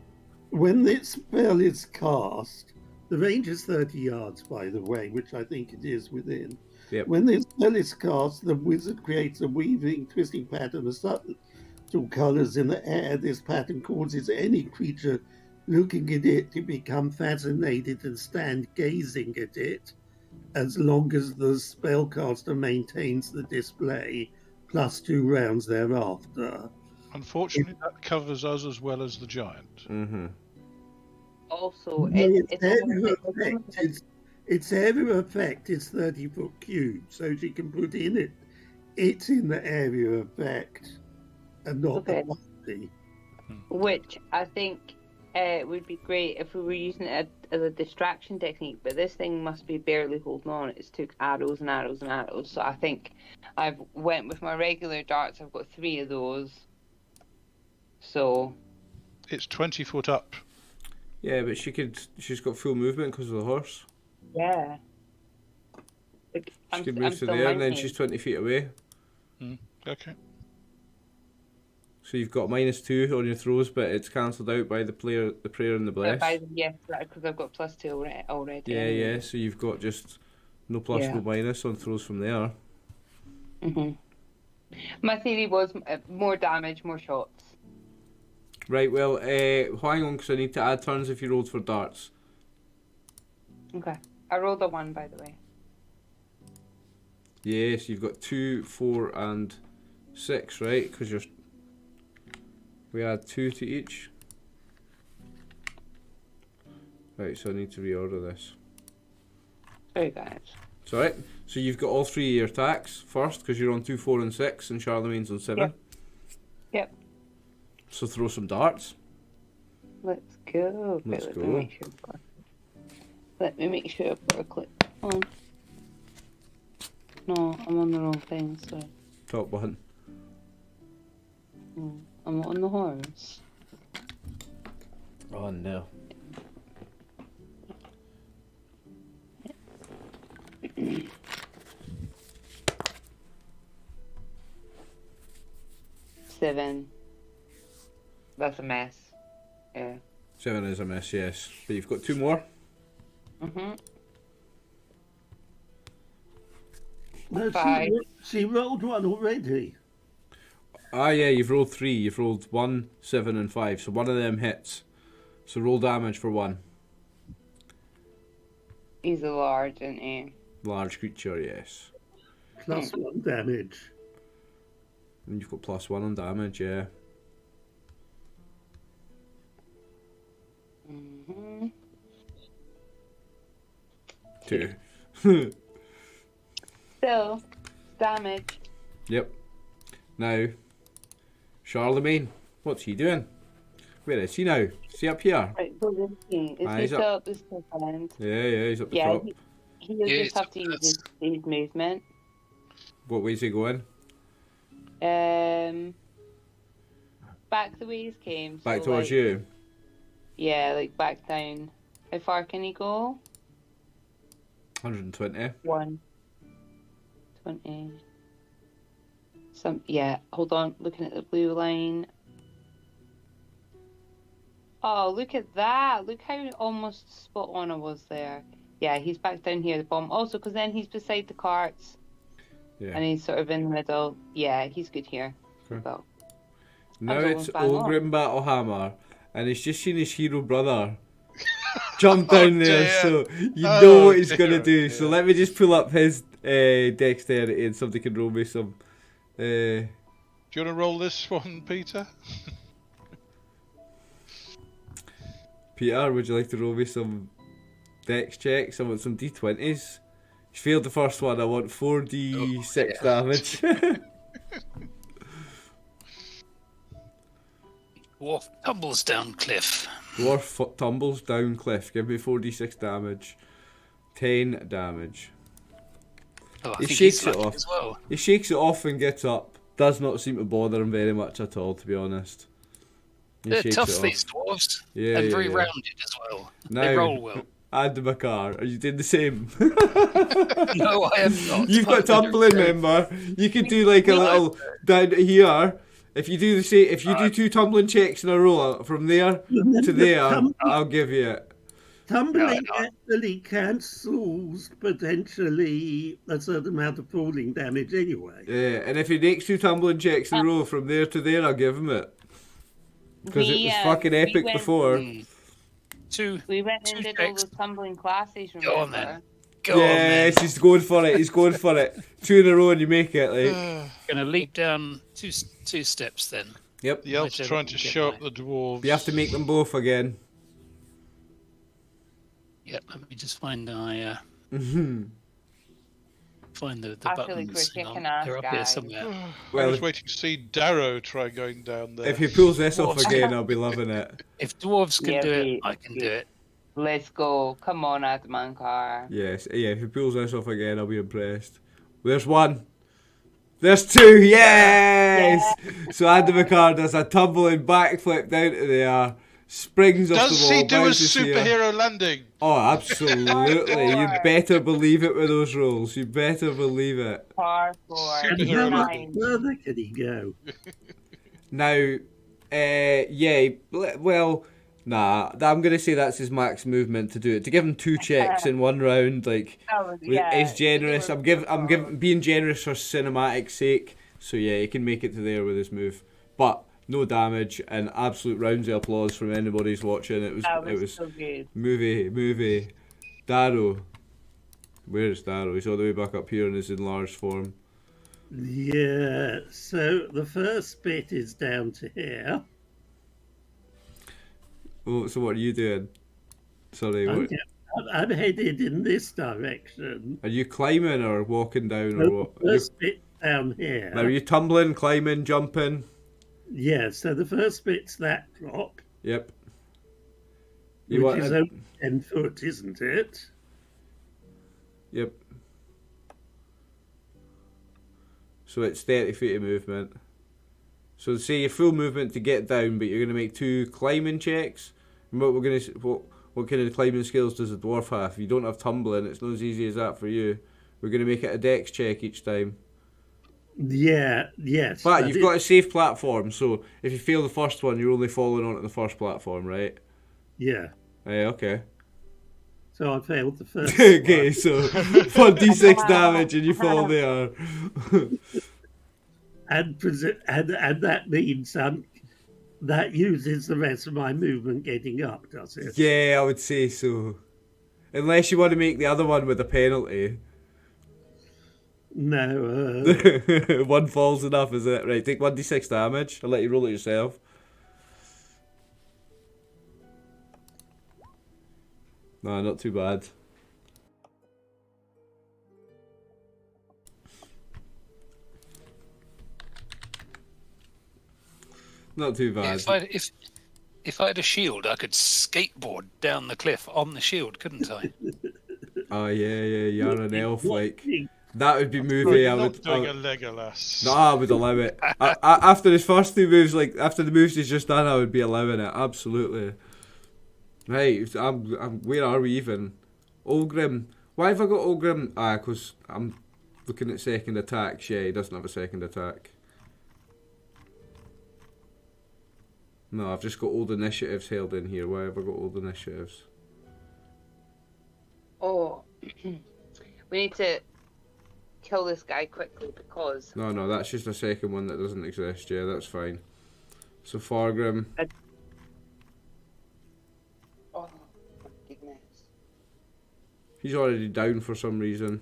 When this spell is cast, the range is 30 yards, by the way, which I think it is within. Yep. When this spell is cast, the wizard creates a weaving, twisting pattern of subtle colours in the air. This pattern causes any creature looking at it to become fascinated and stand gazing at it, as long as the spellcaster maintains the display, plus 2 rounds thereafter. Unfortunately, that covers us as well as the giant. Mm-hmm. Also, Its area of effect is 30-foot cube, so she can put it in the area of effect and not the body. which I think would be great if we were using it as a distraction technique. But this thing must be barely holding on. It's took arrows and arrows and arrows. So I think I've went with my regular darts. I've got 3 of those. So It's 20 foot up. Yeah, but she's got full movement because of the horse. yeah. Like, She I'm can move to still there and then 19. she's 20 feet away. Okay. So you've got -2 on your throws, but it's cancelled out by the prayer and the bless. Yes, because I've got +2 already. Yeah, anyway. yeah. So you've got just no plus, Yeah. no minus on throws from there. Mhm. My theory was more damage, more shots. Right. Well, hang on, because I need to add turns if you rolled for darts. Okay. I rolled a 1, by the way. Yes, you've got 2, 4, and 6, right? Because we add 2 to each. Right. So I need to reorder this. Very good. It's alright. So you've got all 3 of your attacks first, because you're on 2, 4, and 6, and Charlemagne's on 7. Yep. So throw some darts. Let's go. Let's Let go. me make sure. Let me make sure I've got a clip on. No, I'm on the wrong thing. Sorry. Top button. No, I'm on the horse. Oh no. Seven. That's a mess. Yeah. 7 is a miss, yes. But you've got 2 more. Mhm. No, Five. she rolled one already. Ah, yeah, you've rolled 3. You've rolled 1, 7, and 5. So one of them hits. So roll damage for 1. He's a large, isn't he? Large creature, yes. Plus 1 damage. And you've got +1 on damage, yeah. Mhm. 2. Still, damage. Yep. Now, Charlemagne, what's he doing? Where is he now? Is he up here? Right, so this thing. Is Ah, he he's still up. up this end? Yeah, he's up the Yeah, top. he'll Yeah, just it's have up to there. use his movement. What way's he going? Back the way he came. Back so, towards like, you. Yeah, like back down. How far can he go? 120. 120. Yeah, hold on. Looking at the blue line. Oh, look at that. Look how almost spot on I was there. Yeah, he's back down here at the bottom. Also, because then he's beside the carts. Yeah. And he's sort of in the middle. Yeah, he's good here. Okay. Well, Now was it's almost bang on. Ogrim Battlehammer, and he's just seen his hero brother jump down there, dear. so you know Oh, what he's going to dear, do. So dear. let me just pull up his dexterity and somebody can roll me some. Do you want to roll this one, Peter? Peter, would you like to roll me some dex checks? I want some d20s. You failed the first one, I want 4d6 damage. Dwarf tumbles down cliff. Dwarf tumbles down cliff, give me 4d6 damage. 10 damage. Oh, I He think shakes he's it lucky off. as well. He shakes it off and gets up. Does not seem to bother him very much at all, to be honest. He They're shakes tough, it off. these dwarves. Yeah, And very yeah. rounded as well. Now, They roll well. Add to my car. Are you doing the same? No, I am not. You've got tumbling, remember? You could do like a little down to here. If you do the same, if you do 2 tumbling checks in a row from there to there, I'll give you it. Tumbling actually cancels potentially a certain amount of falling damage anyway. Yeah, and if he makes 2 tumbling checks in a row from there to there, I'll give him it. Because it was fucking epic before. We went and did all checks. those tumbling classes, remember? Go on then. Go on then. Yes, he's going for it. He's going for it. 2 in a row and you make it. Like. Gonna leap down two steps then. Yep. The elf's Whichever trying can to get show by. up the dwarves. You have to make them both again. Yep, let me just find find the I feel like buttons. we're Hang on, kicking ass, they're up here guys. somewhere. I Well, was waiting to see Darrow try going down there. if he pulls this off Dwarves. again, I'll be loving it. If dwarves can Yeah, do it, we- I can do it. Let's go. Come on, Atmankar. Yes, yeah, if he pulls this off again, I'll be impressed. There's 1. There's 2, yes! So Andy McCard does a tumbling backflip down to there, springs off Does the wall, he do a bounces here. superhero landing? Oh, absolutely. You better believe it with those rolls. You better believe it. Par 4. And Superhero how much Nine. further can he go? Now, yeah, well, nah, I'm going to say that's his max movement to do it. To give him 2 checks in 1 round, like, is generous. I'm being generous for cinematic sake. So yeah, he can make it to there with his move. But no damage and absolute rounds of applause from anybody who's watching. It was so good. movie. Darrow. Where's Darrow? He's all the way back up here in his enlarged form. Yeah, so the first bit is down to here. Oh, so what are you doing? Sorry, what? I'm headed in this direction. Are you climbing or walking down or The what? first bit down here. Now, are you tumbling, climbing, jumping? Yeah, so the first bit's that drop. Yep. Which is only 10 foot, isn't it? Yep. So it's 30 feet of movement. So say your full movement to get down, but you're going to make 2 climbing checks. And what kind of climbing skills does a dwarf have? If you don't have tumbling, it's not as easy as that for you. We're going to make it a dex check each time. Yeah, yes. But you've got a safe platform, so if you fail the first one, you're only falling onto the first platform, right? Yeah. Yeah, okay. So I failed the first okay, one. so 1d6 damage and you fall there. and that means that uses the rest of my movement getting up, does it? Yeah, I would say so. Unless you want to make the other one with a penalty. No. 1 fall's enough, is it? Right, take 1d6 damage. I'll let you roll it yourself. Nah, not too bad. Not too bad. If I had a shield, I could skateboard down the cliff on the shield, couldn't I? Oh yeah, you're an elf, like that would be movie. I would doing a Legolas. No, I would allow it. After his first 2 moves, like after the moves he's just done, I would be allowing it. Absolutely. Right, I'm. Where are we even? Olgrim. Why have I got Olgrim? Because I'm looking at second attacks. Yeah, he doesn't have a second attack. No, I've just got old initiatives held in here. Why have I got old initiatives? Oh, we need to kill this guy quickly because... No, that's just a second one that doesn't exist. Yeah, that's fine. So Fargrim. Oh, my goodness. He's already down for some reason.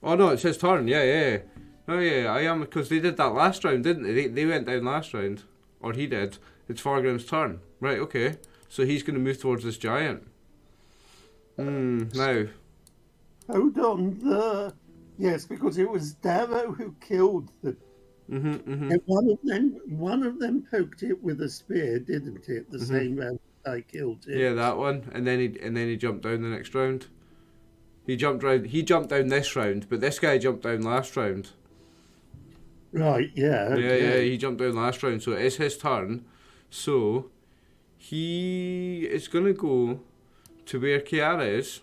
Oh no, it's his turn. Yeah. Oh yeah, I am, because they did that last round, didn't they? They went down last round. Or he did. It's Fargrim's turn. Right, okay. So he's going to move towards this giant. Now. Hold on. Yes, because it was Darrow who killed the... And one of them poked it with a spear, didn't it? The same round I killed it. Yeah, that one. And then he jumped down the next round. He jumped down this round, but this guy jumped down last round. Right, yeah. Okay. Yeah, he jumped down last round, so it is his turn. So, he is going to go to where Kiara is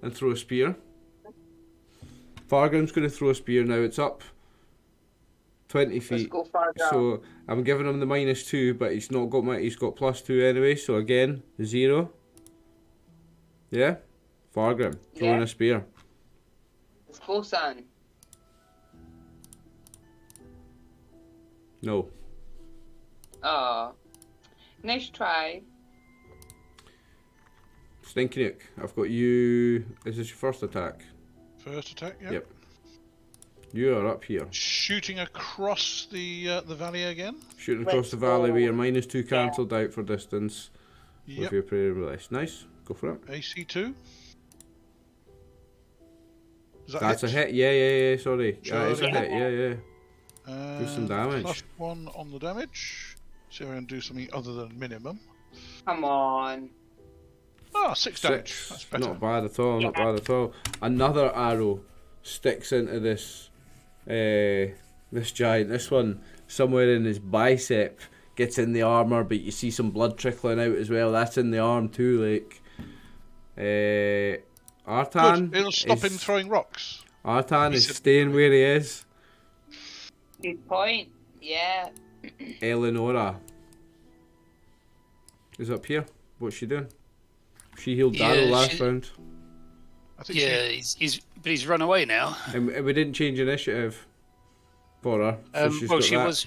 and throw a spear. Fargrim's going to throw a spear now. It's up 20 feet. Let's go Fargrim. So, I'm giving him the -2, but he's got +2 anyway, so again, 0. Yeah? Fargrim, throwing a spear. Let's go, son. No. Oh, nice try. Stinky Nuke, I've got you. Is this your first attack? First attack, yeah. Yep. You are up here. Shooting across the valley again. Shooting across the valley with your -2 cancelled out for distance. With your prayer and release. Nice. Go for it. AC 2. That's a hit. Yeah. Sorry. That is a hit. Yeah. Do some damage. +1 on the damage. See if I can do something other than minimum. Come on. 6 damage. That's better. Not bad at all. Not bad at all. Another arrow sticks into this this giant. This one somewhere in his bicep, gets in the armor, but you see some blood trickling out as well. That's in the arm too. Like Artan. Good. It'll stop him throwing rocks. Artan is staying where he is. Good point. Yeah. Eleonora is up here. What's she doing? She healed Darrow last round. I think he's run away now. And we didn't change initiative for her. So she's got she that was.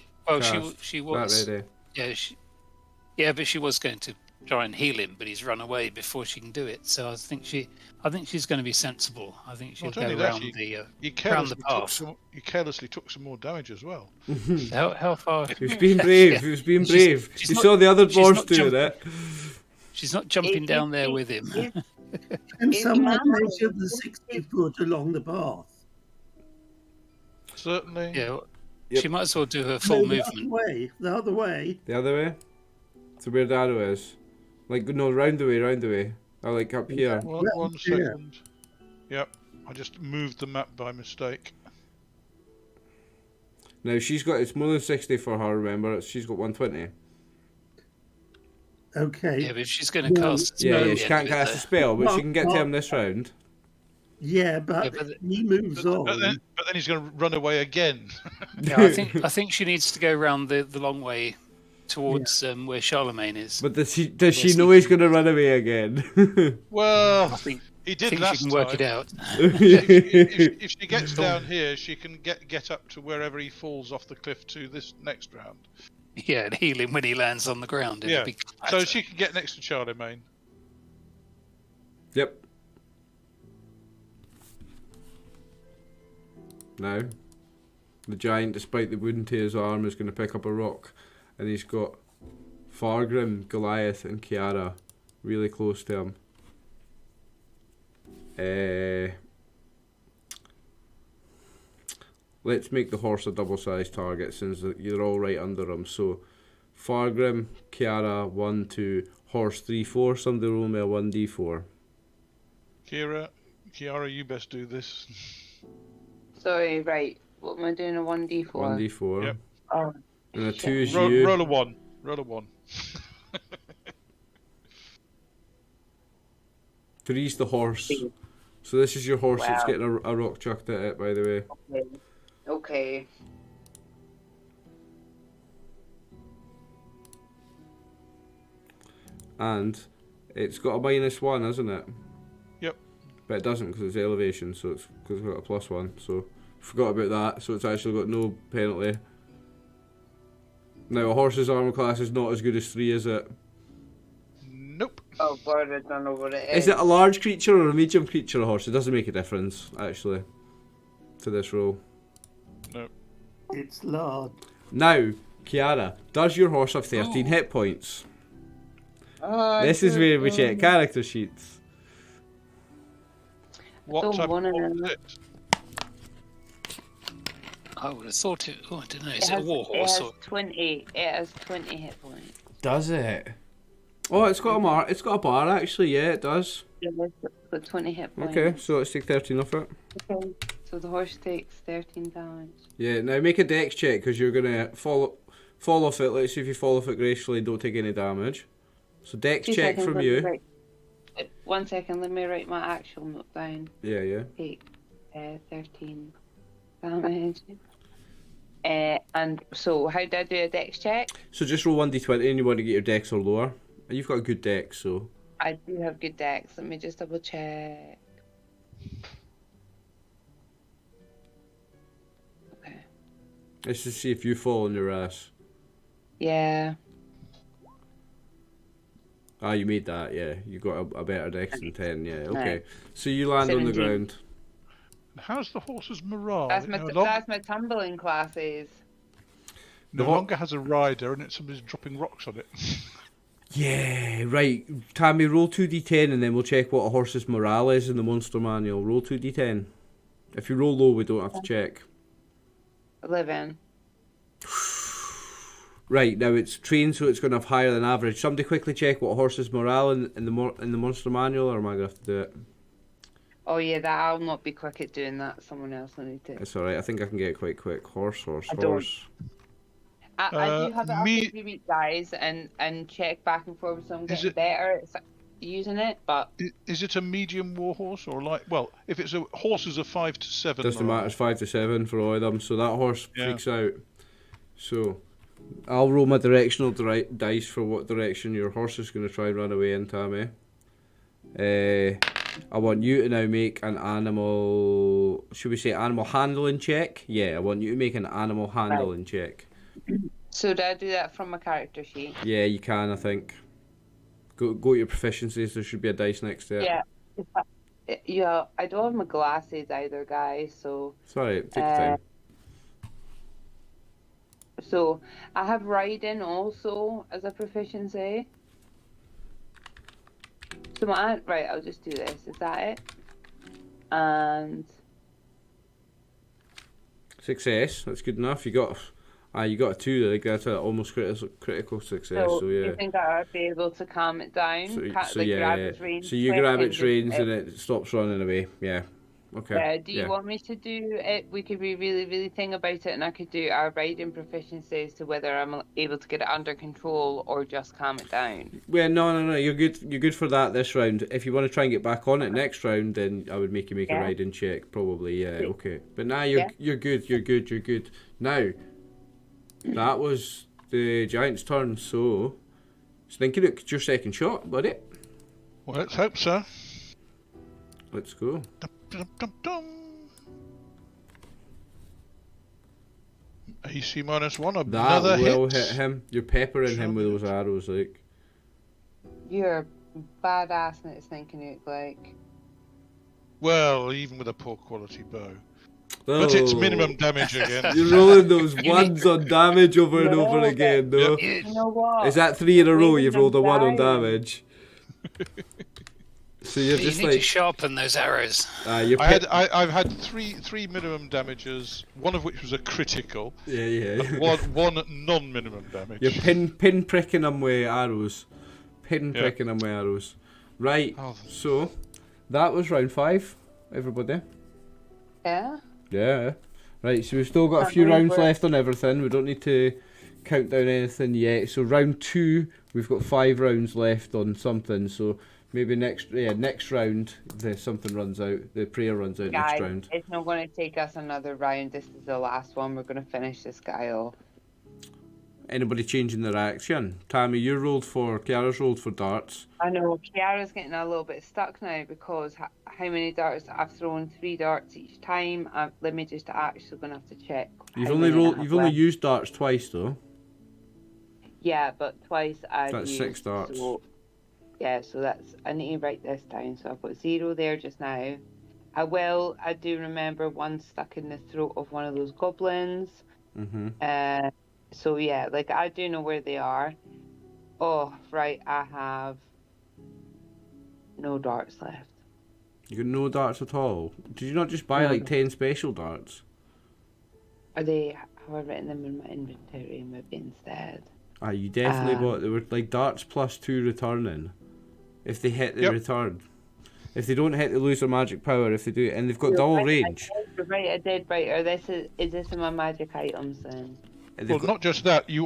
She was. That ready. Yeah, but she was going to try and heal him, but he's run away before she can do it. So I think she's going to be sensible. I think she'll go around the path. You carelessly took some more damage as well. How far? He was being brave. He was being brave. You saw the other dwarves doing it. She's not jumping down there with him. Can Is someone Matt- measure the 60 foot along the path? Certainly. Yeah, Yep. she might as well do her full No, movement. The other way. The other way? So where the arrow is? Like, no, round the way. Oh, like up here. One Yeah. second. Yep. I just moved the map by mistake. Now, it's more than 60 for her, remember? She's got 120. Okay. Yeah, but if she's going to Well, cast a spell Yeah, at the she end can't of it, cast a though. spell, but she can get to Well, him this round. Yeah, but Yeah, but he moves on. But then he's going to run away again. Yeah, I think she needs to go around the long way towards where Charlemagne is. But does she know he's going to run away again? Well, I think he I did think last she can work time. it out. If she gets down here, she can get up to wherever he falls off the cliff to this next round. Yeah, and heal him when he lands on the ground. Yeah. Be So she can get next to Charlemagne. Yep. Now, the giant, despite the wound to his arm, is going to pick up a rock, and he's got Fargrim, Goliath, and Kiara really close to him. Let's make the horse a double-sized target since you're all right under him. So, Fargrim, Kiara, 1, 2, horse 3, 4. Somebody roll me a 1d4. Kiara, you best do this. Sorry, right. What am I doing? A 1d4? 1d4. Yep. Oh, And a shit. 2 is you. Roll a 1. Roll a 1. 3's the horse. So this is your horse that's Wow. getting a rock chucked at it, by the way. Okay. And it's got a -1, hasn't it? Yep. But it doesn't because it's elevation, so it's because it's got a +1. So forgot about that. So it's actually got no penalty. Now a horse's armor class is not as good as 3, is it? Nope. Oh god, I don't know what it is. Is it a large creature or a medium creature? A horse? It doesn't make a difference actually to this roll. Nope. It's large. Now, Kiara, does your horse have 13 hit points? Oh, This is where we check character sheets. What Don't type of wanna horse know. is it? I would have thought it. Oh, I don't know. It Is it a has, war horse? Or... 20. It has 20 hit points. Does it? Oh, it's got a bar actually. Yeah, it does. It's got 20 hit points. Okay, so let's take 13 off it. Okay. So the horse takes 13 damage. Yeah, now make a dex check because you're gonna fall off it. Let's see if you fall off it gracefully, don't take any damage. So dex 2 check seconds, from let me you. write- 1 second, let me write my actual note down. Yeah. Take 13 damage. And so, how do I do a dex check? So just roll 1d20 and you want to get your dex or lower. And you've got a good dex, so. I do have good dex. Let me just double check. Okay. Let's just see if you fall on your ass. Yeah. Ah, you made that, yeah. You got a better dex than 10, yeah. Okay. Right. So you land on the 17. ground. How's the horse's morale? That's It my no tumbling classes. longer has a rider and somebody's dropping rocks on it. Yeah, right. Tammy, roll 2d10 and then we'll check what a horse's morale is in the monster manual. Roll 2d10. If you roll low, we don't have to check. 11. Right, now it's trained so it's going to have higher than average. Somebody quickly check what a horse's morale in the monster manual, or am I going to have to do it? Oh yeah, that I'll not be quick at doing that. Someone else will need to. It's alright, I think I can get it quite quick. Horse. I don't. I do have it up me- every week, guys, and check back and forth, so I'm Is getting it- better at using it. But Is it a medium war horse or like? Well, if it's a horses are 5 to 7. Doesn't matter, it's 5 to 7 for all of them, so that horse Yeah. freaks out. So, I'll roll my directional dice for what direction your horse is going to try and run away in, Tammy. I want you to now make an animal, should we say animal handling check? Yeah, I want you to make an animal handling check. so do I do that from my character sheet? Yeah, you can, I think. Go to your proficiencies, there should be a dice next to it. Yeah. Yeah, I don't have my glasses either, guys. So Sorry, take your time. so I have riding also as a proficiency. So right, I'll just do this. Is that it? And success. That's good enough. You got a 2 there. Like that's a almost critical success. So yeah. you think I'd be able to calm it down? Grab its reins So you grab its reins and and it stops running away. Yeah. Okay. Do you want me to do it? We could be really, really thing about it, and I could do our riding proficiencies to whether I'm able to get it under control or just calm it down. Well, no. You're good. You're good for that this round. If you want to try and get back on it next round, then I would make you make a riding check, probably. Yeah. Okay. But now you're good. You're good. Now, that was the giant's turn. So, Slinky Nook, it's your second shot, buddy. Well, let's hope so. Let's go. Dum, dum, dum. AC -1. Another that will hit. hit him. You're peppering him with those arrows, like. You're badass at thinking it like. Well, even with a poor quality bow. But it's minimum damage again. You're rolling those ones on damage over and over again, though. You know what? Is that 3 in a row? You've rolled a 1 on damage. So you're just you need like to sharpen those arrows. I've had three minimum damages, one of which was a critical. Yeah. And one non-minimum damage. You're pin pricking them with arrows. Pricking them with arrows. Right. So that was round 5. Everybody. Yeah. Yeah. Right. So we've still got a few rounds left on everything. We don't need to count down anything yet. So round 2, we've got 5 rounds left on something. So. Maybe next round, something runs out. The prayer runs out next round. It's not going to take us another round. This is the last one. We're going to finish this guy off. Anybody changing their action? Tammy, Kiara's rolled for darts. I know, Kiara's getting a little bit stuck now because how many darts? I've thrown 3 darts each time. Let me just actually going to have to check. You've only used darts twice though. Yeah, but twice That's 6 darts. So, yeah, so I need to write this down. So I've got 0 there just now. I do remember one stuck in the throat of one of those goblins. Mm-hmm. So yeah, like I do know where they are. Oh, right, I have no darts left. You got no darts at all? Did you not just buy 10 special darts? Have I written them in my inventory maybe instead? You definitely bought. They were like darts plus 2 returning. If they hit, they return. If they don't hit, they lose their magic power. If they do, and they've got double range. I did. Is this in my magic items then? Well, not just that. We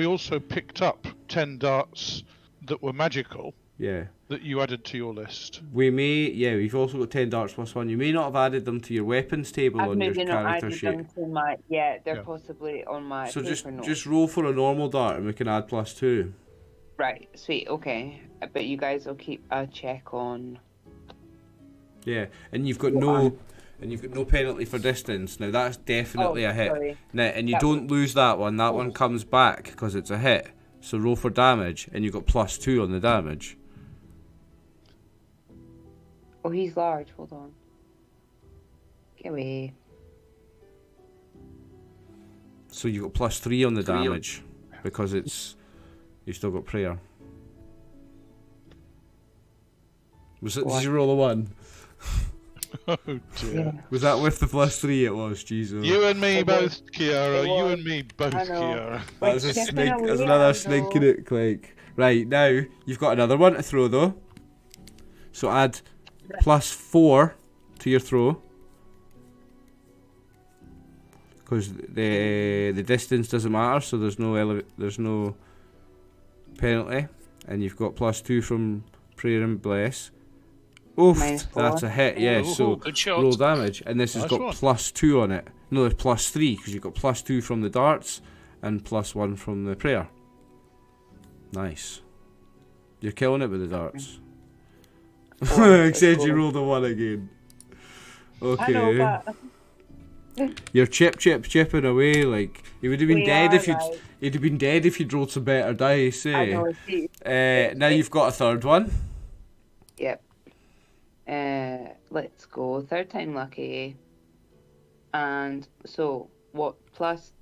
also picked up 10 darts that were magical. Yeah. That you added to your list. We've also got 10 darts plus 1. You may not have added them to your weapons table on your character sheet. They're possibly on my. So just roll for a normal dart, and we can add plus 2. Right, sweet, okay. But you guys will keep a check on. Yeah, and you've got no penalty for distance. Now that's definitely a hit. Sorry. Now, and you don't lose that one. That one comes back because it's a hit. So roll for damage, and you've got plus 2 on the damage. Oh, he's large. Hold on. Get away. So you've got plus 3 on the damage because you still got prayer. Did you roll a 1? Oh dear. Yeah. Was that with the plus 3? It was. Jesus. You and me both, Kiara. You and me both, Kiara. That's a snake. There's another snake in it, like. Right now, you've got another one to throw though. So add plus 4 to your throw. Because the distance doesn't matter, so there's no penalty, and you've got plus 2 from prayer and bless. Oof, that's a hit. Yeah, so roll damage, and this has got plus 2 on it. No, there's plus 3 because you've got plus 2 from the darts and plus 1 from the prayer. Nice. You're killing it with the darts. Except you rolled a 1 again. Okay. I know, but... You're chipping away. Like you would have been dead if you'd have been dead if you'd rolled some better dice. I know. Now you've got a third one. Yep. Let's go. 3rd time lucky. And so what? Plus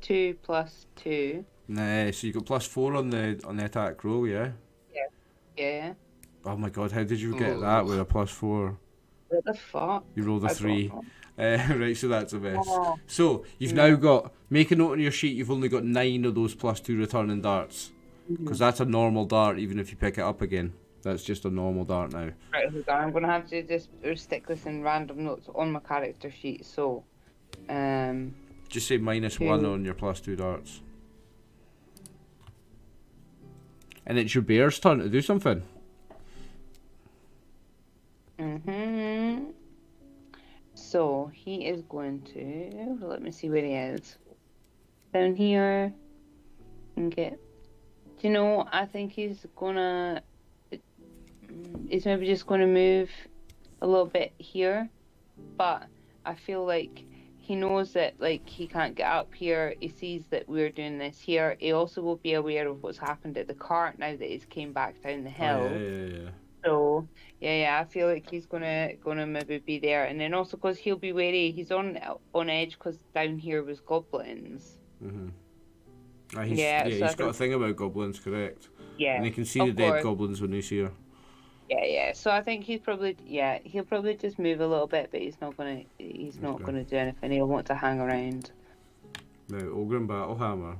2 plus 2. Nah, so you got plus 4 on the attack roll, yeah. Yeah. Yeah. Oh my god, how did you get that with a +4? What the fuck? You rolled a I 3. don't know. Right, so that's a miss. Oh, So, you've no. now got, make a note on your sheet, you've only got 9 of those +2 returning darts. Because that's a normal dart, even if you pick it up again. That's just a normal dart now. Right, hold on. I'm gonna have to just stick this in random notes on my character sheet. So, Just say -1 on your +2 darts. And it's your bear's turn to do something. So he is going to. Let me see where he is. Down here. And get. Do you know? I think he's gonna. He's maybe just gonna move a little bit here, but I feel like he knows that like he can't get up here. He sees that we're doing this here. He also will be aware of what's happened at the cart now that he's came back down the hill. Oh, yeah. So I feel like he's gonna maybe be there, and then also because he'll be wary. He's on edge because down here was goblins. He's got a thing about goblins, correct? Yeah, and he can see the dead goblins when he's here. Yeah. So I think he'll probably just move a little bit, but he's not gonna do anything. He'll want to hang around. Now, Ogre and Battlehammer.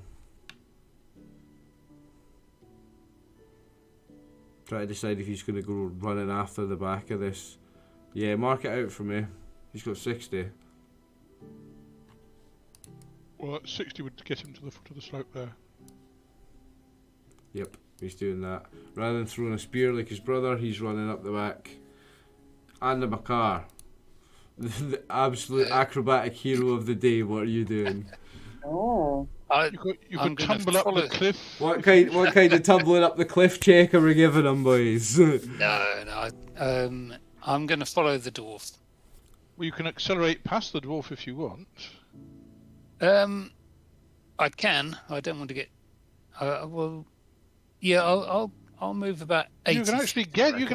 Try to decide if he's going to go running after the back of this. Yeah, mark it out for me. He's got 60. Well, 60 would get him to the foot of the slope there. Yep, he's doing that. Rather than throwing a spear like his brother, he's running up the back. And the Makar. The absolute acrobatic hero of the day, what are you doing? Oh. You could tumble up the cliff. What kind of tumbling up the cliff check are we giving him, boys? No. I'm going to follow the dwarf. Well, you can accelerate past the dwarf if you want. I can. I don't want to get. I'll move about 80. You can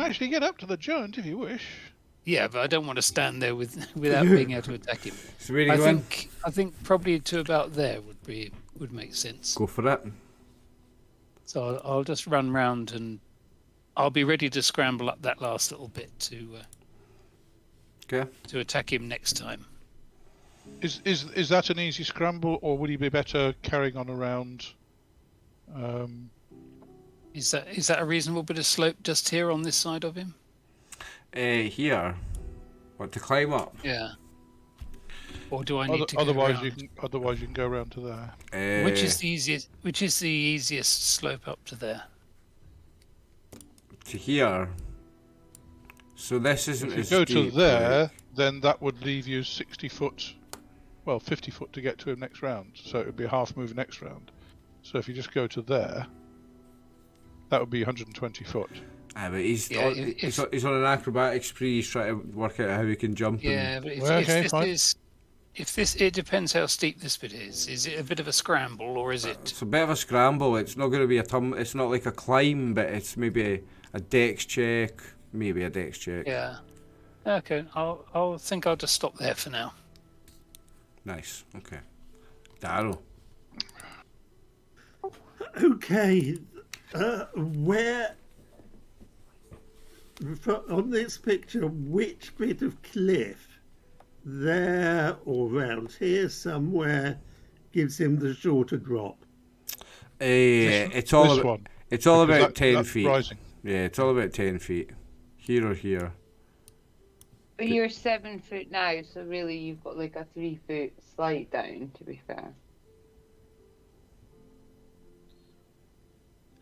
actually get up to the giant if you wish. Yeah, but I don't want to stand there without being able to attack him. So where are you going? I think probably to about there would make sense. Go for it. So I'll just run round and I'll be ready to scramble up that last little bit to attack him next time. Is that an easy scramble, or would he be better carrying on around? Is that a reasonable bit of slope just here on this side of him? Here. What, to climb up? Yeah. Or do I need to otherwise go around? Otherwise you can go around to there. Which is the easiest slope up to there? To here. So this isn't If as you go steep, to there, like... then that would leave you 60 foot, well, 50 foot to get to him next round. So it would be a half move next round. So if you just go to there, that would be 120 foot. But he's on an acrobatics spree. He's trying to work out how he can jump. Yeah, but it depends how steep this bit is. Is it a bit of a scramble, or is it? It's a bit of a scramble. It's not going to be it's not like a climb, but it's maybe a dex check. Maybe a dex check. Yeah. Okay. I'll just stop there for now. Nice. Okay. Darrow. Okay. Where on this picture, which bit of cliff there or around here somewhere gives him the shorter drop? It's all about 10 feet. Rising. Yeah, it's all about 10 feet. Here or here. But you're 7 foot now, so really you've got like a 3 foot slide down, to be fair.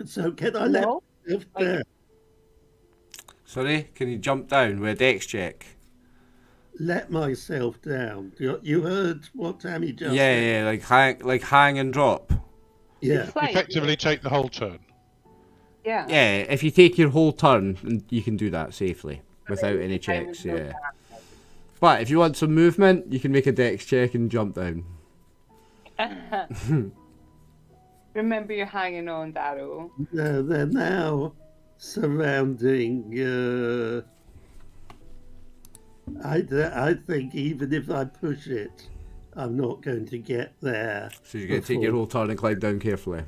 So can I let myself down? Sorry, can you jump down with a dex check? Let myself down. You heard what Tammy just said? Yeah, like hang and drop. Yeah. Effectively take the whole turn. Yeah. Yeah, if you take your whole turn, you can do that safely without any checks. Yeah. But if you want some movement, you can make a dex check and jump down. Remember, you're hanging on, Darrow. They're now surrounding. I think even if I push it, I'm not going to get there. So you're going to take your whole turn and climb down carefully.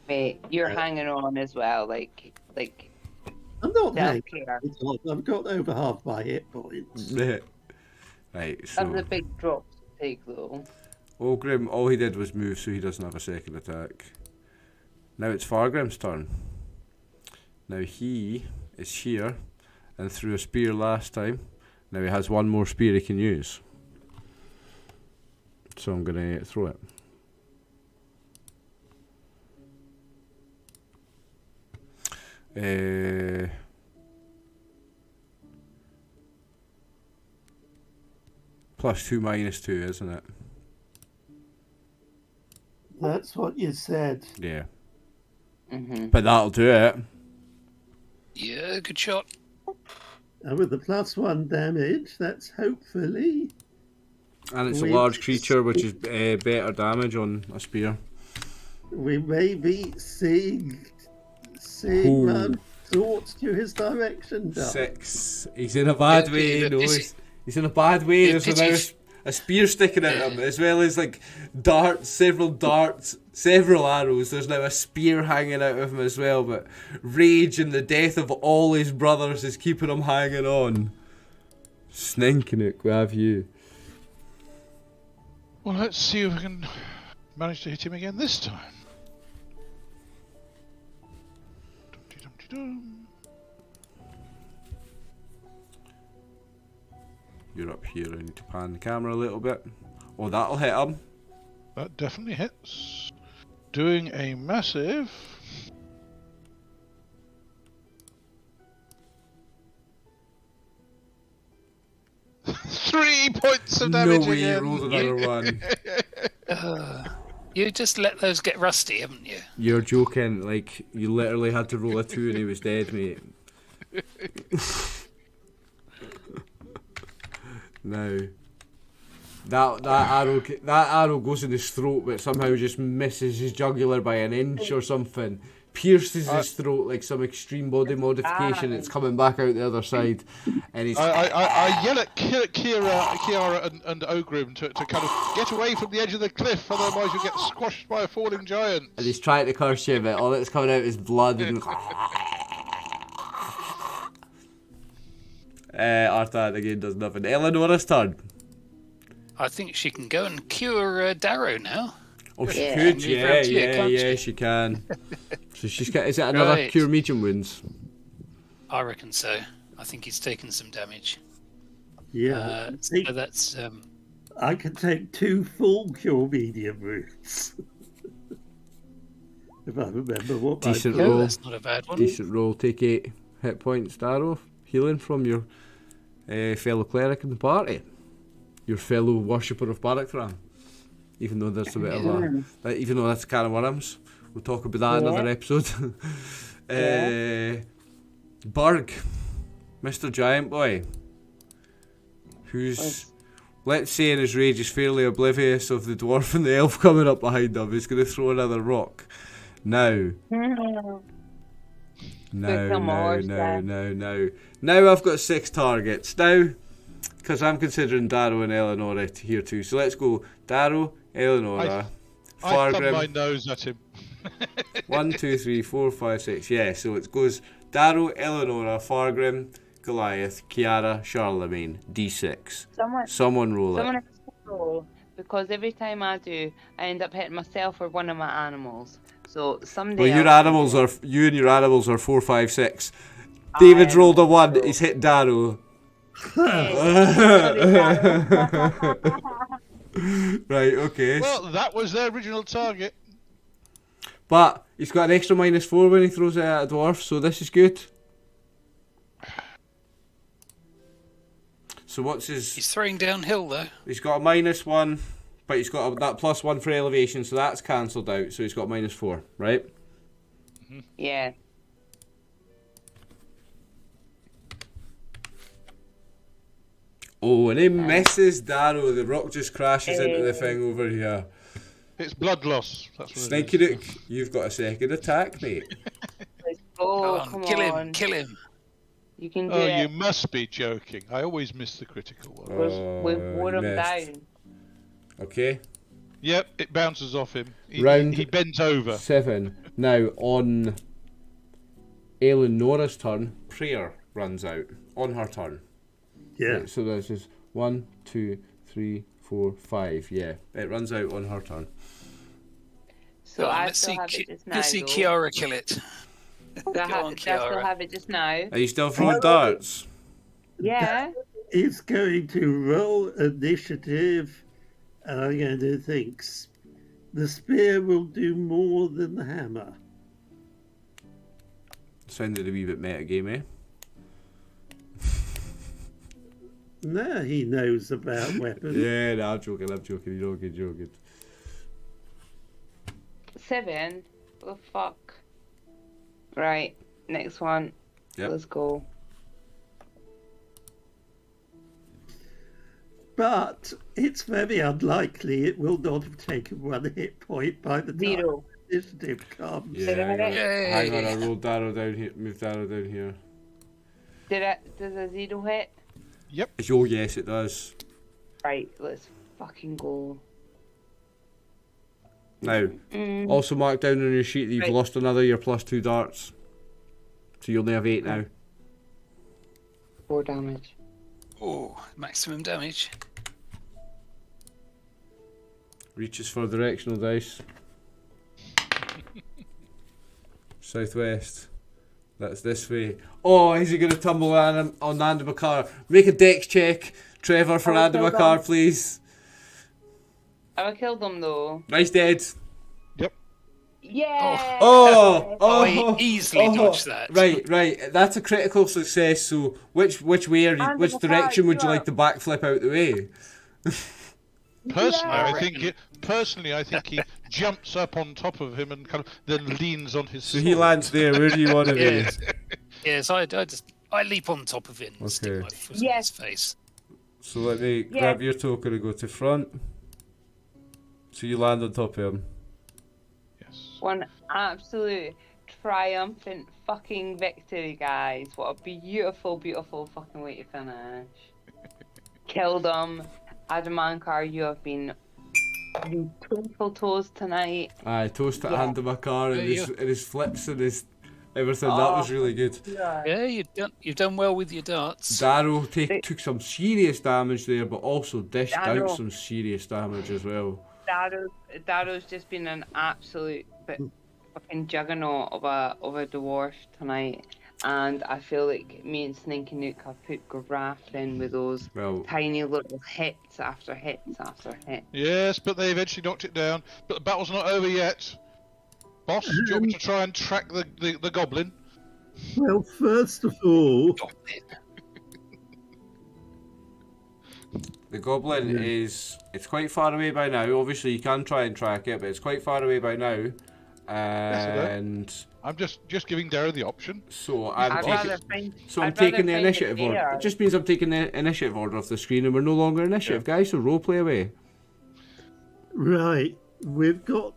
Wait, you're hanging on as well, like I'm not Self paying. care. I've got over half my hit points. Right, That's so a big drop to take, though. Ogrim, all he did was move, so he doesn't have a second attack. Now it's Fargrim's turn. Now he is here and threw a spear last time. Now he has one more spear he can use. So I'm going to throw it. +2 -2, isn't it? That's what you said. Yeah. Mm-hmm. But that'll do it. Yeah, good shot. And with the +1 damage, that's hopefully... And it's a large creature, which is better damage on a spear. We may be seeing Ooh. round thoughts to his direction. Doc. 6. He's in a bad way. No, he's in a bad way. There's now a spear sticking out him, as well as like several arrows. There's now a spear hanging out of him as well. But rage and the death of all his brothers is keeping him hanging on. Snenkinuk, where have you? Well, let's see if we can manage to hit him again this time. Dum-de-dum-de-dum. You're up here. I need to pan the camera a little bit. Oh, that'll hit him. That definitely hits. Doing a massive... 3 points of damage No way, again. rolled another one. You just let those get rusty, haven't you? You're joking. Like, you literally had to roll a 2 and he was dead, mate. Now, that arrow goes in his throat, but somehow just misses his jugular by an inch or something. Pierces his throat like some extreme body modification. It's coming back out the other side, and he's. I yell at Kiara and Ogrim to kind of get away from the edge of the cliff, otherwise you'll get squashed by a falling giant. And he's trying to curse you, but all that's coming out is blood and. Arthad again does nothing. Eleanor's turn. I think she can go and cure Darrow now. Oh, she Yeah. could, Move around to you, can't she? she can. So she's got. Is it another Right. cure medium wounds? I reckon so. I think he's taken some damage. Yeah. So that's I can take 2 full cure medium wounds. If I remember what Decent my roll. that's not a bad one. Decent roll. Take 8 hit points, Darrow. Healing from your fellow cleric in the party. Your fellow worshipper of Barakthran. Even though there's a bit of a... Even though that's a can of worms. We'll talk about that in another episode. Burg. Mr. Giant Boy. Who's... Let's say in his rage is fairly oblivious of the dwarf and the elf coming up behind him. He's going to throw another rock. Now... Now I've got 6 targets. Now, because I'm considering Darrow and Eleanor here too. So let's go. Darrow, Eleanor, I thumb my Fargrim. nose at him. 1, 2, 3, 4, 5, 6. Yeah, so it goes Darrow, Eleanor, Fargrim, Goliath, Kiara, Charlemagne. D6. Someone roll it. Someone has to roll, because every time I do, I end up hitting myself or one of my animals. So someday. Well, you and your animals are 4, 5, 6. David's rolled a 1. He's hit Darrow. Right, okay. Well, that was their original target. But he's got an extra -4 when he throws it at a dwarf, so this is good. So what's his... He's throwing downhill though. He's got a -1, but he's got that +1 for elevation, so that's cancelled out, so he's got -4, right? Yeah. Oh, and he misses Darrow. The rock just crashes into the thing over here. It's blood loss. That's what Snaky Duke, you've got a second attack, mate. Oh, come kill on. him, kill him. You can do Oh, it. you must be joking. I always miss the critical one. We've worn him missed. down. Okay. Yep, it bounces off him. Round He bent over. 7. Now, on Eleonora's turn, prayer runs out on her turn. Yeah. Right, so this is 1, 2, 3, 4, 5. Yeah, it runs out on her turn. So I let's still see, have it just now. let's see though. Kiara kill it. Do I, Go on, do I still Kiara. have it just now? Are you still throwing darts? Yeah. It's going to roll initiative, and I'm going to think the spear will do more than the hammer. Sounded a wee bit metagame, eh? No, he knows about weapons. Yeah, no, I'm joking, you're joking. 7? What the fuck? Right, next one. Yep. Let's go. But it's very unlikely it will not have taken 1 hit point by the time 0. initiative comes. Yeah, hang on, Yay. I rolled Darrow down here, moved Darrow down here. Does a 0 hit? Oh, yes, it does. Right, let's fucking go. Now, also mark down on your sheet that you've Right. lost another your +2 darts. So you only have 8 now. 4 damage. Oh, maximum damage. Reaches for directional dice. Southwest. That's this way. Oh, is he going to tumble on Andy McCarr? Make a dex check, Trevor, for Oh, Andy well McCarr, done. please. I killed them though. Nice dead. Yeah. Oh, he easily dodged that. Right. That's a critical success. So, which way are you? Andy Which McCarr, direction would you you're like to backflip out the way? Personally, I think he jumps up on top of him and kind of then leans on his So sword. he lands there. Where do you want to be? Yes. Yes, I leap on top of it and stick Okay. my foot in Yes. his face. So let me grab your token and go to front. So you land on top of him. Yes. One absolute triumphant fucking victory, guys. What a beautiful, beautiful fucking way to finish. Killed him. Adamankar, you have been painful toes tonight. Aye, toast at Yeah. Andy McCarr and Yeah, his flips and his everything. That was really good. Yeah, you've done well with your darts. Darrow took some serious damage there, but also dished Darrow. out some serious damage as well. Darrow's just been an absolute fucking juggernaut of a dwarf tonight, and I feel like me and Sninky Nook have put graft in with those Well, tiny little hits after hits after hits. Yes, but they eventually knocked it down. But the battle's not over yet. Boss, do you want me to try and track the goblin? Well, first of all, the goblin it's quite far away by now. Obviously, you can try and track it, but it's quite far away by now. And I'm just giving Darrow the option. so I'd I'm rather taking. find. So I'm I'd rather taking the find initiative it order. there. It just means I'm taking the initiative order off the screen, and we're no longer initiative, guys. So roleplay away. right, we've got.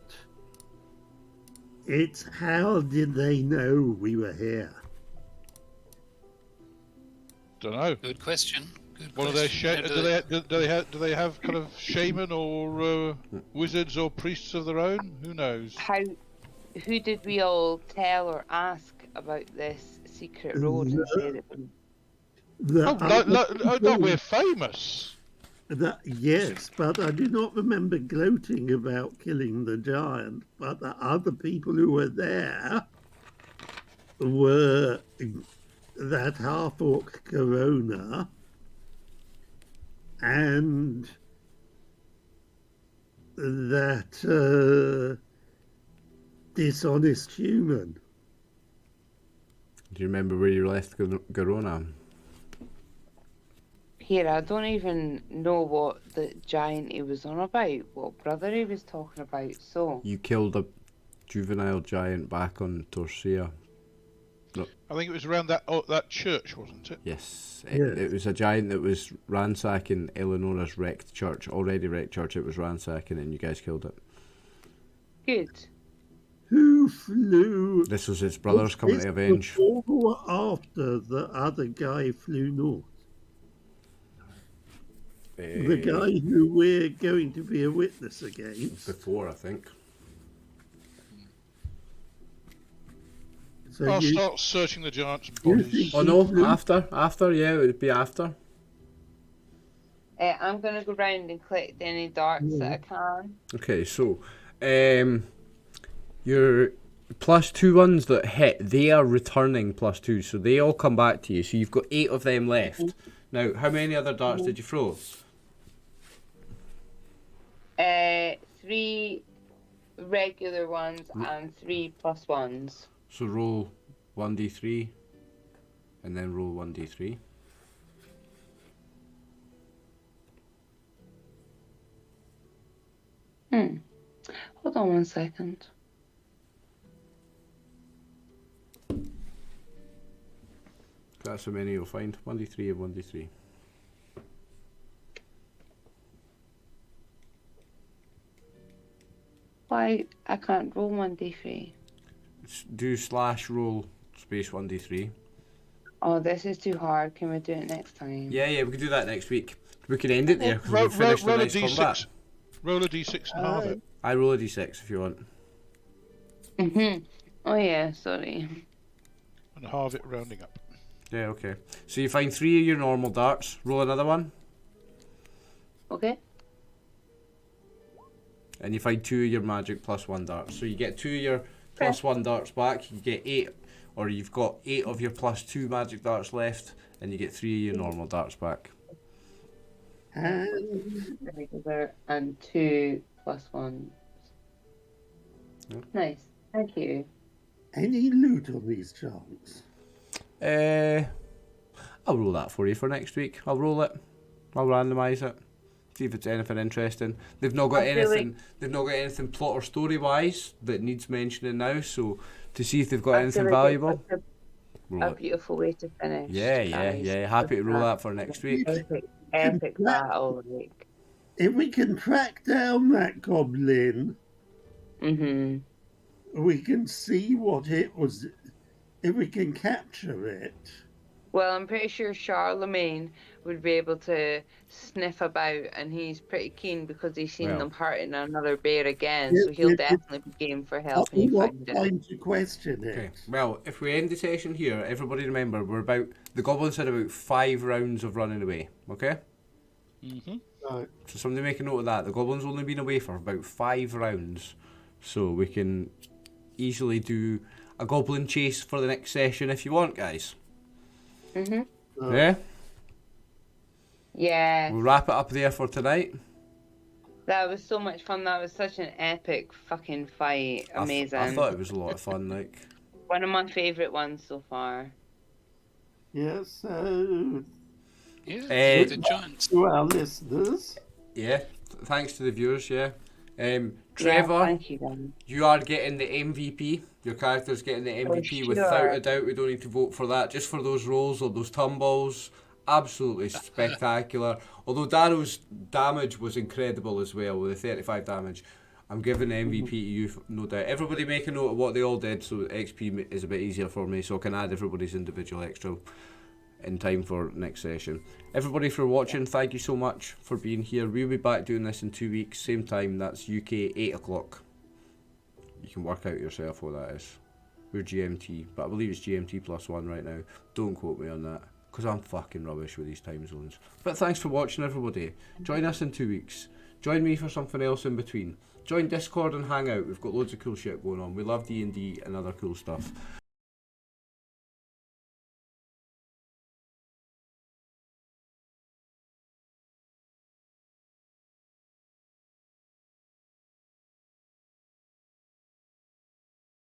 It's how did they know we were here? Don't know. Good question. One of their do they have kind of shaman or wizards or priests of their own? Who knows? Who did we all tell or ask about this secret road and say that No, we're famous. Yes, but I do not remember gloating about killing the giant. But the other people who were there were that half-orc Corona and that dishonest human. Do you remember where you left Garona? Here, I don't even know what the giant he was on about, what brother he was talking about, so... You killed a juvenile giant back on Torsia. I think it was around that church, wasn't it? Yes. Yes. It was a giant that was ransacking Eleonora's wrecked church, already wrecked church. It was ransacking, and you guys killed it. Good. Who flew? This was its brothers coming to avenge. Before or after the other guy flew north? The guy who we're going to be a witness against. Before, I think. So I'll you, start searching the giants' you bodies. think Oh no, you- after, yeah, it would be after. I'm gonna go round and collect any darts that I can. Okay, so, your +2 ones that hit, they are returning +2, so they all come back to you. So you've got 8 of them left. Now, how many other darts did you throw? 3 regular ones and 3 +1s. So roll 1d3, and then roll 1d3. Hold on 1 second. That's how many you'll find. 1d3 and 1d3. Why I can't roll 1d3? Do /roll space 1d3. Oh, this is too hard. Can we do it next time? Yeah, we can do that next week. We can end it there because we've finished the Roll a nice combat. d6. Roll a d6 and halve it. I roll a d6 if you want. Oh yeah, sorry. And halve it rounding up. Yeah, okay. So you find 3 of your normal darts. Roll another one. Okay. And you find 2 of your magic +1 darts. So you get 2 of your +1 darts back. You get 8, or you've got 8 of your +2 magic darts left, and you get 3 of your normal darts back. And Regular and 2 +1s. Yeah. Nice. Thank you. any loot on these charms? I'll roll that for you for next week. I'll roll it. I'll randomise it. See if it's anything interesting. They've not got anything. They've not got anything plot or story wise that needs mentioning now. So to see if they've got anything valuable, roll A it. beautiful way to finish. Yeah. guys. Happy to roll that for next week. Epic battle, like. If we can track down that goblin, we can see what it was. If we can capture it. Well, I'm pretty sure Charlemagne would be able to sniff about, and he's pretty keen because he's seen them hurting another bear again, so he'll definitely be game for helping you find it. Time to question it. Okay. Well, if we end the session here, everybody remember the goblins had about 5 rounds of running away. Okay. Right. So somebody make a note of that. The goblins only been away for about 5 rounds, so we can easily do a goblin chase for the next session if you want, guys. Yeah. Yeah. We'll wrap it up there for tonight. That was so much fun. That was such an epic fucking fight. Amazing. I thought it was a lot of fun. Like one of my favourite ones so far. Yes. Yeah, the giants. To our listeners. Yeah. Thanks to the viewers. Yeah. Trevor, Yeah, thank you, Dan. you are getting the MVP. Your character's getting the MVP sure. without a doubt. We don't need to vote for that. Just for those rolls or those tumbles. Absolutely spectacular. Although Darrow's damage was incredible as well with the 35 damage. I'm giving the MVP to you, no doubt. Everybody make a note of what they all did so XP is a bit easier for me, so I can add everybody's individual extra in time for next session. Everybody for watching, thank you so much for being here. We'll be back doing this in 2 weeks, same time, that's UK 8 o'clock. You can work out yourself what that is. We're GMT, but I believe it's GMT +1 right now. Don't quote me on that, because I'm fucking rubbish with these time zones. But thanks for watching, everybody. Join us in 2 weeks. Join me for something else in between. Join Discord and hang out. We've got loads of cool shit going on. We love D&D and other cool stuff.